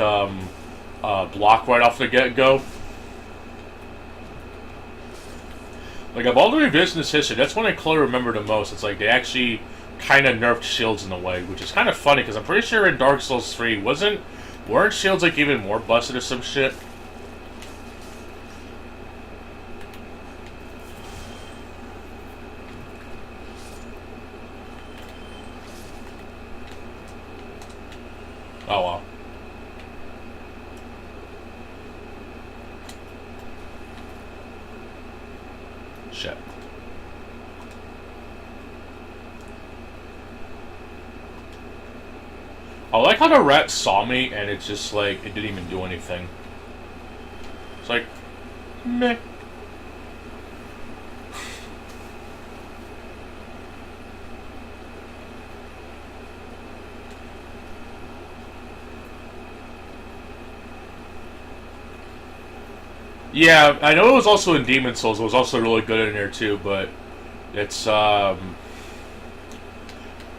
block right off the get-go. Like, of all the revisions in this history, that's one I clearly remember the most. It's like they actually kind of nerfed shields in a way, which is kind of funny, because I'm pretty sure in Dark Souls 3, weren't shields like even more busted or some shit? Oh well. Shit. I like how the rat saw me and it's just like, it didn't even do anything. It's like, meh. Yeah, I know it was also in Demon Souls. It was also really good in there too, but it's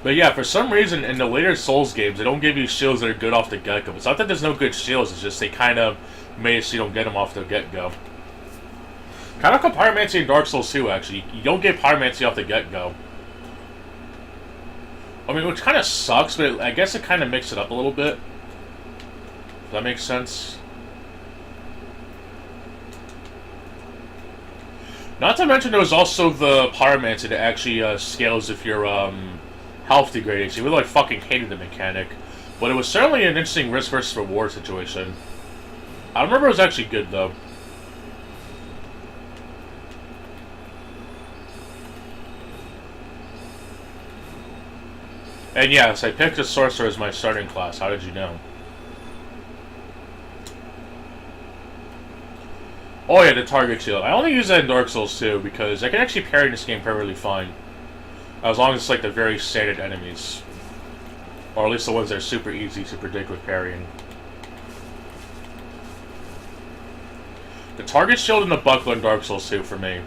But yeah, for some reason in the later Souls games, they don't give you shields that are good off the get-go. It's not that there's no good shields; it's just they kind of made it so you don't get them off the get-go. Kind of like Pyromancy in Dark Souls 2, actually. You don't get Pyromancy off the get-go. I mean, which kind of sucks, but I guess it kind of makes it up a little bit. If that makes sense. Not to mention, there was also the Pyromancy that actually scales if your health degrades. You really like fucking hated the mechanic, but it was certainly an interesting risk versus reward situation. I remember it was actually good though. And yes, I picked a sorcerer as my starting class. How did you know? Oh yeah, the target shield. I only use that in Dark Souls 2 because I can actually parry this game perfectly fine. As long as it's like the very standard enemies. Or at least the ones that are super easy to predict with parrying. The target shield and the buckler in Dark Souls 2 for me.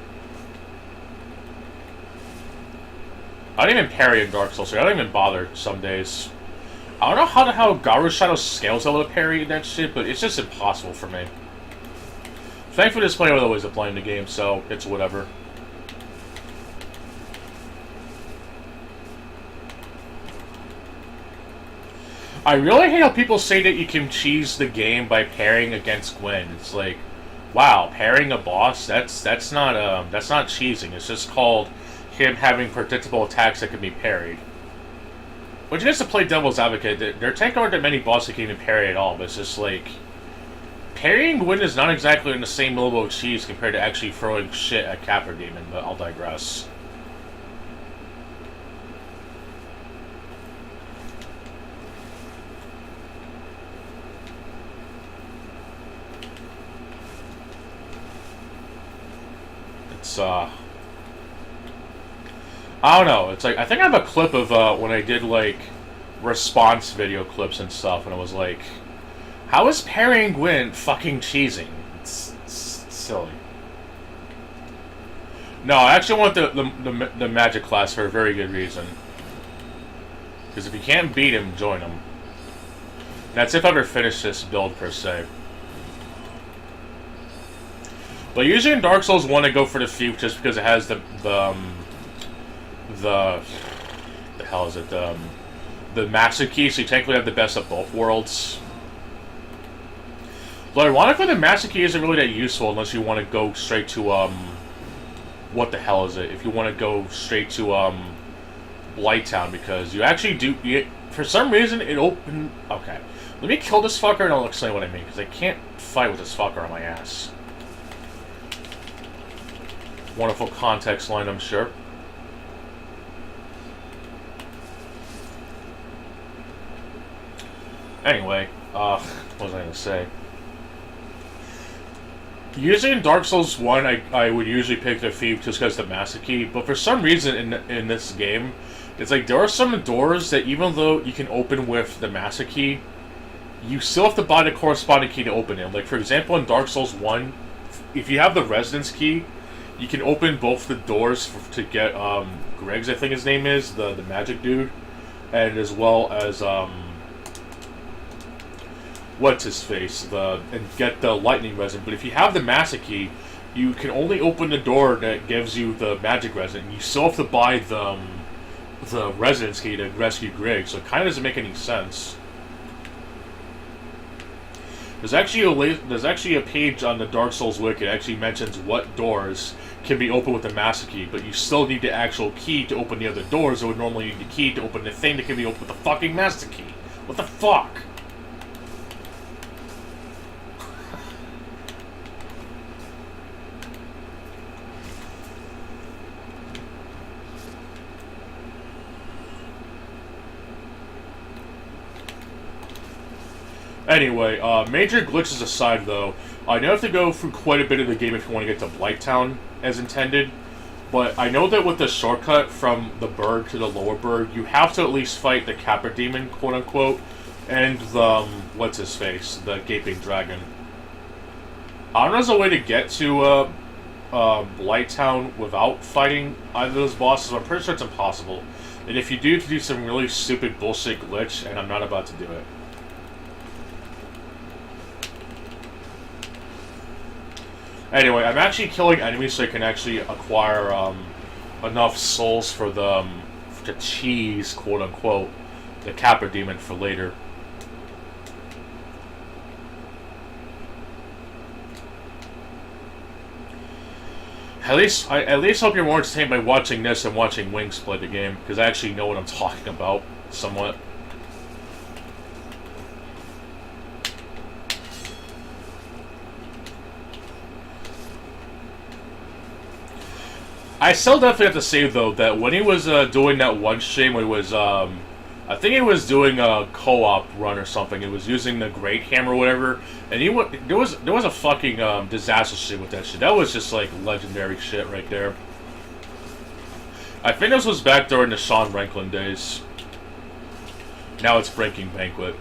I don't even parry in Dark Souls 3. I don't even bother some days. I don't know how the hell Garu Shadow scales out of parry and that shit, but it's just impossible for me. Thankfully, this player was always playing the game, so it's whatever. I really hate how people say that you can cheese the game by parrying against Gwen. It's like, wow, parrying a boss, that's not cheesing. It's just called him having predictable attacks that can be parried. Which is to play devil's advocate. There aren't that many bosses that can even parry at all, but it's just like, parrying Gwyn is not exactly in the same level of cheese compared to actually throwing shit at Capra Demon, but I'll digress. It's, I don't know, it's like, I think I have a clip of, when I did, like, response video clips and stuff, and it was like, how is parrying Gwyn fucking cheesing? It's silly. No, I actually want the magic class for a very good reason. Because if you can't beat him, join him. That's if I ever finish this build, per se. But usually in Dark Souls 1, I go for the Fugue just because it has the hell is it? The Master Key, so you technically have the best of both worlds. But ironically, the Master Key isn't really that useful unless you want to go straight to, what the hell is it? If you want to go straight to, Blighttown, because you actually do, for some reason, it opened, okay. Let me kill this fucker and I'll explain what I mean, because I can't fight with this fucker on my ass. Wonderful context line, I'm sure. Anyway, what was I going to say? Usually in Dark Souls 1, I would usually pick the Thief just because of the Master Key, but for some reason in this game, it's like there are some doors that even though you can open with the Master Key, you still have to buy the corresponding key to open it. Like for example, in Dark Souls 1, if you have the Residence Key, you can open both the doors to get Greg's, I think his name is, the magic dude, and as well as what's his face, and get the lightning resin. But if you have the master key, you can only open the door that gives you the magic resin. You still have to buy the residence key to rescue Greg, so it kind of doesn't make any sense. There's actually a page on the Dark Souls wiki that actually mentions what doors can be opened with the master key, but you still need the actual key to open the other doors. So would normally need the key to open the thing that can be opened with the fucking master key. What the fuck? Anyway, major glitches aside, though, I know you have to go through quite a bit of the game if you want to get to Blighttown as intended. But I know that with the shortcut from the Berg to the Lower Berg, you have to at least fight the Capra Demon, quote unquote, and the what's his face, the Gaping Dragon. I don't know if there's a way to get to Blighttown without fighting either of those bosses. But I'm pretty sure it's impossible. And if you do, to do some really stupid bullshit glitch, and I'm not about to do it. Anyway, I'm actually killing enemies so I can actually acquire enough souls for the to cheese, quote unquote, the Capra Demon for later. At least hope you're more entertained by watching this and watching Wings play the game, because I actually know what I'm talking about somewhat. I still definitely have to say, though, that when he was doing that one stream, when it was, I think he was doing a co-op run or something, it was using the Great Hammer or whatever, and there was a fucking disaster shit with that shit. That was just, like, legendary shit right there. I think this was back during the Sean Ranklin days. Now it's Breaking Banquet.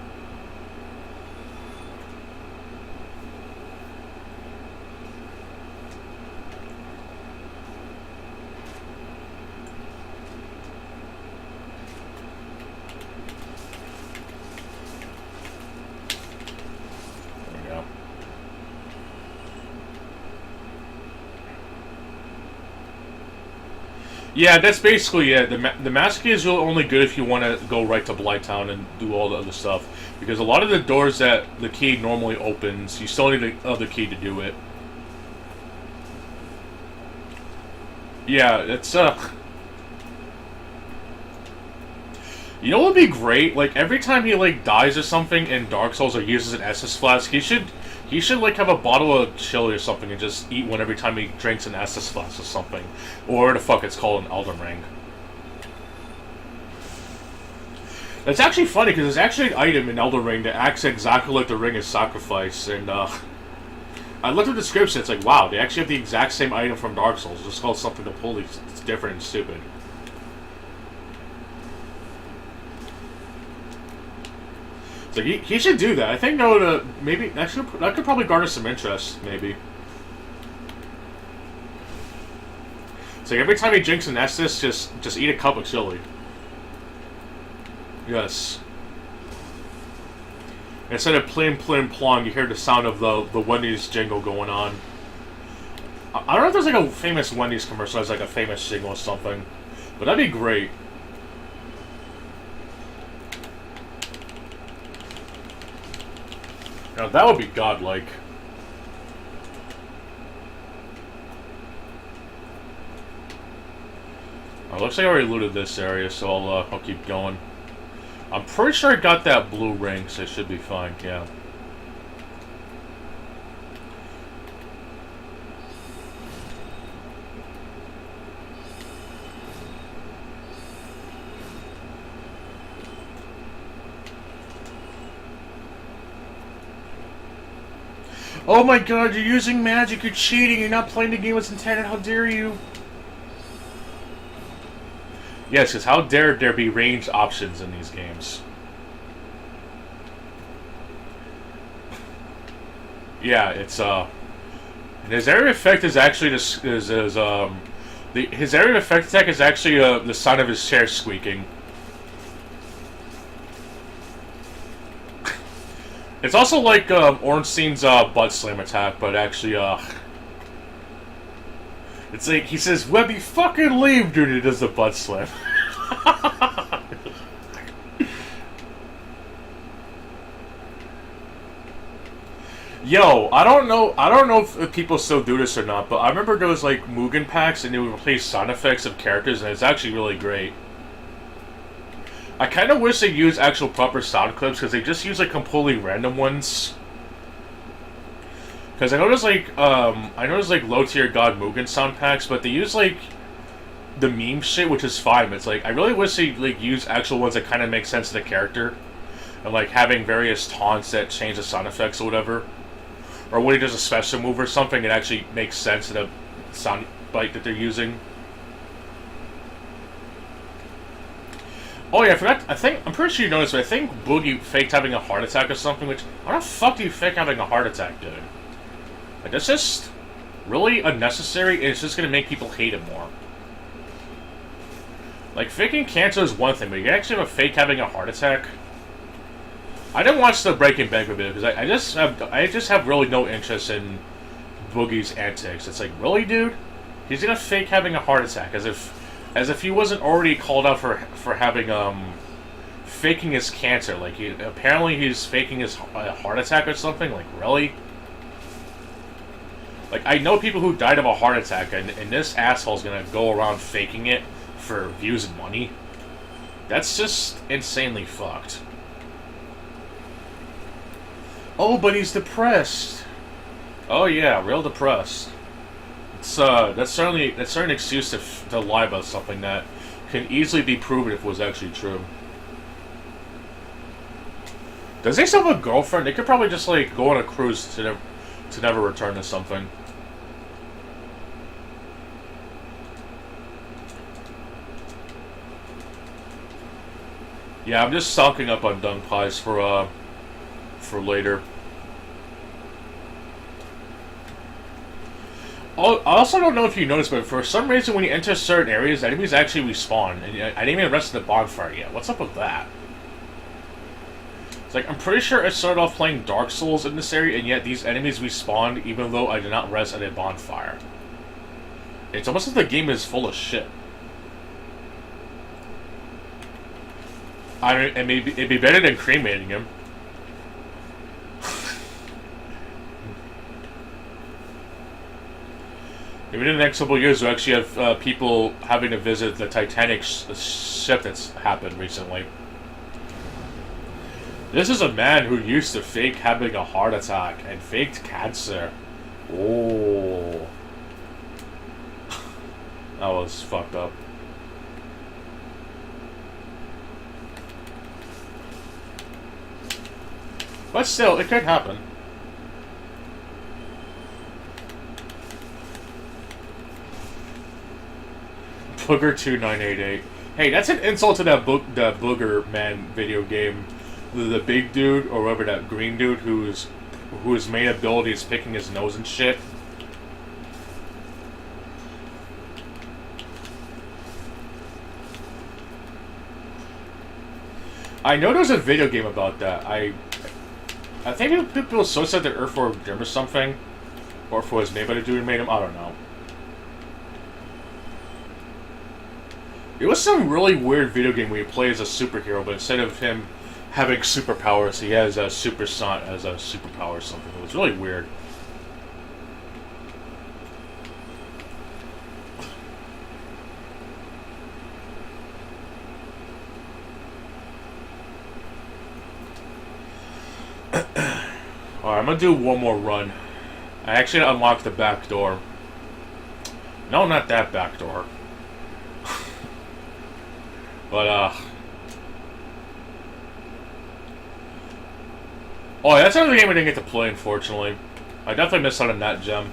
Yeah, that's basically it. The master key is really only good if you want to go right to Blighttown and do all the other stuff. Because a lot of the doors that the key normally opens, you still need the other key to do it. Yeah, it's, You know what would be great? Like, every time he, like, dies or something in Dark Souls or uses an Estus Flask, he should, like, have a bottle of chili or something and just eat one every time he drinks an Estus Flask or something. Or whatever the fuck it's called in Elden Ring. It's actually funny, because there's actually an item in Elden Ring that acts exactly like the Ring of Sacrifice, and, I looked at the description, it's like, wow, they actually have the exact same item from Dark Souls, just called something completely different and stupid. So he should do that. I think maybe that could probably garner some interest. Maybe. So every time he drinks an Estus, just eat a cup of chili. Yes. Instead of plim plim plong, you hear the sound of the Wendy's jingle going on. I don't know if there's like a famous Wendy's commercial that's like a famous jingle or something, but that'd be great. Now that would be godlike. Oh, looks like I already looted this area, so I'll keep going. I'm pretty sure I got that blue ring, so it should be fine. Yeah. Oh my god, you're using magic, you're cheating, you're not playing the game as intended, how dare you? Yes, because how dare there be ranged options in these games? Yeah, it's, his area of effect is actually his area of effect attack is actually, the sound of his chair squeaking. It's also like Ornstein's butt slam attack, but actually, it's like he says, "Webby, fucking leave," dude. He does the butt slam. Yo, I don't know if people still do this or not, but I remember there was like Mugen packs and they would play sound effects of characters, and it's actually really great. I kind of wish they used actual proper sound clips because they just use like completely random ones. Because I noticed like low tier God Mugen sound packs, but they use like the meme shit, which is fine. But it's like I really wish they like use actual ones that kind of make sense to the character, and like having various taunts that change the sound effects or whatever. Or when he does a special move or something, it actually makes sense to the sound bite that they're using. Oh yeah, I forgot. I'm pretty sure you noticed, but I think Boogie faked having a heart attack or something. Which, how the fuck do you fake having a heart attack, dude? Like, that's just really unnecessary, and it's just gonna make people hate him more. Like, faking cancer is one thing, but you actually have a fake having a heart attack. I didn't watch the Breaking Bad video because I just have really no interest in Boogie's antics. It's like, really, dude? He's gonna fake having a heart attack as if he wasn't already called out for having faking his cancer. Like apparently he's faking his heart attack or something. Like, really? Like, I know people who died of a heart attack, and this asshole's gonna go around faking it for views and money. That's just insanely fucked. Oh, but he's depressed. Oh yeah, real depressed. It's that's certainly an excuse to lie about something that can easily be proven if it was actually true. Does he still have a girlfriend? They could probably just like go on a cruise to never return to something. Yeah, I'm just stocking up on dung pies for later. I also don't know if you noticed, but for some reason when you enter certain areas, enemies actually respawn, and I didn't even rest at the bonfire yet. What's up with that? It's like, I'm pretty sure I started off playing Dark Souls in this area, and yet these enemies respawned even though I did not rest at a bonfire. It's almost like the game is full of shit. I mean, it'd be better than cremating him. Maybe in the next couple of years, we'll actually have people having to visit the Titanic ship that's happened recently. This is a man who used to fake having a heart attack and faked cancer. Oh. That was fucked up. But still, it could happen. Booger 2988. Hey, that's an insult to that Booger Man video game. The big dude, or whatever, that green dude whose main ability is picking his nose and shit. I know there's a video game about that. I think people associate the Earth for him or something, or if it was made by the dude who made him. I don't know. It was some really weird video game where you play as a superhero, but instead of him having superpowers, he has a super son as a superpower or something. It was really weird. Alright, I'm gonna do one more run. I actually unlocked the back door. No, not that back door. But, oh, that's another game I didn't get to play, unfortunately. I definitely missed out on that gem.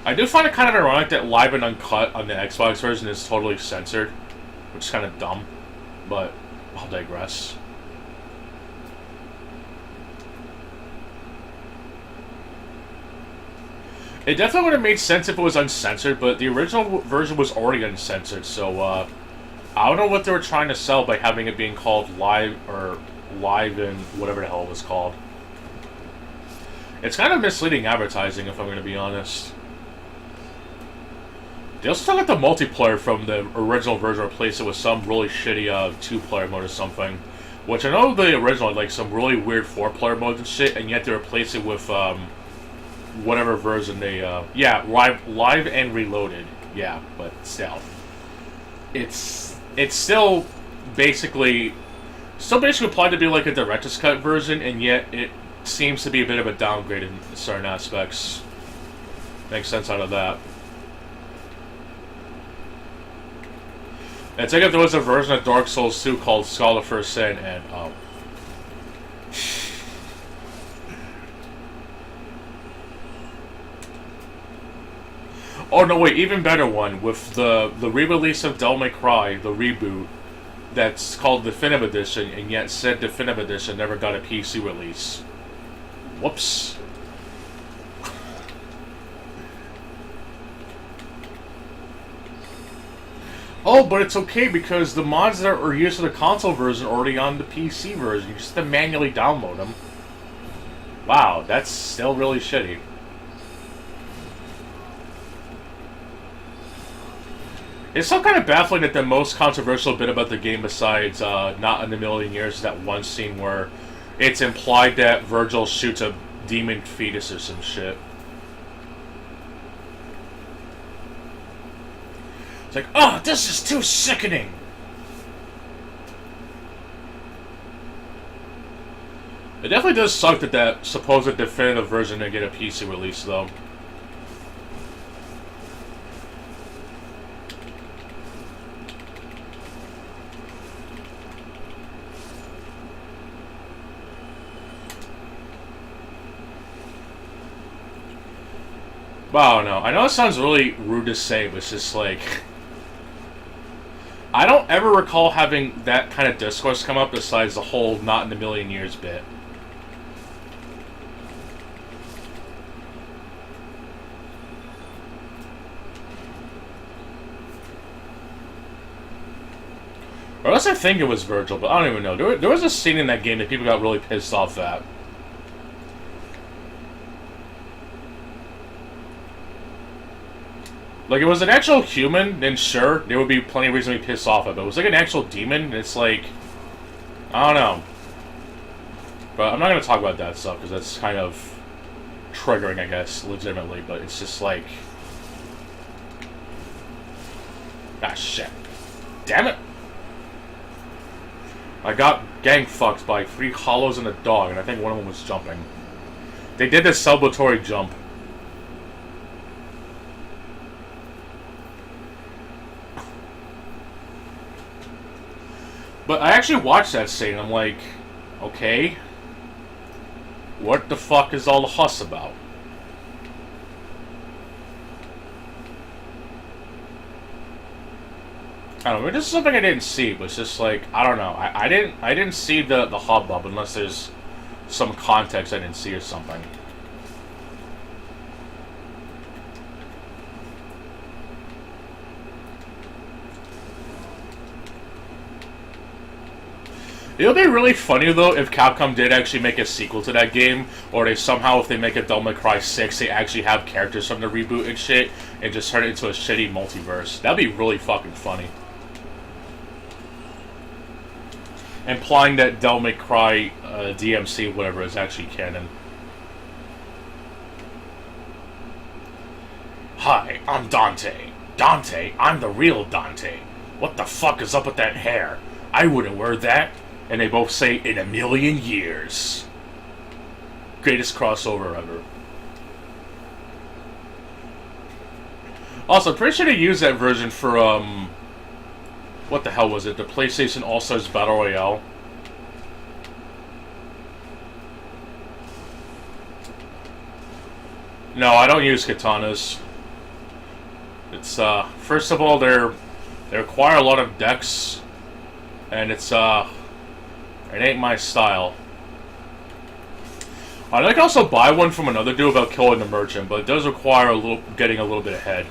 I do find it kind of ironic that Live and Uncut on the Xbox version is totally censored, which is kind of dumb, but I'll digress. It definitely would have made sense if it was uncensored, but the original version was already uncensored, so, I don't know what they were trying to sell by having it being called Live, or live and whatever the hell it was called. It's kind of misleading advertising, if I'm going to be honest. They also took out the multiplayer from the original version and replaced it with some really shitty two-player mode or something. Which I know the original had like some really weird four-player modes and shit, and yet they replaced it with whatever version they... yeah, live and reloaded. Yeah, but still. It's still basically applied to be like a director's cut version, and yet it seems to be a bit of a downgrade in certain aspects. Makes sense out of that. It's like if there was a version of Dark Souls 2 called Scholar First Sin, and oh. Oh no, wait, even better one, with the re-release of Devil May Cry, the reboot, that's called Definitive Edition, and yet said Definitive Edition never got a PC release. Whoops. Oh, but it's okay because the mods that are used for the console version are already on the PC version. You just have to manually download them. Wow, that's still really shitty. It's still kind of baffling that the most controversial bit about the game besides Not in a Million Years is that one scene where it's implied that Virgil shoots a demon fetus or some shit. It's like, oh, this is too sickening! It definitely does suck that that supposed definitive version didn't get a PC release, though. Wow, no. I know it sounds really rude to say, but it's just like... I don't ever recall having that kind of discourse come up besides the whole Not in a Million Years bit. Or else I think it was Virgil, but I don't even know. There was a scene in that game that people got really pissed off at. Like, if it was an actual human, then sure, there would be plenty of reason to be pissed off at it. But it was like an actual demon, and it's like... I don't know. But I'm not going to talk about that stuff, because that's kind of triggering, I guess, legitimately. But it's just like... Ah, shit. Damn it! I got gang fucked by 3 hollows and a dog, and I think one of them was jumping. They did this celebratory jump. But I actually watched that scene, and I'm like, okay, what the fuck is all the fuss about? I don't know, this is something I didn't see, but it's just like, I don't know, I didn't see the hubbub unless there's some context I didn't see or something. It would be really funny, though, if Capcom did actually make a sequel to that game, or they somehow, if they make a Devil May Cry 6, they actually have characters from the reboot and shit, and just turn it into a shitty multiverse. That'd be really fucking funny. Implying that Devil May Cry DMC, whatever, is actually canon. Hi, I'm Dante. Dante, I'm the real Dante. What the fuck is up with that hair? I wouldn't wear that. And they both say, in a million years. Greatest crossover ever. Also, I'm pretty sure they used that version for, what the hell was it? The PlayStation All-Stars Battle Royale. No, I don't use katanas. It's, first of all, they require a lot of dex. And it's, it ain't my style. I can also buy one from another dude without killing the merchant, but it does require getting a little bit ahead.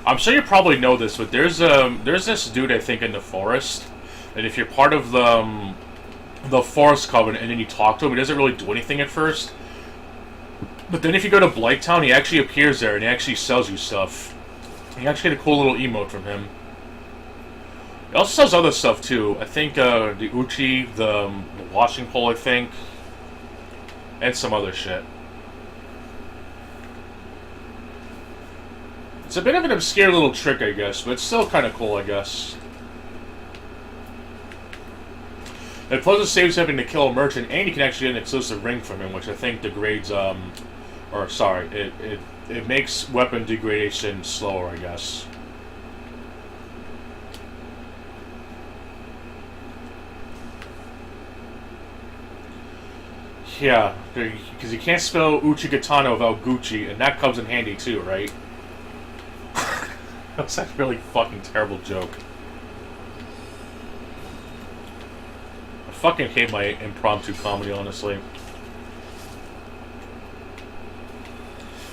I'm sure you probably know this, but there's this dude, I think, in the forest And if you're part of the Forest Covenant and then you talk to him, he doesn't really do anything at first. But then if you go to Blighttown, he actually appears there and he actually sells you stuff. You actually get a cool little emote from him. He also sells other stuff too. I think the Uchi, the washing pole, I think. And some other shit. It's a bit of an obscure little trick, I guess, but it's still kind of cool, I guess. It plus it saves having to kill a merchant, and you can actually get an exclusive ring from him, which I think degrades, it makes weapon degradation slower, I guess. Yeah, because you can't spell Uchigatana without Gucci, and that comes in handy too, right? That's a really fucking terrible joke. I fucking hate my impromptu comedy, honestly.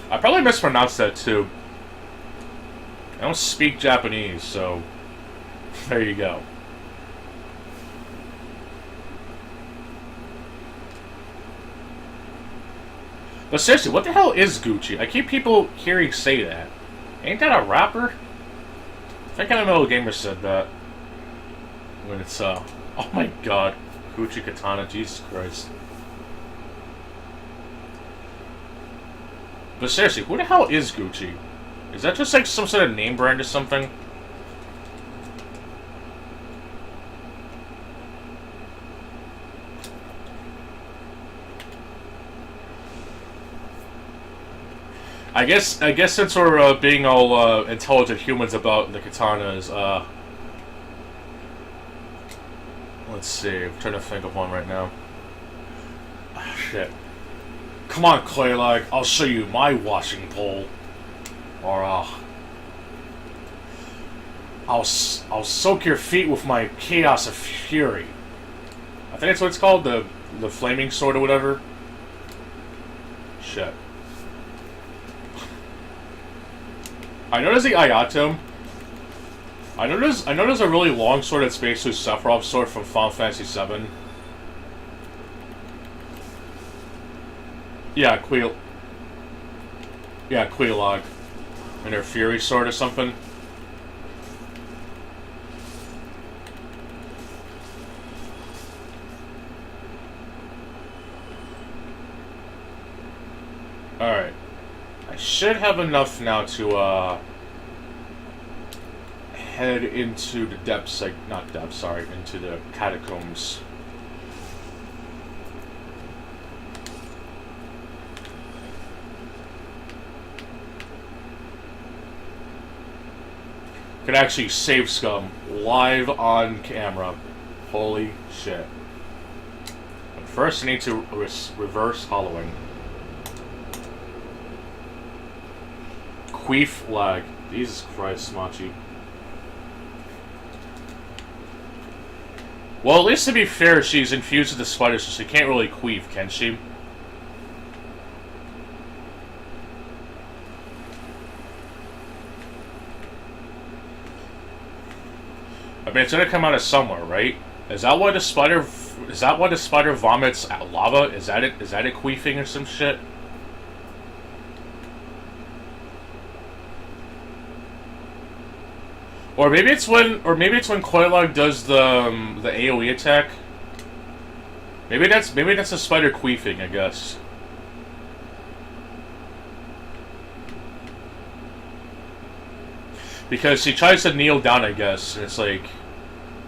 I probably mispronounced that too. I don't speak Japanese, so there you go. But seriously, what the hell is Gucci? I keep people hearing say that. Ain't that a rapper? I think I know a gamer said that. When it's, oh my god. Gucci Katana, Jesus Christ. But seriously, who the hell is Gucci? Is that just like some sort of name brand or something? I guess since we're being all intelligent humans about the katanas, let's see. I'm trying to think of one right now. Oh, shit. Come on, Claylag. I'll show you my washing pole. Or I'll soak your feet with my chaos of fury. I think that's what it's called, the flaming sword or whatever. Shit. I know there's the Ayato. I know there's a really long sword that's basically Sephiroth's sword from Final Fantasy VII. Yeah, Quelaag. And her Fury sword or something. Alright. I should have enough now to, head into the depths, not depths, sorry, into the catacombs. Could actually save scum live on camera. Holy shit. But first I need to reverse hollowing. Queef lag. Jesus Christ, Machi. Well, at least to be fair, she's infused with the spider, so she can't really queef, can she? I mean, it's gonna come out of somewhere, right? Is that why the spider vomits lava? Is that it? Is that it queefing or some shit? Or maybe it's when Quelaag does the AoE attack. Maybe that's a spider queefing, I guess. Because she tries to kneel down, I guess, and it's like,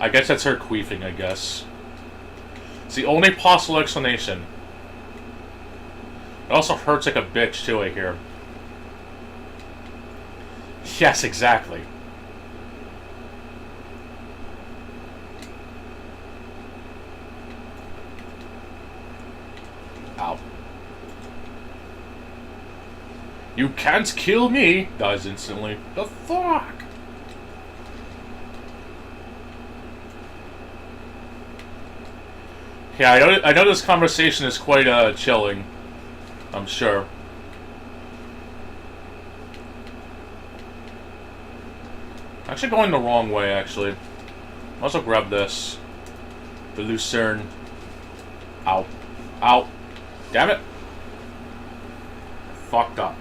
I guess that's her queefing, I guess. It's the only possible explanation. It also hurts like a bitch too, I hear. Yes, exactly. Ow. You can't kill me! Dies instantly. The fuck? Yeah, I know this conversation is quite chilling. I'm sure. Actually going the wrong way, actually. Also grab this. The Lucerne. Ow. Ow. Damn it. Fucked up.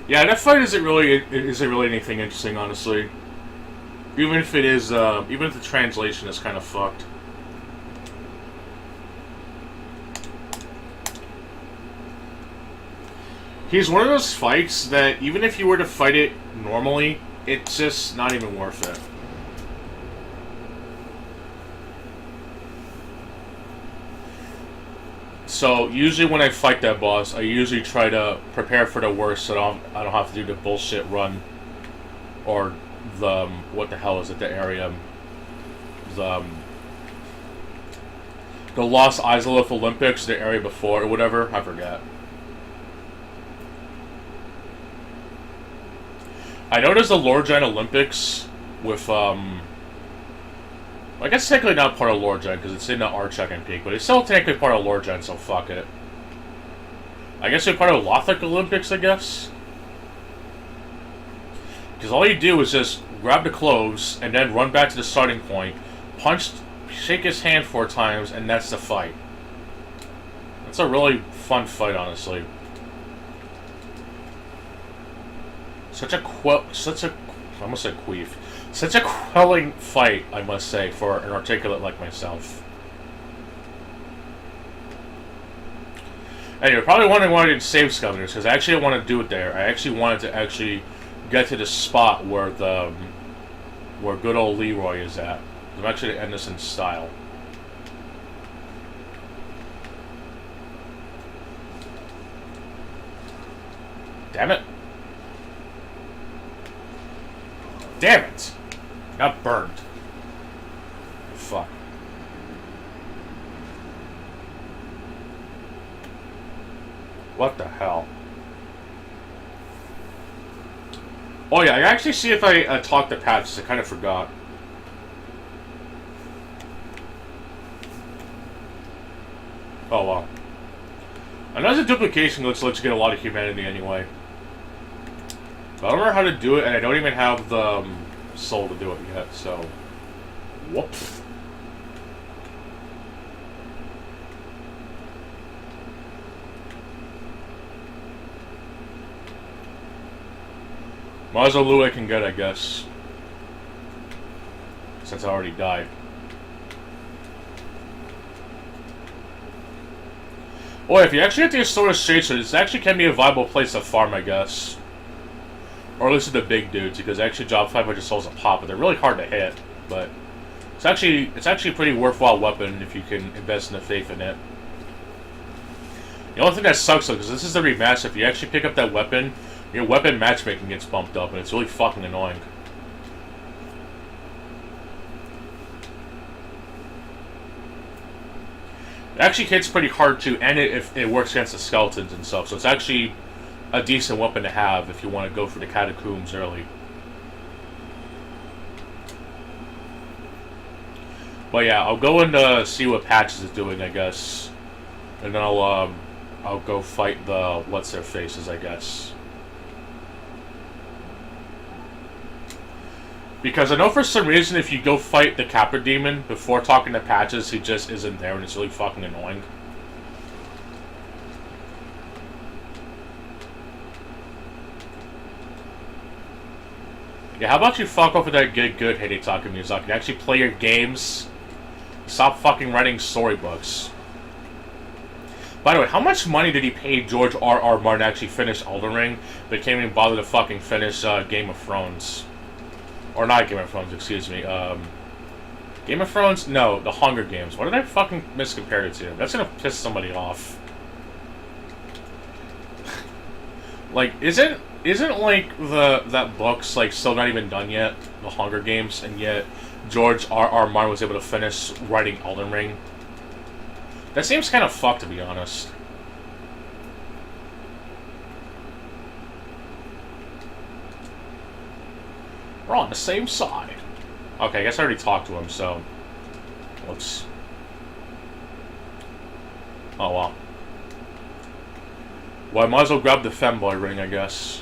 Yeah, that fight isn't really anything interesting, honestly. Even if it is, even if the translation is kind of fucked. He's one of those fights that even if you were to fight it normally, it's just not even worth it. So usually when I fight that boss, I usually try to prepare for the worst, so I don't have to do the bullshit run, or the what the hell is it? The area, the Los Izalith Olympics, the area before or whatever. I forget. I know there's the Lordaeron Olympics with I guess technically not part of Lordaeron because it's in the Archecking Peak, but it's still technically part of Lordaeron, so fuck it. I guess it's part of Lothric Olympics, I guess? Because all you do is just grab the cloves and then run back to the starting point, shake his hand 4 times, and that's the fight. That's a really fun fight, honestly. Such a quelling fight, I must say, for an articulate like myself. And you're probably wondering why I didn't save Scavengers, because I actually want to do it there. I actually wanted to actually get to the spot where where good old Leroy is at. I'm actually to end this in style. Damn it. Damn it! Got burned. Fuck. What the hell? Oh yeah, I actually see if I talk to Patches. I kind of forgot. Oh well. I know the duplication glitch lets you get a lot of humanity anyway. But I don't remember how to do it, and I don't even have the soul to do it yet, so... Whoops. Might as well loot I can get, I guess. Since I already died. Oh, if you actually get the Astora Straits, this actually can be a viable place to farm, I guess. Or at least with the big dudes, because they actually drop 500 souls a pop, but they're really hard to hit. But it's actually a pretty worthwhile weapon if you can invest in the faith in it. The only thing that sucks though, because this is the remaster, if you actually pick up that weapon, your weapon matchmaking gets bumped up, and it's really fucking annoying. It actually hits pretty hard too, and it works against the skeletons and stuff, so it's actually a decent weapon to have if you want to go for the catacombs early. But yeah, I'll go and see what Patches is doing, I guess, and then I'll go fight the what's their faces, I guess. Because I know for some reason if you go fight the Capra Demon before talking to Patches, he just isn't there, and it's really fucking annoying. Yeah, how about you fuck off with that good Hidetaka Miyazaki and actually play your games? Stop fucking writing storybooks. By the way, how much money did he pay George R.R. Martin to actually finish Elden Ring, but can't even bother to fucking finish Game of Thrones? Or not Game of Thrones, excuse me. Game of Thrones? No, the Hunger Games. What did I fucking miscompare it to? That's gonna piss somebody off. Like, isn't like that book's like still not even done yet, the Hunger Games, and yet George R.R. Martin was able to finish writing Elden Ring? That seems kind of fucked, to be honest. We're on the same side. Okay, I guess I already talked to him, so... Whoops. Oh well. Well, I might as well grab the femboy ring, I guess.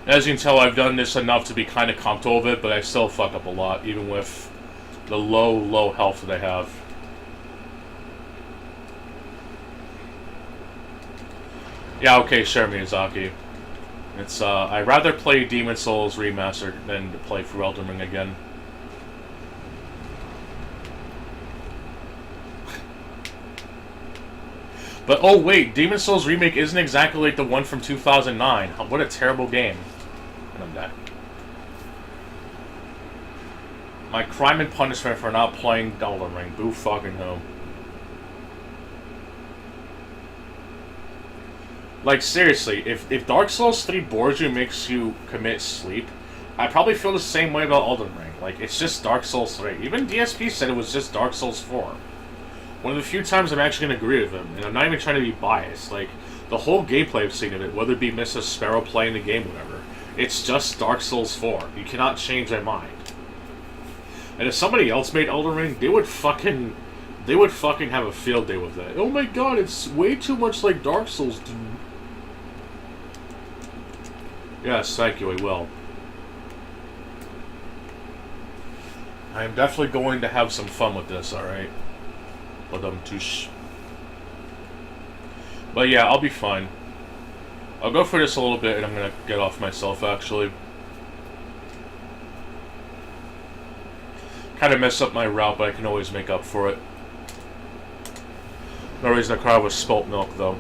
As you can tell, I've done this enough to be kind of comfortable with it, but I still fuck up a lot, even with the low health that I have. Yeah, okay, sure, Miyazaki. It's, I'd rather play Demon Souls Remastered than to play through Elden Ring again. But, oh wait, Demon Souls Remake isn't exactly like the one from 2009. What a terrible game. And I'm dead. My crime and punishment for not playing Elden Ring. Boo fucking home. Like, seriously, if Dark Souls 3 bores you and makes you commit sleep, I probably feel the same way about Elden Ring. Like, it's just Dark Souls 3. Even DSP said it was just Dark Souls 4. One of the few times I'm actually going to agree with him, and I'm not even trying to be biased. Like, the whole gameplay I've seen of it, whether it be Mrs. Sparrow playing the game, whatever, it's just Dark Souls 4. You cannot change my mind. And if somebody else made Elden Ring, they would fucking have a field day with that. Oh my god, it's way too much like Dark Souls, dude. Yes, thank you, I will. I am definitely going to have some fun with this, alright? But yeah, I'll be fine. I'll go for this a little bit and I'm gonna get off myself, actually. Kind of mess up my route, but I can always make up for it. No reason to cry with spilt milk, though.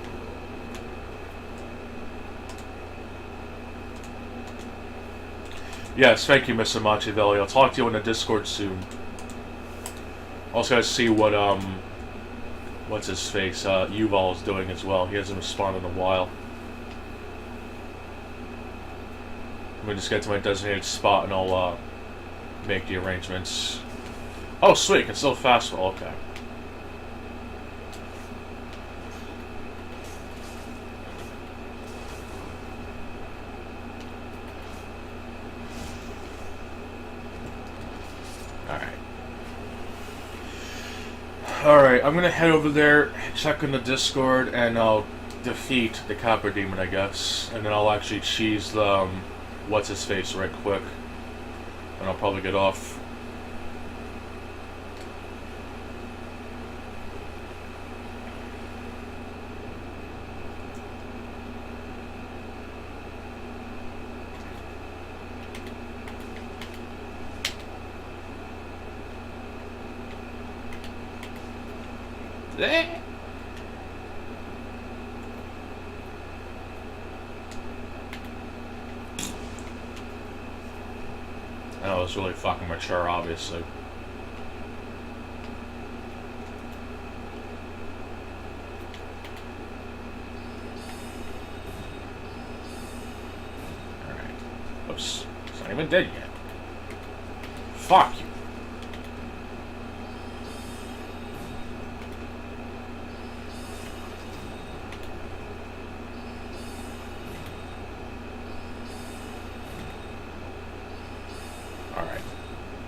Yes, thank you, Mr. Machiavelli. I'll talk to you in the Discord soon. Also gotta see what, what's his face, Yuval is doing as well. He hasn't responded in a while. Let me just get to my designated spot and I'll, make the arrangements. Oh, sweet, I can still fast roll, okay. Alright, I'm gonna head over there, check in the Discord, and I'll defeat the Copper Demon, I guess. And then I'll actually cheese the, what's-his-face right quick. And I'll probably get off. That was really fucking mature, obviously. Alright. Oops. It's not even dead yet. Fuck you.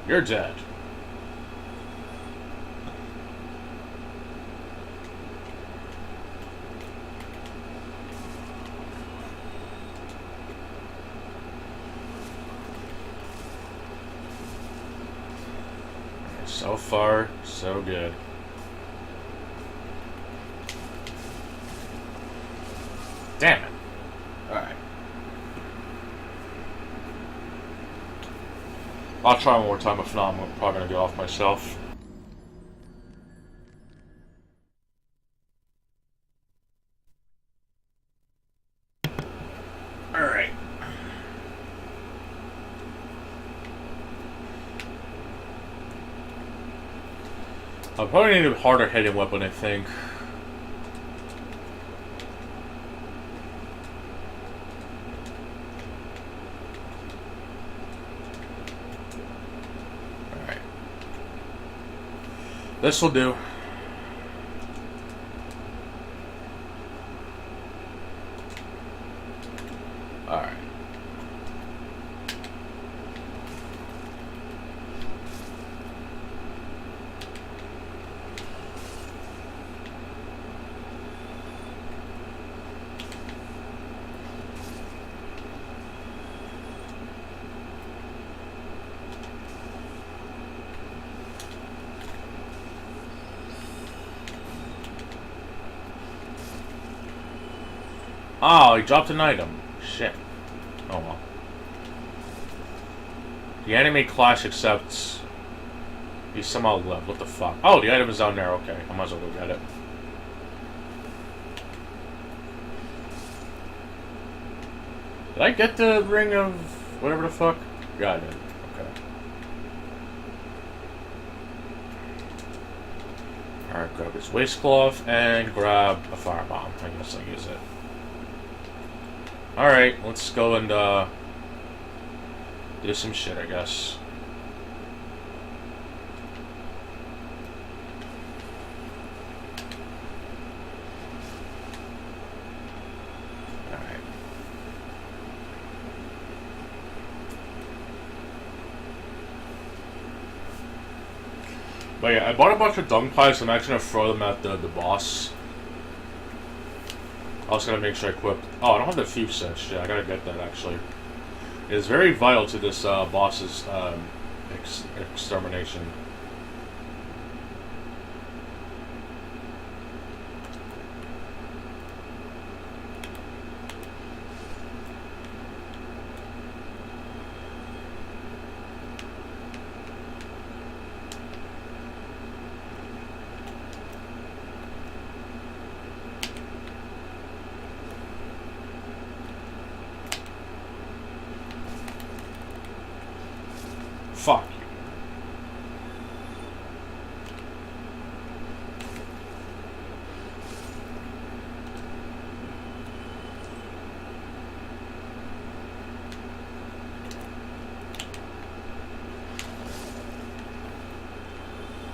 You're dead. So far, so good. Damn it. Alright. I'll try one more time, if not, I'm probably gonna get off myself. Alright. I'll probably need a harder hitting weapon, I think. This will do. Alright. Oh, he dropped an item. Shit. Oh well. The enemy clash accepts. He somehow left. What the fuck? Oh, the item is down there. Okay, I might as well go get it. Did I get the ring of whatever the fuck? Yeah, I did. Okay. Alright, grab his waistcloth and grab a firebomb. I guess I'll use it. Alright, let's go and do some shit, I guess. But yeah, I bought a bunch of dung pies, so I'm actually gonna throw them at the boss. I was gonna make sure I equipped. Oh, I don't have the fuse set. Shit, I gotta get that actually. It is very vital to this boss's extermination. Fuck you.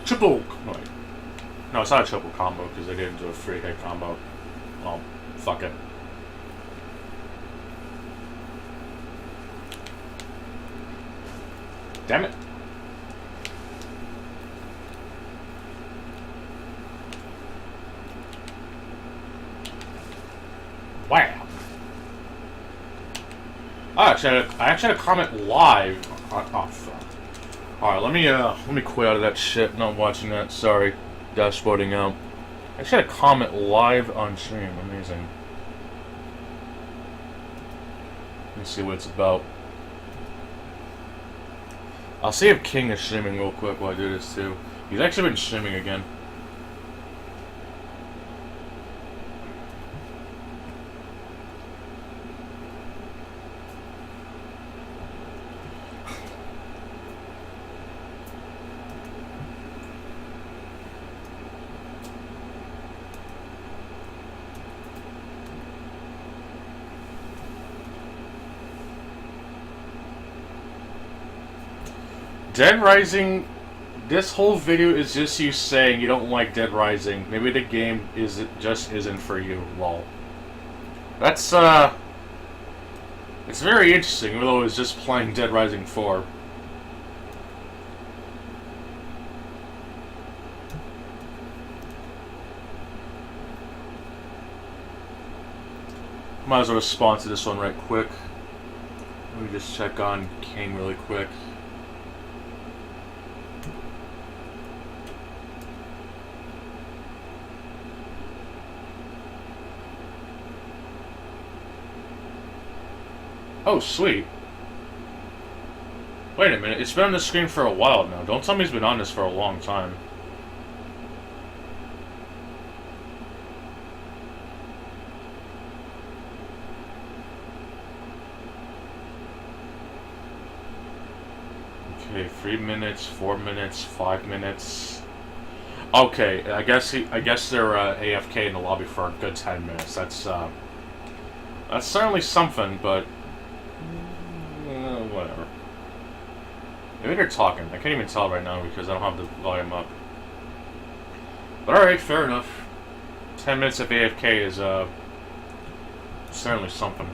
Triple. Wait. No, it's not a triple combo because they didn't do a free hit combo. Oh, fuck it. Damn it. Wow. I actually had a comment live. Oh fuck. Alright, let me quit out of that shit. Not watching that. Sorry. Dashboarding out. I actually had a comment live on stream. Amazing. Let me see what it's about. I'll see if King is streaming real quick while I do this too. He's actually been streaming again. Dead Rising, this whole video is just you saying you don't like Dead Rising. Maybe the game just isn't for you, lol. That's, it's very interesting, even though it's just playing Dead Rising 4. Might as well respond to this one right quick. Let me just check on King really quick. Oh, sweet. Wait a minute, it's been on the screen for a while now. Don't tell me it's been on this for a long time. Okay, 3 minutes, 4 minutes, 5 minutes. Okay, I guess they're AFK in the lobby for a good 10 minutes. That's certainly something, but whatever. Maybe they're talking. I can't even tell right now because I don't have the volume up. But alright, fair enough. 10 minutes of AFK is certainly something.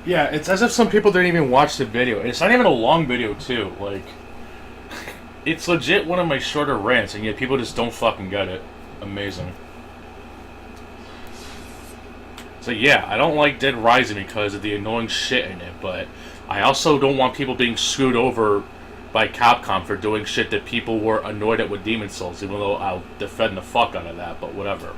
Yeah, it's as if some people didn't even watch the video. It's not even a long video, too. Like, it's legit one of my shorter rants, and yet people just don't fucking get it. Amazing. So yeah, I don't like Dead Rising because of the annoying shit in it, but I also don't want people being screwed over by Capcom for doing shit that people were annoyed at with Demon's Souls, even though I'll defend the fuck out of that, but whatever.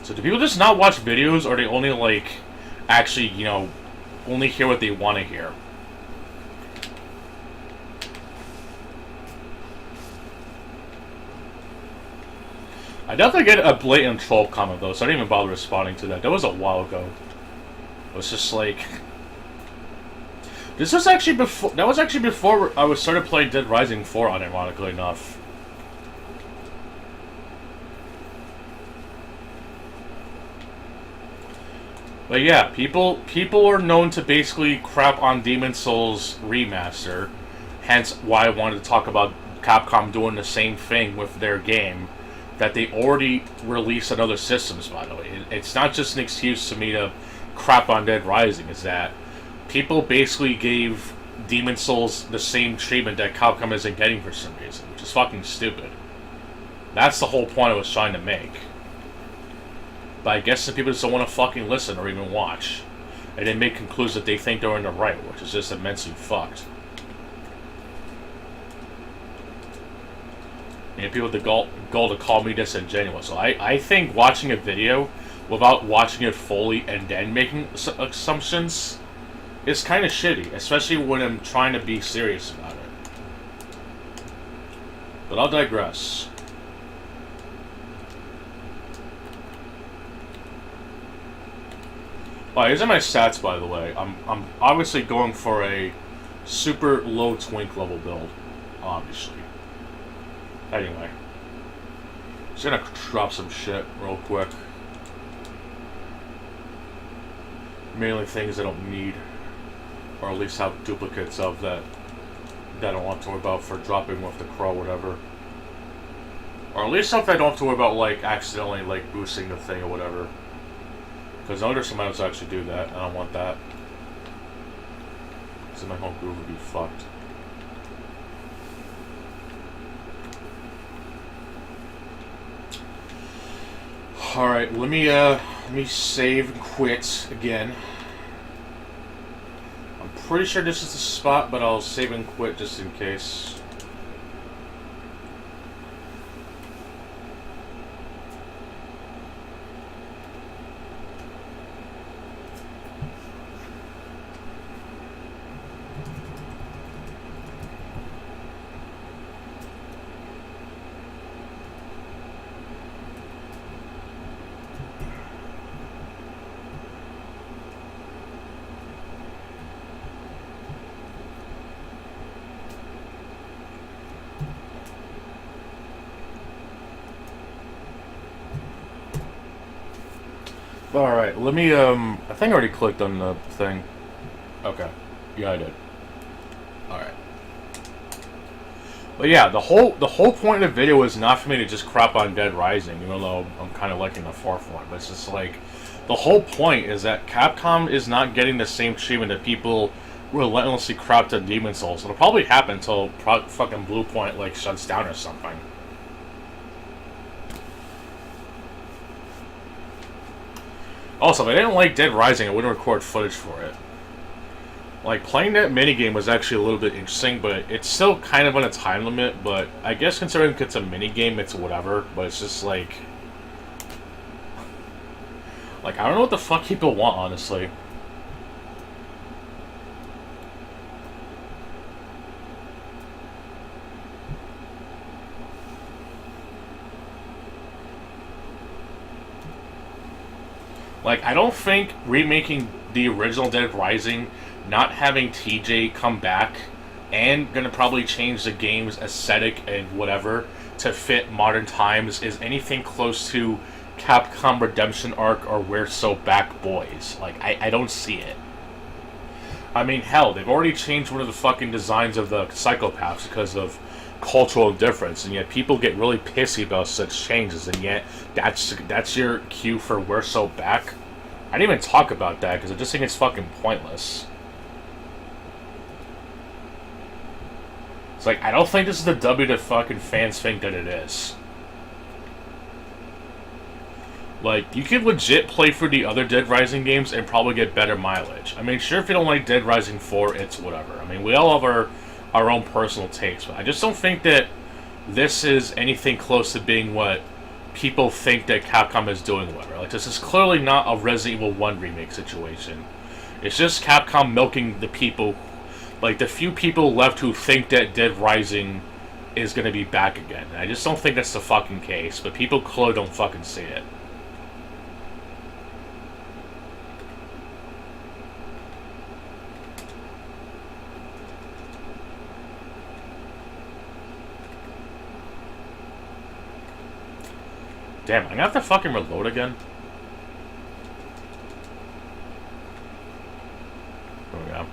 So do people just not watch videos, or they only, like, actually, you know, only hear what they want to hear? I definitely get a blatant troll comment, though, so I didn't even bother responding to that. That was a while ago. It was just like... This was actually before... That was actually before I started playing Dead Rising 4, unironically enough. But yeah, people are known to basically crap on Demon's Souls Remaster, hence why I wanted to talk about Capcom doing the same thing with their game that they already released on other systems, by the way. It's not just an excuse to me to crap on Dead Rising, it's that people basically gave Demon's Souls the same treatment that Capcom isn't getting for some reason, which is fucking stupid. That's the whole point I was trying to make. But I guess some people just don't want to fucking listen or even watch. And they make conclusions that they think they're in the right, which is just immensely fucked. And people have the goal to call me disingenuous. So I think watching a video without watching it fully and then making assumptions is kind of shitty. Especially when I'm trying to be serious about it. But I'll digress. Alright, these are my stats, by the way. I'm obviously going for a super low twink level build, obviously. Anyway. Just gonna drop some shit real quick. Mainly things I don't need, or at least have duplicates of that I don't want to worry about for dropping with the crow, whatever. Or at least stuff I don't have to worry about, like, accidentally, like, boosting the thing or whatever. Because I wonder somebody else actually do that. I don't want that. So my whole groove would be fucked. Alright, let me save and quit again. I'm pretty sure this is the spot, but I'll save and quit just in case. Alright, let me, I think I already clicked on the thing. Okay. Yeah, I did. Alright. But yeah, the whole point of the video is not for me to just crap on Dead Rising, even though I'm kind of liking the fourth one. But it's just like, the whole point is that Capcom is not getting the same treatment that people relentlessly crapped on Demon's Souls. It'll probably happen until fucking Blue Point, like, shuts down or something. Also, if I didn't like Dead Rising, I wouldn't record footage for it. Like, playing that minigame was actually a little bit interesting, but it's still kind of on a time limit, but I guess considering it's a minigame, it's whatever, but it's just like... Like, I don't know what the fuck people want, honestly. Like, I don't think remaking the original Dead Rising, not having TJ come back, and gonna probably change the game's aesthetic and whatever to fit modern times is anything close to Capcom Redemption Arc or We're So Back Boys. Like, I don't see it. I mean, hell, they've already changed one of the fucking designs of the psychopaths because of cultural difference, and yet people get really pissy about such changes, and yet that's your cue for we're so back. I didn't even talk about that because I just think it's fucking pointless. It's like, I don't think this is the W that fucking fans think that it is. Like, you could legit play through the other Dead Rising games and probably get better mileage. I mean, sure, if you don't like Dead Rising 4, it's whatever. I mean, we all have our own personal takes, but I just don't think that this is anything close to being what people think that Capcom is doing with it. Like, this is clearly not a Resident Evil 1 remake situation. It's just Capcom milking the people, like, the few people left who think that Dead Rising is going to be back again. And I just don't think that's the fucking case, but people clearly don't fucking see it. Damn, I'm gonna have to fucking reload again. There we go.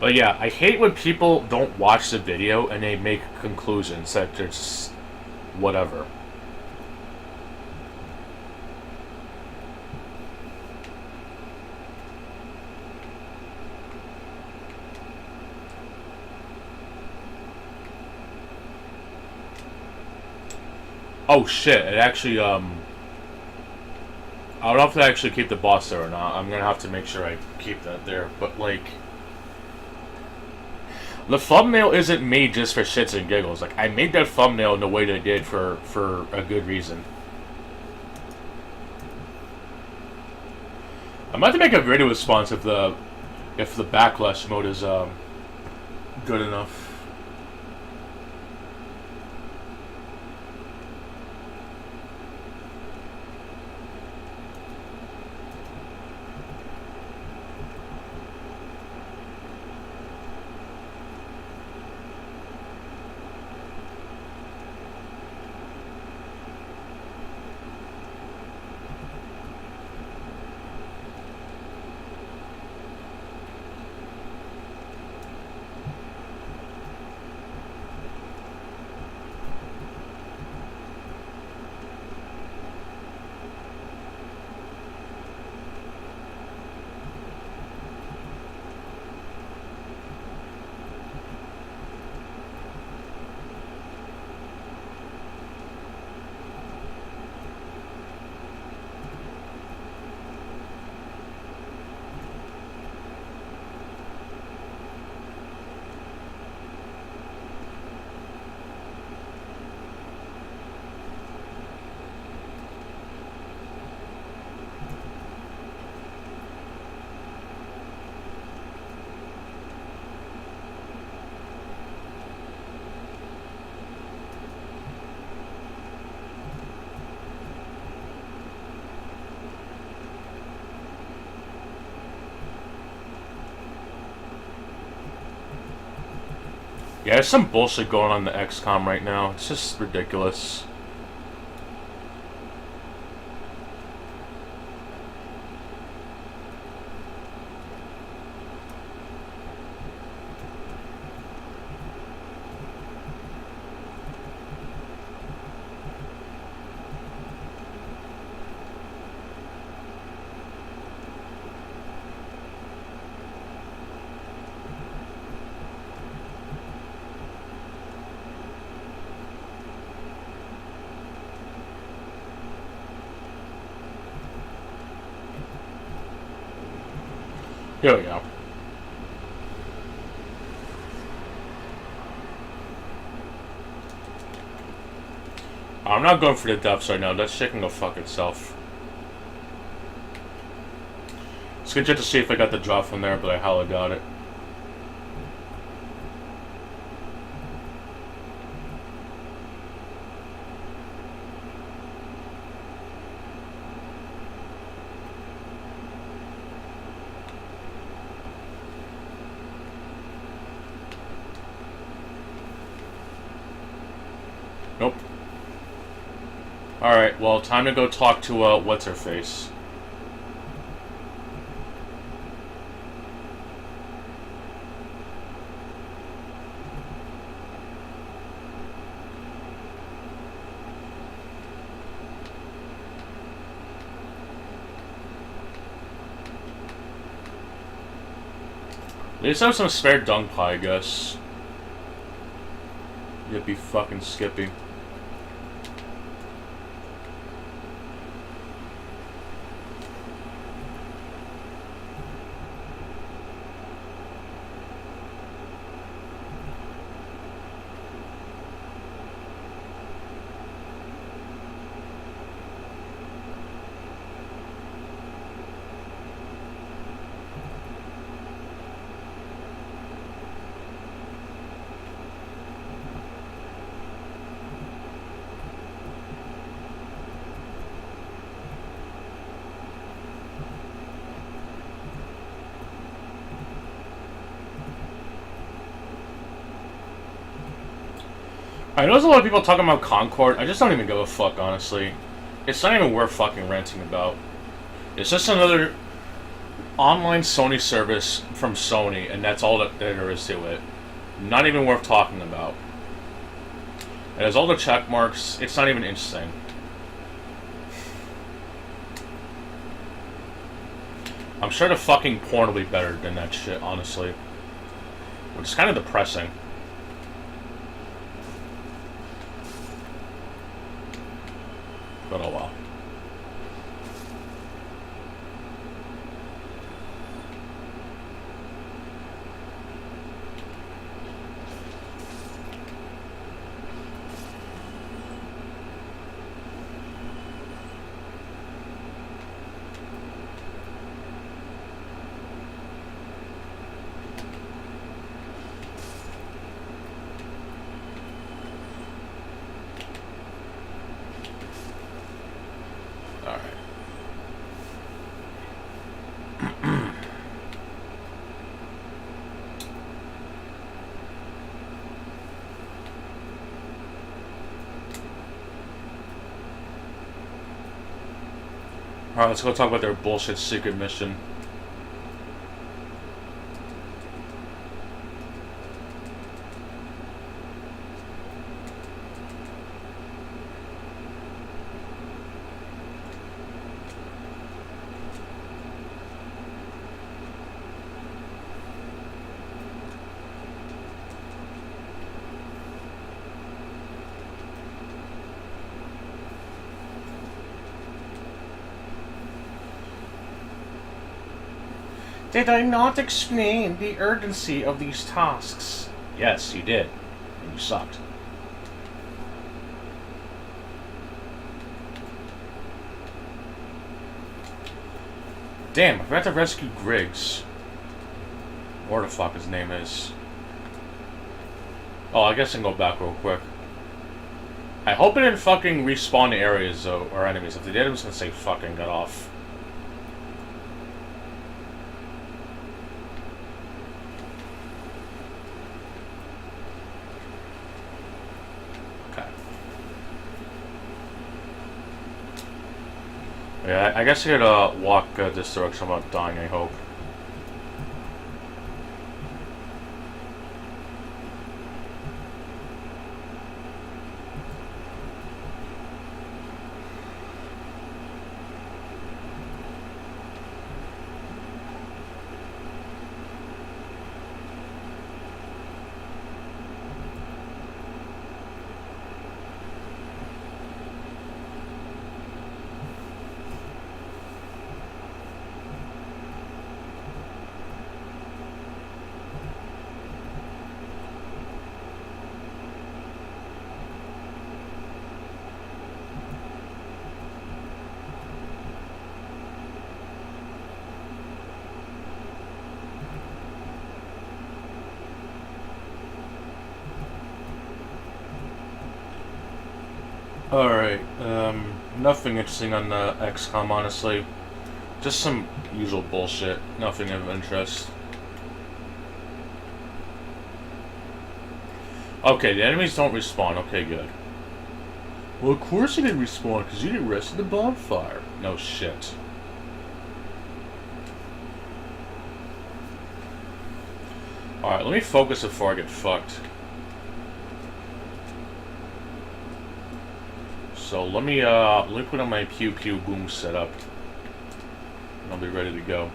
But yeah, I hate when people don't watch the video and they make conclusions that they're just whatever. Oh shit, it actually, I don't know if I actually keep the boss there or not. I'm gonna have to make sure I keep that there. But, like, the thumbnail isn't made just for shits and giggles. Like, I made that thumbnail in the way that I did for a good reason. I'm about to make a video response if the backlash mode is, good enough. Yeah, there's some bullshit going on in the XCOM right now. It's just ridiculous. Here we go. I'm not going for the depths right now. That shit can go fuck itself. It's good just to see if I got the drop from there, but I hella got it. Nope. Alright, well, time to go talk to, what's-her-face. least have some spare dung pie, I guess. Yippee fucking Skippy. I know there's a lot of people talking about Concord. I just don't even give a fuck, honestly. It's not even worth fucking ranting about. It's just another online Sony service from Sony, and that's all that there is to it. Not even worth talking about. It has all the check marks. It's not even interesting. I'm sure the fucking porn will be better than that shit, honestly. Which is kind of depressing. But oh well. Alright, let's go talk about their bullshit secret mission. Did I not explain the urgency of these tasks? Yes, you did. And you sucked. Damn, I forgot to rescue Griggs. Where the fuck his name is. Oh, I guess I can go back real quick. I hope it didn't fucking respawn the areas, though, or enemies. If they did, I'm just gonna say fucking get off. Yeah, I guess I could walk this direction without dying, I hope. Alright, nothing interesting on the XCOM, honestly. Just some usual bullshit. Nothing of interest. Okay, the enemies don't respawn. Okay, good. Well, of course you didn't respawn, because you didn't rest at the bonfire. No shit. Alright, let me focus before I get fucked. So let me put on my pew pew boom setup. And I'll be ready to go.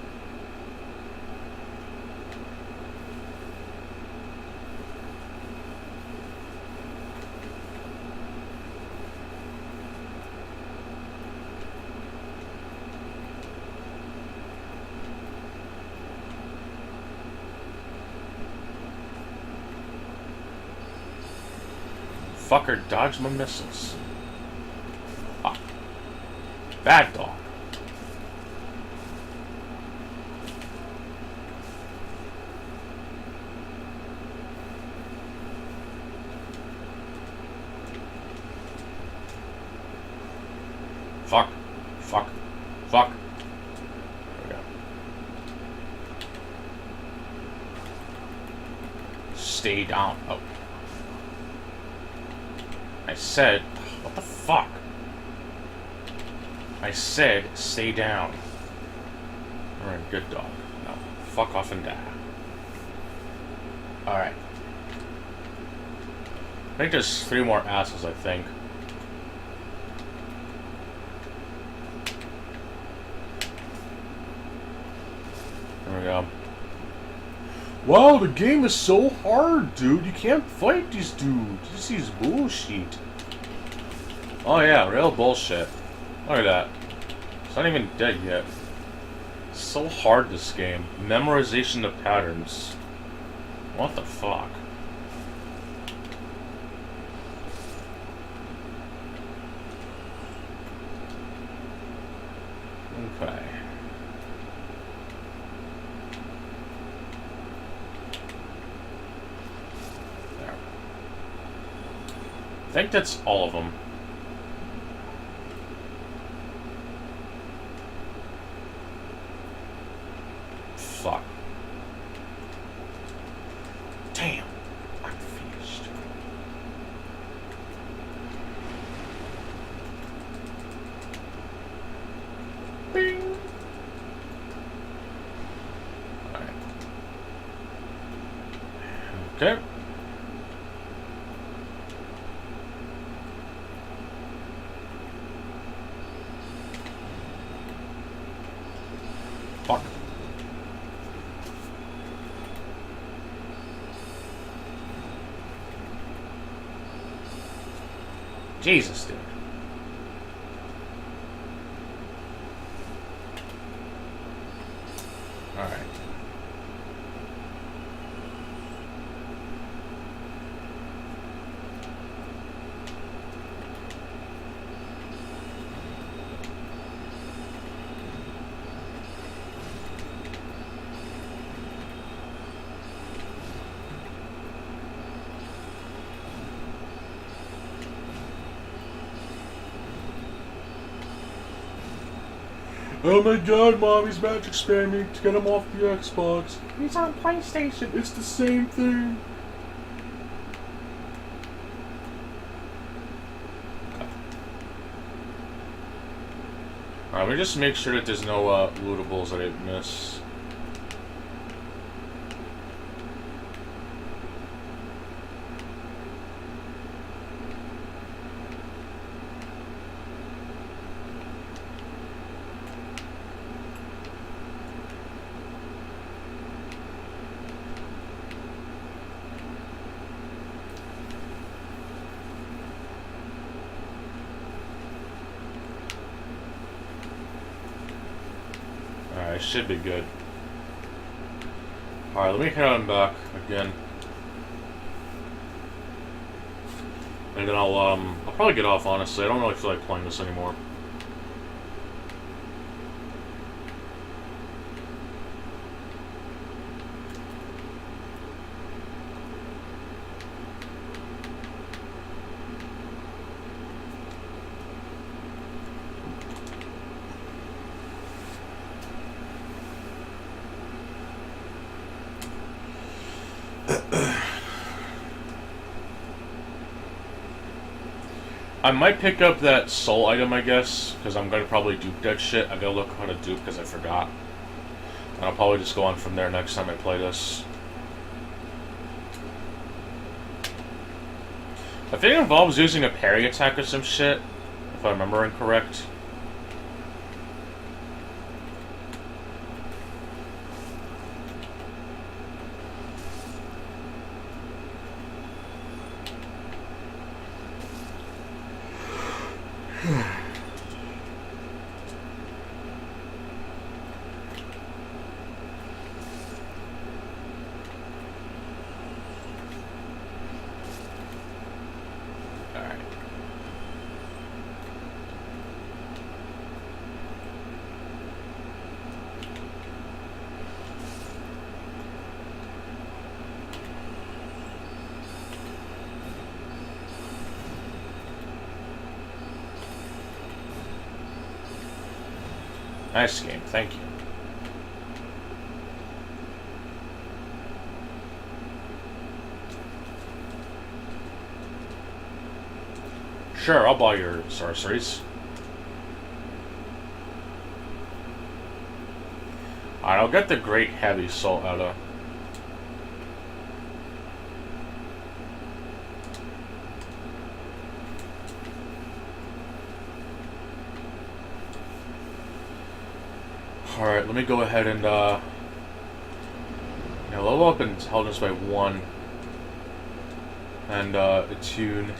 Fucker, dodge my missiles. Fuck. Bad dog. Fuck. Fuck. Fuck. There we go. Stay down. Oh. I said... What the fuck? I said stay down. Alright, good dog. No. Fuck off and die. Alright. I think there's 3 more assholes, I think. There we go. Wow, the game is so hard, dude. You can't fight these dudes. This is bullshit. Oh yeah, real bullshit. Look at that. It's not even dead yet. It's so hard, this game. Memorization of patterns. What the fuck? Okay. There. I think that's all of them. Fuck. Damn. I'm confused. Bing. Alright. Okay. Fuck. Jesus, dude. Alright. Oh my god, Mom, he's magic spamming to get him off the Xbox. He's on PlayStation. It's the same thing. Alright, let me just make sure that there's no lootables that I miss. Alright, should be good. Alright, let me head on back again. And then I'll probably get off, honestly. I don't really feel like playing this anymore. I might pick up that soul item, I guess, because I'm going to probably dupe that shit. I gotta look how to dupe because I forgot. And I'll probably just go on from there next time I play this. I think it involves using a parry attack or some shit, if I remember incorrect. Nice game, thank you. Sure, I'll buy your sorceries. Alright, I'll get the Great Heavy Soul Edda. Alright, let me go ahead and, level up intelligence by 1. And, attune.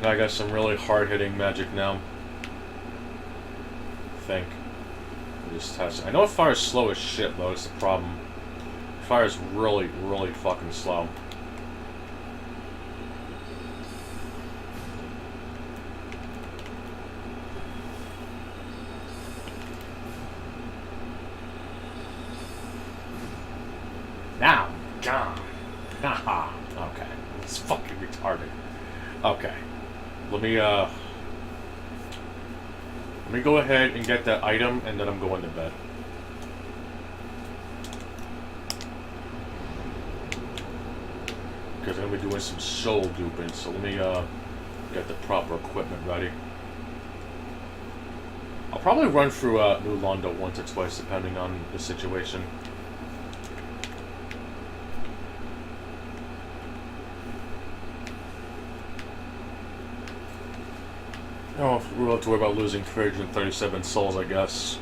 Now I got some really hard-hitting magic now. I think. I'm just testing. I know it fires slow as shit, though. It's the problem. It fires really, really fucking slow. Now, John. Haha. Okay. It's fucking retarded. Okay. Let me go ahead and get that item, and then I'm going to bed. Because I'm going to be doing some soul duping, so let me get the proper equipment ready. I'll probably run through New Londo once or twice, depending on the situation. Oh, we don't have to worry about losing 337 souls, I guess.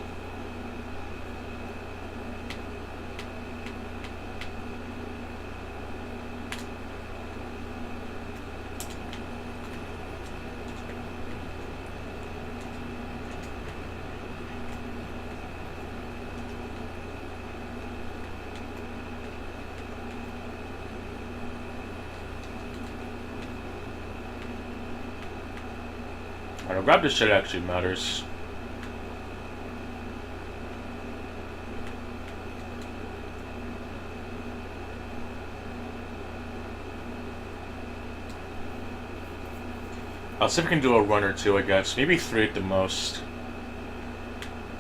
Alright, I'll grab this shit actually matters. I'll see if I can do a run or two, I guess. Maybe 3 at the most.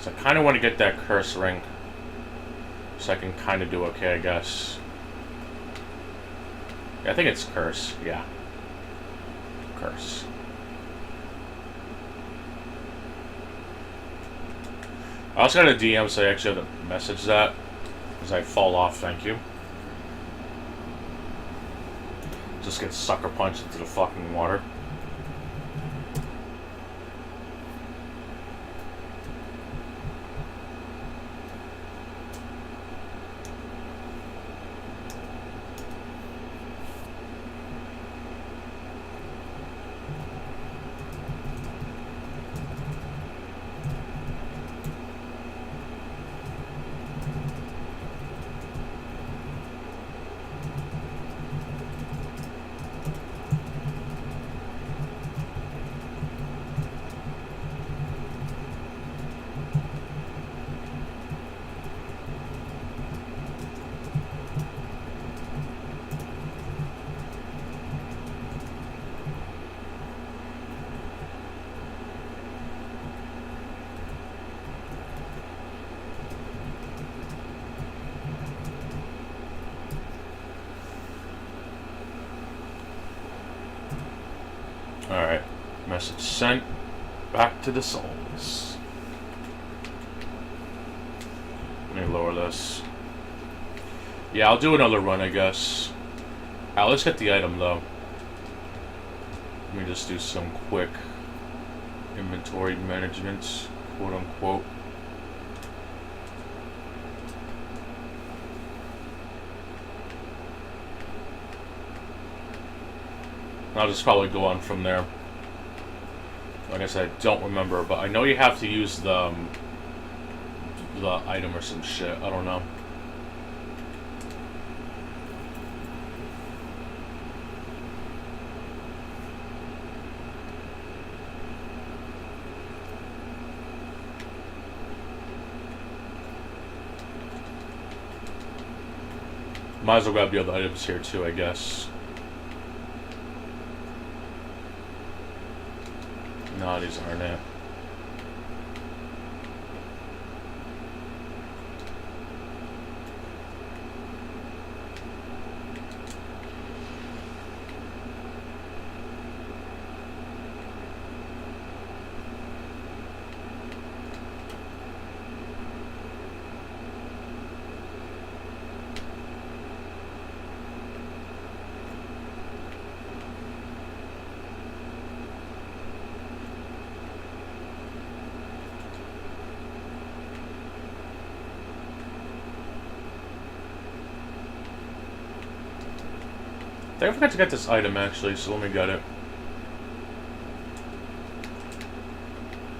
So I kind of want to get that curse ring. So I can kind of do okay, I guess. Yeah, I think it's curse. Yeah. Curse. I also got a DM, so I actually have to message that. Because I fall off, thank you. Just get sucker punched into the fucking water. Alright. Message sent. Back to the souls. Let me lower this. Yeah, I'll do another run, I guess. Let's get the item, though. Let me just do some quick inventory management, quote-unquote. I'll just probably go on from there. Like I said, I don't remember, but I know you have to use the item or some shit. I don't know. Might as well grab the other items here too, I guess. No, these aren't it. I think I forgot to get this item actually, so let me get it.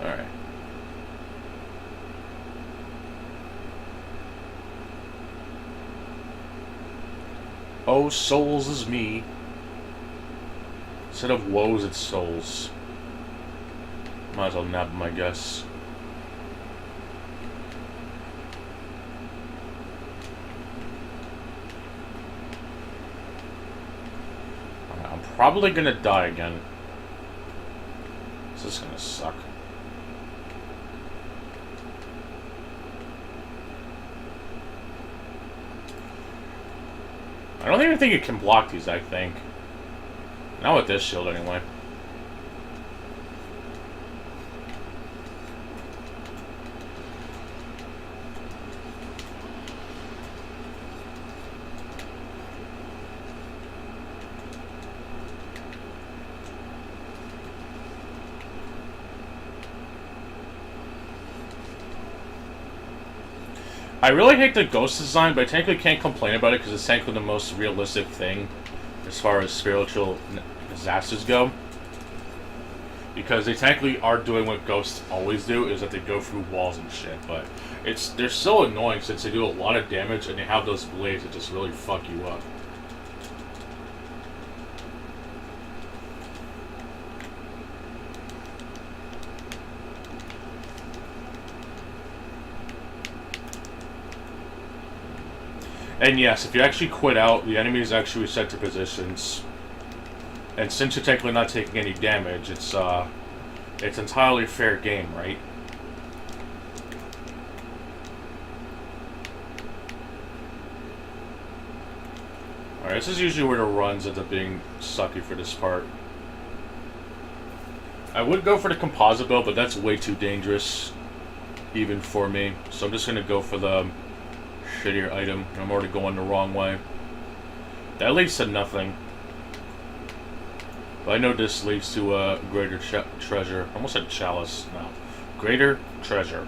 Alright. Oh, souls is me. Instead of woes, it's souls. Might as well nab them, I guess. I'm probably gonna die again. This is gonna suck. I don't even think you can block these, I think. Not with this shield, anyway. I really hate the ghost design, but I technically can't complain about it because it's technically the most realistic thing as far as spiritual disasters go. Because they technically are doing what ghosts always do, is that they go through walls and shit. But they're so annoying since they do a lot of damage and they have those blades that just really fuck you up. And yes, if you actually quit out, the enemy is actually reset to positions. And since you're technically not taking any damage, it's entirely fair game, right? Alright, this is usually where the runs end up being sucky for this part. I would go for the composite build, but that's way too dangerous, even for me. So I'm just gonna go for the shittier item. I'm already going the wrong way. That leads to nothing. But I know this leads to a greater treasure. I almost said chalice. No. Greater treasure.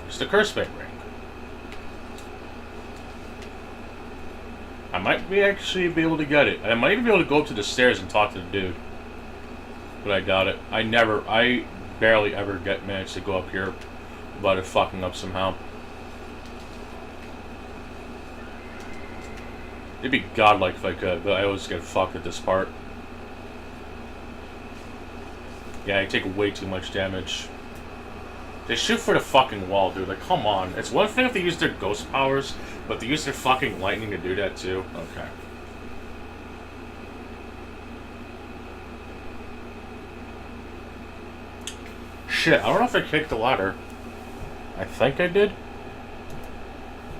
It's the curse bait ring. I might actually be able to get it. I might even be able to go up to the stairs and talk to the dude. But I doubt it. I barely ever manage to go up here without it fucking up somehow. It'd be godlike if I could, but I always get fucked at this part. Yeah, I take way too much damage. They shoot for the fucking wall, dude. Like, come on. It's one thing if they use their ghost powers, but they use their fucking lightning to do that too. Okay. Shit, I don't know if I kicked the ladder. I think I did.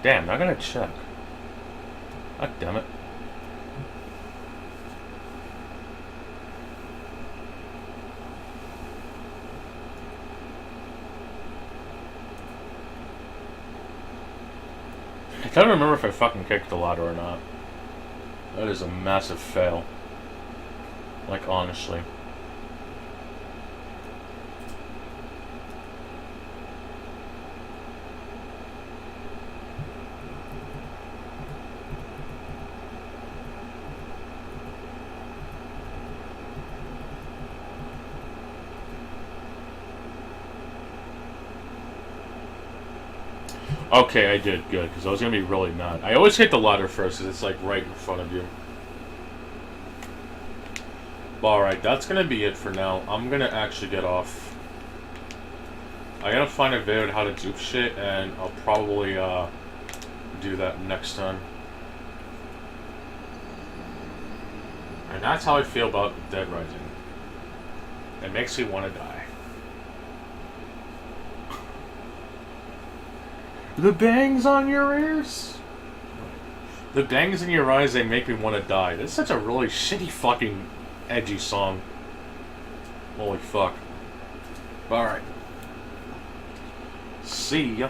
Damn, not gonna check. God damn it. I can't remember if I fucking kicked the ladder or not. That is a massive fail. Like, honestly. Okay, I did good, because I was going to be really mad. I always hit the ladder first, because it's like right in front of you. Alright, that's going to be it for now. I'm going to actually get off. I gotta find a video on how to dupe shit, and I'll probably do that next time. And that's how I feel about Dead Rising. It makes me want to die. The bangs on your ears? The bangs in your eyes, they make me want to die. That's such a really shitty fucking edgy song. Holy fuck. Alright. See ya.